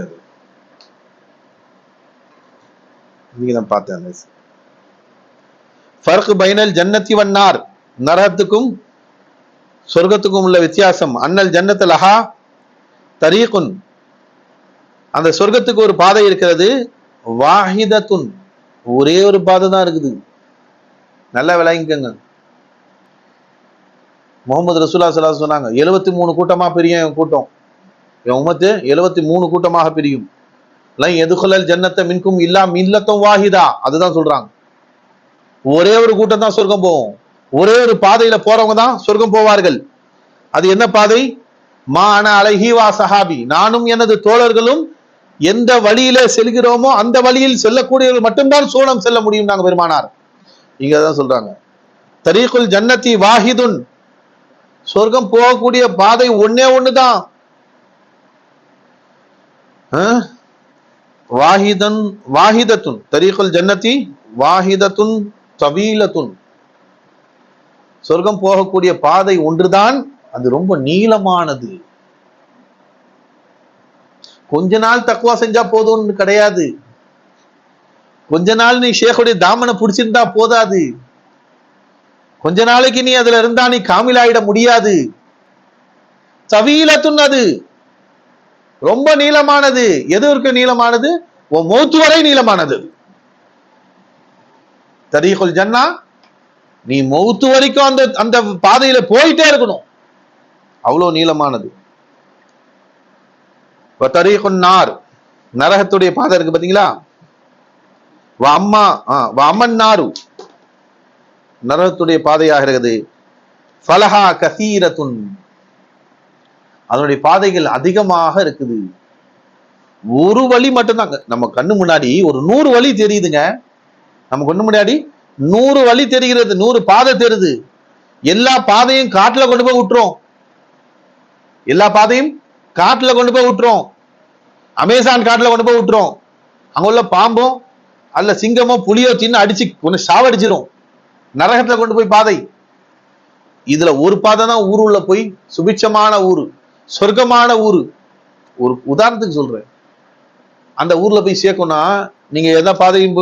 நீங்க பார்த்தேன். ஃபர்க் பைனல் ஜன்னத்தி வன்னார், நரகத்துக்கும் சொர்க்கத்துக்கும் உள்ள வித்தியாசம். அன்னல் ஜன்னத் லஹா தரீகுன், அந்த சொர்க்கத்துக்கு ஒரு பாதை இருக்கிறது. வாஹிதத்துன், ஒரே ஒரு பாதை தான் இருக்குது. நல்லா விளங்கிக்கங்க. முகமது ரசூலுல்லாஹி ஸல்லல்லாஹு அலைஹி வஸல்லம் சொன்னாங்க, 73 கூட்டமா பிரியும் என் கூட்டம், என் உம்மத்து 73 கூட்டமாக பிரியும். லன் யதுகுலல் ஜன்னத்த மின்கும் இல்லா மில்லத்தும் வாஹிதா, அதுதான் சொல்றாங்க. ஒரே ஒரு கூட்டம் தான் சொர்க்கம் போகும், ஒரே ஒரு பாதையில போறவங்க தான் சொர்க்கம் போவார்கள். அது என்ன பாதை? மா அன அலைஹி வா சஹாபி, நானும் எனது தோழர்களும் எந்த வழியில செல்கிறோமோ அந்த வழியில் செல்லக்கூடியவர்கள் மட்டும்தான் சோழம் செல்ல முடியும் நாங்க பெருமானார். இங்க தான் சொல்றாங்க, தரீகுல் ஜன்னதி வாஹிதுன், சொர்க்கம் போகக்கூடிய பாதை ஒன்னே ஒண்ணுதான். வாஹிதன் வாஹிதத்துன், தரீகுல் ஜன்னதி வாஹிதத்துன் தவீலத்துன், சொர்க்கம் போகக்கூடிய பாதை ஒன்றுதான், அது ரொம்ப நீளமானது. கொஞ்ச நாள் தக்வா செஞ்சா போதும்னு கிடையாது. கொஞ்ச நாள் நீ ஷேக்குடைய தாமனை பிடிச்சிருந்தா போதாது. கொஞ்ச நாளைக்கு நீ அதுல இருந்தா நீ காமிலாயிட முடியாது. தவீலத்துன், அது ரொம்ப நீளமானது. எது இருக்கு நீளமானது? உன் மௌத்து வரை நீளமானது. தரீகுல் ஜன்னா, நீ மௌத்து வரைக்கும் அந்த அந்த பாதையில போயிட்டே இருக்கணும், அவ்வளவு நீளமானது. தரீகுன் நார், நரகத்துடைய பாதை இருக்கு பாத்தீங்களா? அம்மன் நாரு, நரகத்துடைய பாதையாக இருக்குது. ஃபலஹா கசீரத்துன், அதனுடைய பாதைகள் அதிகமாக இருக்குது. ஒரு வழி மட்டும்தாங்க நம்ம கண்ணு முன்னாடி, ஒரு 100 வழி தெரியுதுங்க. நம்ம கண்ணு முன்னாடி 100 வழி தெரிகிறது, 100 பாதை தெரியுது. எல்லா பாதையும் காட்டுல கொண்டு போய் விட்டுரும், எல்லா பாதையும் காட்டுல கொண்டு போய் விட்டுரும். அமேசான் காட்டுல கொண்டு போய் விட்டுரும். அங்க உள்ள பாம்பும் அல்ல சிங்கமோ புலியோ தின்னு அடிச்சு கொஞ்சம் சாவடிச்சிரும். நரகத்துல கொண்டு போய் பாதை. இதுல ஒரு பாதை தான் ஊர் உள்ள போய் சுபிட்சமான ஊரு, சொர்க்கமான ஊரு. ஒரு உதாரணத்துக்கு சொல்றேன், அந்த ஊர்ல போய் சேர்க்கணும்னா நீங்க எந்த பாதையும்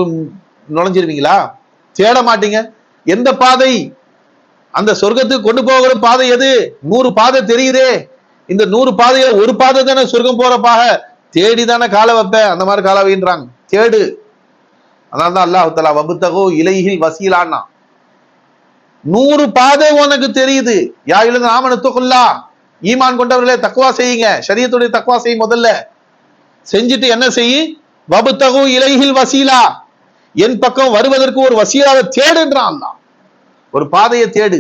நுழைஞ்சிருவீங்களா? தேட மாட்டீங்க. எந்த பாதை அந்த சொர்க்கத்துக்கு கொண்டு போகிற பாதை எது? 100 பாதை தெரியுதே, இந்த 100 பாதையில ஒரு பாதை தானே சொர்க்கம் போறப்பாக, தேடி தானே காலை வைப்ப, அந்த மாதிரி காலை வைன்றாங்க. தேடு, அதனால தான் அல்லாஹ் தஆலா வபுத்தகு இலைஹில் வசீலான்னா 100 பாதை உனக்கு தெரியுது. யா அய்யுஹல்லதீன ஆமனு தக்குல்லாஹ், ஈமான் கொண்டவர்களே தக்வா செய்யுங்க, ஷரியத்துடைய தக்வா செய்ய. முதல்ல செஞ்சுட்டு என்ன செய்ய? வபுத்தகு இலைஹில் வசீலா, என் பக்கம் வருவதற்கு ஒரு வசீலாவை தேடுன்றான் அல்லாஹ். ஒரு பாதையை தேடு,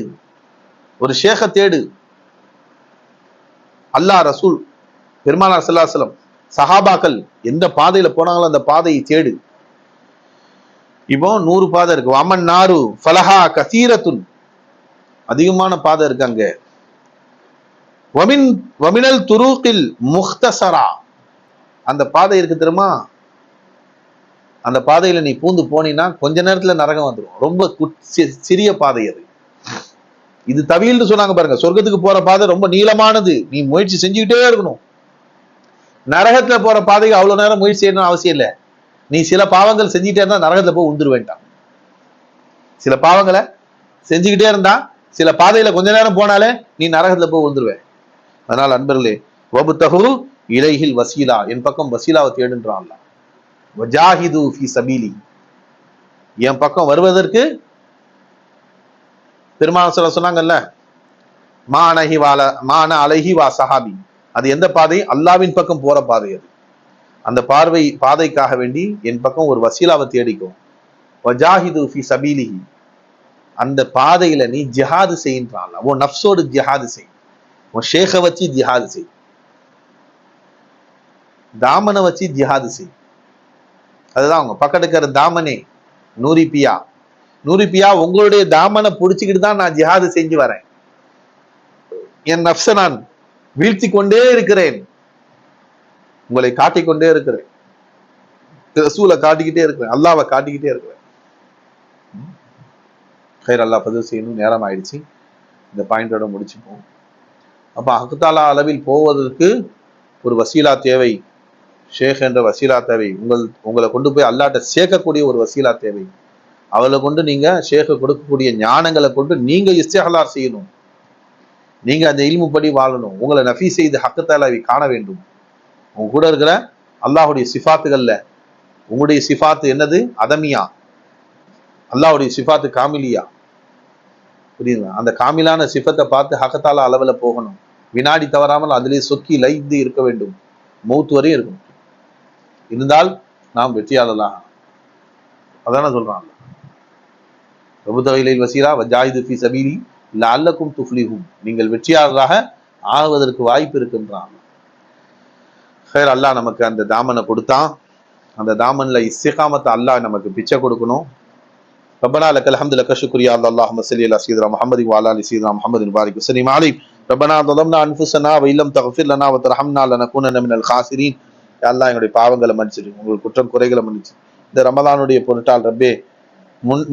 ஒரு ஷேഖ தேடு. அல்லாஹ், ரசூல் பெருமானார் ஸல்லல்லாஹு அலைஹி வஸல்லம், சஹாபாக்கள் எந்த பாதையில போனாங்களோ அந்த பாதையை தேடு. இப்போ 100 பாதை இருக்கு. அமன் நாரு ஃபலஹா கசீரத்துன், அதிகமான பாதை இருக்கு அங்க. வமினல் துருகில் முக்தசரா, அந்த பாதை இருக்கு தெரியுமா? அந்த பாதையில நீ பூந்து போனீன்னா கொஞ்ச நேரத்துல நரகம் வந்துடும். ரொம்ப சிறிய பாதை அது. இது தவியல்னு சொன்னாங்க பாருங்க. சொர்க்கத்துக்கு போற பாதை ரொம்ப நீளமானது, நீ முயற்சி செஞ்சுக்கிட்டே இருக்கணும். நரகத்துல போற பாதைக்கு அவ்வளவு நேரம் முயற்சி செய்யணும்னு அவசியம் இல்லை. நீ சில பாவங்கள் செஞ்சுக்கிட்டே இருந்தா நரகத்துல போய் உந்துரு வேண்டாம். சில பாவங்களை செஞ்சுக்கிட்டே இருந்தா சில பாதையில கொஞ்ச நேரம் போனாலே நீ நரகத்துல போய் உந்துருவேன். அதனால அன்பர்களே, வபுத்தகு இலைஹில் வசீலா, என் பக்கம் வசீலாவை தேடுன்றான் அல்லாஹ். வஜாஹிது ஃபீ சபீலி, என் பக்கம் வருவதற்கு பெருமாள் சொன்னாங்கல்ல, மான அலைஹி வா சஹாபி, அது எந்த பாதை? அல்லாவின் பக்கம் போற பாதை. அது அந்த பாதைக்காக வேண்டி என் பக்கம் ஒரு வசீலாவை தேடிக்கும். வஜாஹிது ஃபீ சபீலிஹி, அந்த பாதையில நீ ஜிஹாது செய்யின்றான். உன் நஃப்ஸோடு ஜிஹாது செய், உன் ஷேഖ வச்சு ஜிஹாது செய், தாமனை வச்சு ஜிஹாது செய். அதுதான் அவங்க பக்கத்துக்கிற தாமனே நூரிப்பியா. நூரிப்பியா, உங்களுடைய தாமனை புடிச்சுக்கிட்டு தான் நான் ஜிஹாது செஞ்சு வரேன். என் நஃப்ஸை நான் வீழ்த்தி கொண்டே இருக்கிறேன், உங்களை காட்டிக்கொண்டே இருக்கிறேன், ரசூலை காட்டிக்கிட்டே இருக்கிறேன், அல்லாவை காட்டிக்கிட்டே இருக்கிறேன். ஹைர், அல்லாஹ் பதிவு செய்யணும். நேரம் ஆயிடுச்சு, இந்த பாயிண்டோட முடிச்சுப்போம். அப்ப ஹக்குதாலா அளவில் போவதற்கு ஒரு வசீலா தேவை, ஷேக் என்ற வசீலா தேவை. உங்களை கொண்டு போய் அல்லாட்ட சேர்க்கக்கூடிய ஒரு வசீலா தேவை. அவளை கொண்டு நீங்க ஷேக கொடுக்கக்கூடிய ஞானங்களை கொண்டு நீங்க இஸ்திஹ்லார் செய்யணும். நீங்க அந்த இல்மு படி வாழணும். உங்களை நஃபி செய்து ஹக்குதாலாவை காண வேண்டும். உங்க கூட இருக்கிற அல்லாஹுடைய சிஃபாத்துகள்ல உங்களுடைய சிஃபாத்து என்னது? அதமியா. அல்லாஹுடைய சிஃபாத்து காமிலியா. புரியுதுங்களா? அந்த காமிலான சிஃபத்தை பார்த்து ஹக்கத்தாலா அளவுல போகணும். வினாடி தவறாமல் அதிலே சொக்கி லைந்து இருக்க வேண்டும், மௌத்து வரையும் இருக்கணும். இருந்தால் நாம் வெற்றியாளலாம். அதான சொல்றான், வபுத்தகு வசீலா வஜாஹிது ஃபீ சபீலி லஅல்லக்கும் துஃப்லிஹூன், நீங்கள் வெற்றியாளராக ஆகுவதற்கு வாய்ப்பு இருக்கின்றான். ஹைர், அல்லாஹ் நமக்கு அந்த தாமனை கொடுத்தான். அந்த தாமன்ல இஸ்திகாமத்தை அல்லாஹ் நமக்கு பிச்சை கொடுக்கணும். ரப்பனா லக்கல் ஹம்து லக்க ஷுக்ரியா அல்லாஹும்ம ஸல்லி அலா சய்யிதினா முஹம்மதின் வ அலா ஆலி சய்யிதினா முஹம்மதின் பாரிக் வஸல்லிம் அலைஹி. ரப்பனா ظلمنا அன்ஃபுஸனா வ இல்லம் தக்ஃபிர் லனா வ தர்ஹம்னா லனகுனன்ன மினல் காசிரீன். யா அல்லாஹ், எங்களுடைய பாவங்களை மன்னிச்சிடு, உங்கள் குற்றம் குறைகளை மன்னிச்சு இந்த ரமலானுடைய பொருட்டால் ரப்பே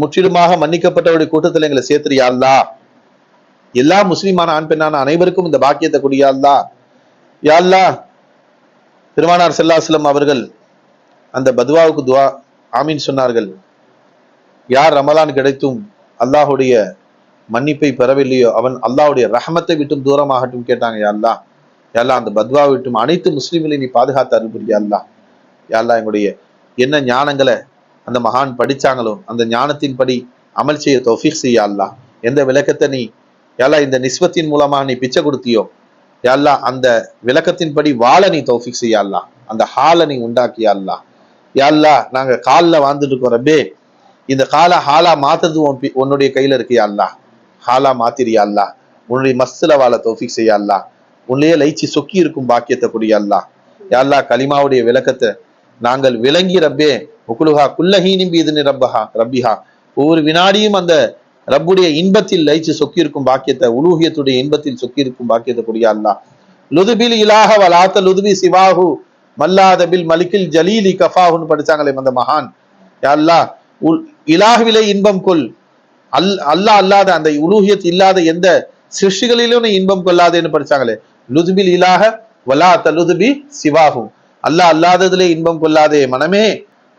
முற்றிலுமாக மன்னிக்கப்பட்டவருடைய கூட்டத்தில் எங்களை சேர்த்துரு யா அல்லாஹ். எல்லா முஸ்லிமான ஆண் பெண்ணான அனைவருக்கும் இந்த பாக்கியத்தை கொடு யா அல்லாஹ். யா அல்லாஹ், பெருமானார் ஸல்லல்லாஹு அலைஹி வஸல்லம் அவர்கள் அந்த பதுவாவுக்கு துவா ஆமீன் சொன்னார்கள். யார் ரமலான் கிடைத்தும் அல்லாஹுடைய மன்னிப்பை பெறவில்லையோ அவன் அல்லாஹுடைய ரஹமத்தை விட்டும் தூரமாகட்டும் கேட்டாங்க. யா அல்லாஹ், யா அல்லாஹ், அந்த பத்வா விட்டும் அனைத்து முஸ்லிம்களையும் நீ பாதுகாத்து அருள் புரிய யா அல்லாஹ். யா அல்லாஹ், எங்களுடைய என்ன ஞானங்களை அந்த மகான் படிச்சாங்களோ அந்த ஞானத்தின்படி அமல் செய்ய தௌஃபீக் செய்ய அல்லாஹ். எந்த விளக்கத்தை நீ யா அல்லாஹ் இந்த நிஸ்பத்தின் மூலமாக நீ பிச்சை கொடுத்தியோ யா அல்லாஹ், அந்த விளக்கத்தின்படி வாழ நீ தௌஃபீக் செய்ய அல்லாஹ். அந்த ஹாலை நீ உண்டாக்கியா அல்லாஹ். யா அல்லாஹ், நாங்க காலில் வாழ்ந்துட்டு இருக்கோம் ரப்பே, இந்த காலை ஹாலா மாத்துறது உன்னுடைய கையில இருக்கு யா அல்லாஹ். ஹாலா மாத்திரியா அல்லாஹ். உன்னுடைய மஸ்ல வாழ தௌஃபீக் செய்ய அல்லாஹ். உன்னையே லைச்சி சொக்கி இருக்கும் பாக்கியத்தை கூடிய அல்லாஹ். யா அல்லாஹ், கலிமாவுடைய விளக்கத்தை நாங்கள் விளங்கி ரப்பே உக்குலுஹா குல்லஹீனின் பீதுனி ரப்பிஹா, ஒவ்வொரு வினாடியும் அந்த ரப்புடைய இன்பத்தில் லைச்சு சொக்கி இருக்கும் பாக்கியத்தை, உலூஹியத்துடைய இன்பத்தில் சொக்கி இருக்கும் பாக்கியத்தை கூடிய அல்லாஹ். லுதுபில் இலாஹ வலாத்த லுதுபி சிவாஹு மல்லாதபில் மலிக்கில் ஜலீலி கஃபாஹுன்னு படிச்சாங்களே அந்த மகான். யா அல்லாஹ், இலாஹ்விலே இன்பம் கொள், அல்லாஹ் அல்லாத அந்த உலூஹியத் இல்லாத எந்த சிருஷ்டிகளிலும் இன்பம் கொள்ளாதேன்னு படிச்சாங்களே. லுதுபில் இலாஹ வலாத்த லுதுபி சிவாஹு, அல்லாஹ் அல்லாததிலே இன்பம் கொள்ளாதே மனமே,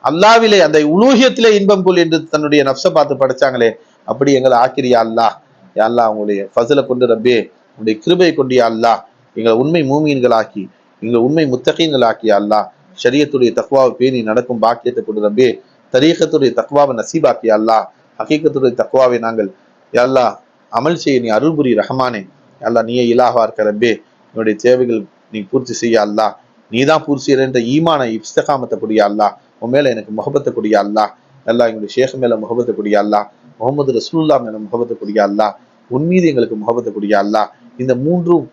அல்லாவிலே அந்த உலூஹியத்திலே இன்பம் கொள் என்று தன்னுடைய நஃப்ஸை பார்த்து படிச்சாங்களே. அப்படி எங்களை ஆக்கிரியா அல்லாஹ். யா அல்லாஹ், உங்களுடைய ஃபஸலை கொண்டு ரப்பே, உங்களுடைய கிருபை கொண்டு யா அல்லாஹ் எங்களை உண்மை மூமீன்களாக்கி எங்களை உண்மை முத்தகீன்களாக்கி யா அல்லாஹ். ஷரியத்துடைய தக்வாவை பேணி நடக்கும் பாக்கியத்தை கொண்டு ரப்பே, தரீகத்துடைய தக்வாவை நசீபாக்கி அல்லாஹ், ஹகீகத்துடைய தக்வாவை நாங்கள் அல்லாஹ் அமல் செய்ய நீ அருள் புரி ரஹ்மானே. அல்லாஹ் நீயே இலாஹா இருக்க ரப்பே, என்னுடைய தேவைகள் நீ பூர்த்தி செய்ய அல்லாஹ், நீ தான் பூர்த்தி செய்யற ஈமான இஸ்திகாமத்தை கூடிய அல்லாஹ், உன் மேல எனக்கு முகபத்தை கூடிய அல்லாஹ், அல்லாஹ் எங்களுடைய ஷேக் மேல முகபத்தை கூடிய அல்லாஹ், முகமது ரசூலுல்லாஹ் மேல முகபத்தை கூடிய அல்லாஹ், உன் மீது எங்களுக்கு முகபத்தை கூடிய அல்லாஹ். இந்த மூன்றும்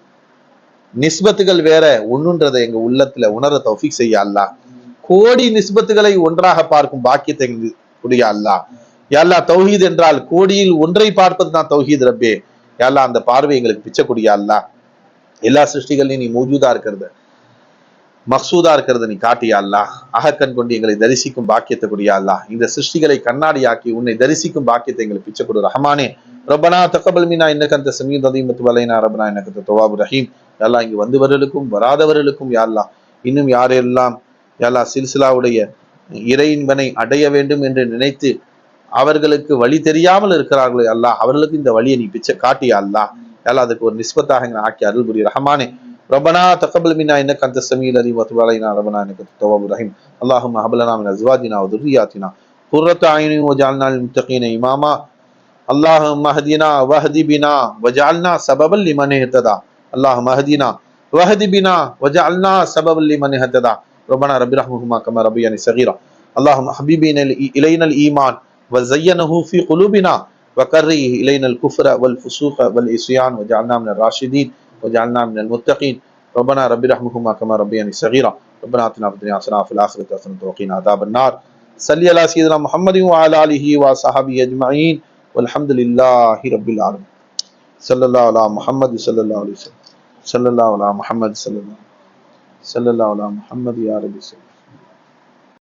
நிஸ்பத்துகள் வேற ஒண்ணுன்றதை எங்க உள்ளத்துல உணர தௌஃபீக் செய்ய அல்லாஹ். கோடி நிஸ்பத்துகளை ஒன்றாக பார்க்கும் பாக்கியத்தை கூடிய அல்லாஹ். யா தௌஹீத் என்றால் கோடியில் ஒன்றை பார்ப்பது தான் தௌஹீத் ரப்பே. யா அந்த பார்வை எங்களுக்கு பிச்சக்கூடிய அல்லாஹ். எல்லா சிருஷ்டிகளையும் நீ மௌஜூதா இருக்கிறது, மக்சூதா இருக்கிறது நீ காட்டியா அல்லாஹ். அகக்கண் கொண்டு எங்களை தரிசிக்கும் பாக்கியத்தை கூடிய அல்லாஹ். இந்த சிருஷ்டிகளை கண்ணாடியாக்கி உன்னை தரிசிக்கும் பாக்கியத்தை எங்களுக்கு பிச்சை கொடு ரஹ்மானே. ரப்பனா தக்கபல் மின்னா இன்னக அன்த ஸமீஉல் அலீம் வ துப் அலைனா ரப்பனா இன்னக அன்த தவ்வாபுர் ரஹீம். யா அல்லாஹ் இங்கு வந்தவர்களுக்கும் வராதவர்களுக்கும் யா அல்லாஹ் இன்னும் யாரெல்லாம் யா அல்லாஹ் சில்சிலாவுடைய இறையின்பனை அடைய வேண்டும் என்று நினைத்து அவர்களுக்கு வழி தெரியாமல் இருக்கிறார்களே அல்லாஹ், அவர்களுக்கு இந்த வழியை நீ பிச்சை காட்டியா அல்லாஹ். யா அல்லாஹ் அதுக்கு ஒரு நிஸ்பத்தாக எங்களை ஆக்கி அருள் புரி ரஹ்மானே. ربنا تقبل منا انك انت السميع العليم وتب علينا ربنا انك انت التواب الرحيم. اللهم هب لنا من ازواجنا وذرياتنا قرة اعين واجعلنا للمتقين اماما. اللهم اهدنا واهد بنا واجعلنا سببا لمن اهتدى. اللهم اهدنا واهد بنا واجعلنا سببا لمن اهتدى. ربنا رب ارحمهما كما ربياني صغيرا. اللهم حبب الينا الايمان وزينه في قلوبنا وكره الينا الكفر والفسوق والعصيان واجعلنا من الراشدين وجعلنا من المتقين. ربنا رب ارحمهما كما ربياني صغيرا. ربنا آتنا في الدنيا حسنة وفي الآخرة حسنة وقنا عذاب النار. صلي على سيدنا محمد وعلى آله وصحبه أجمعين والحمد لله رب العالمين. صلى الله على محمد صلى الله عليه وسلم. صلى الله على محمد صلى الله على محمد يا رب.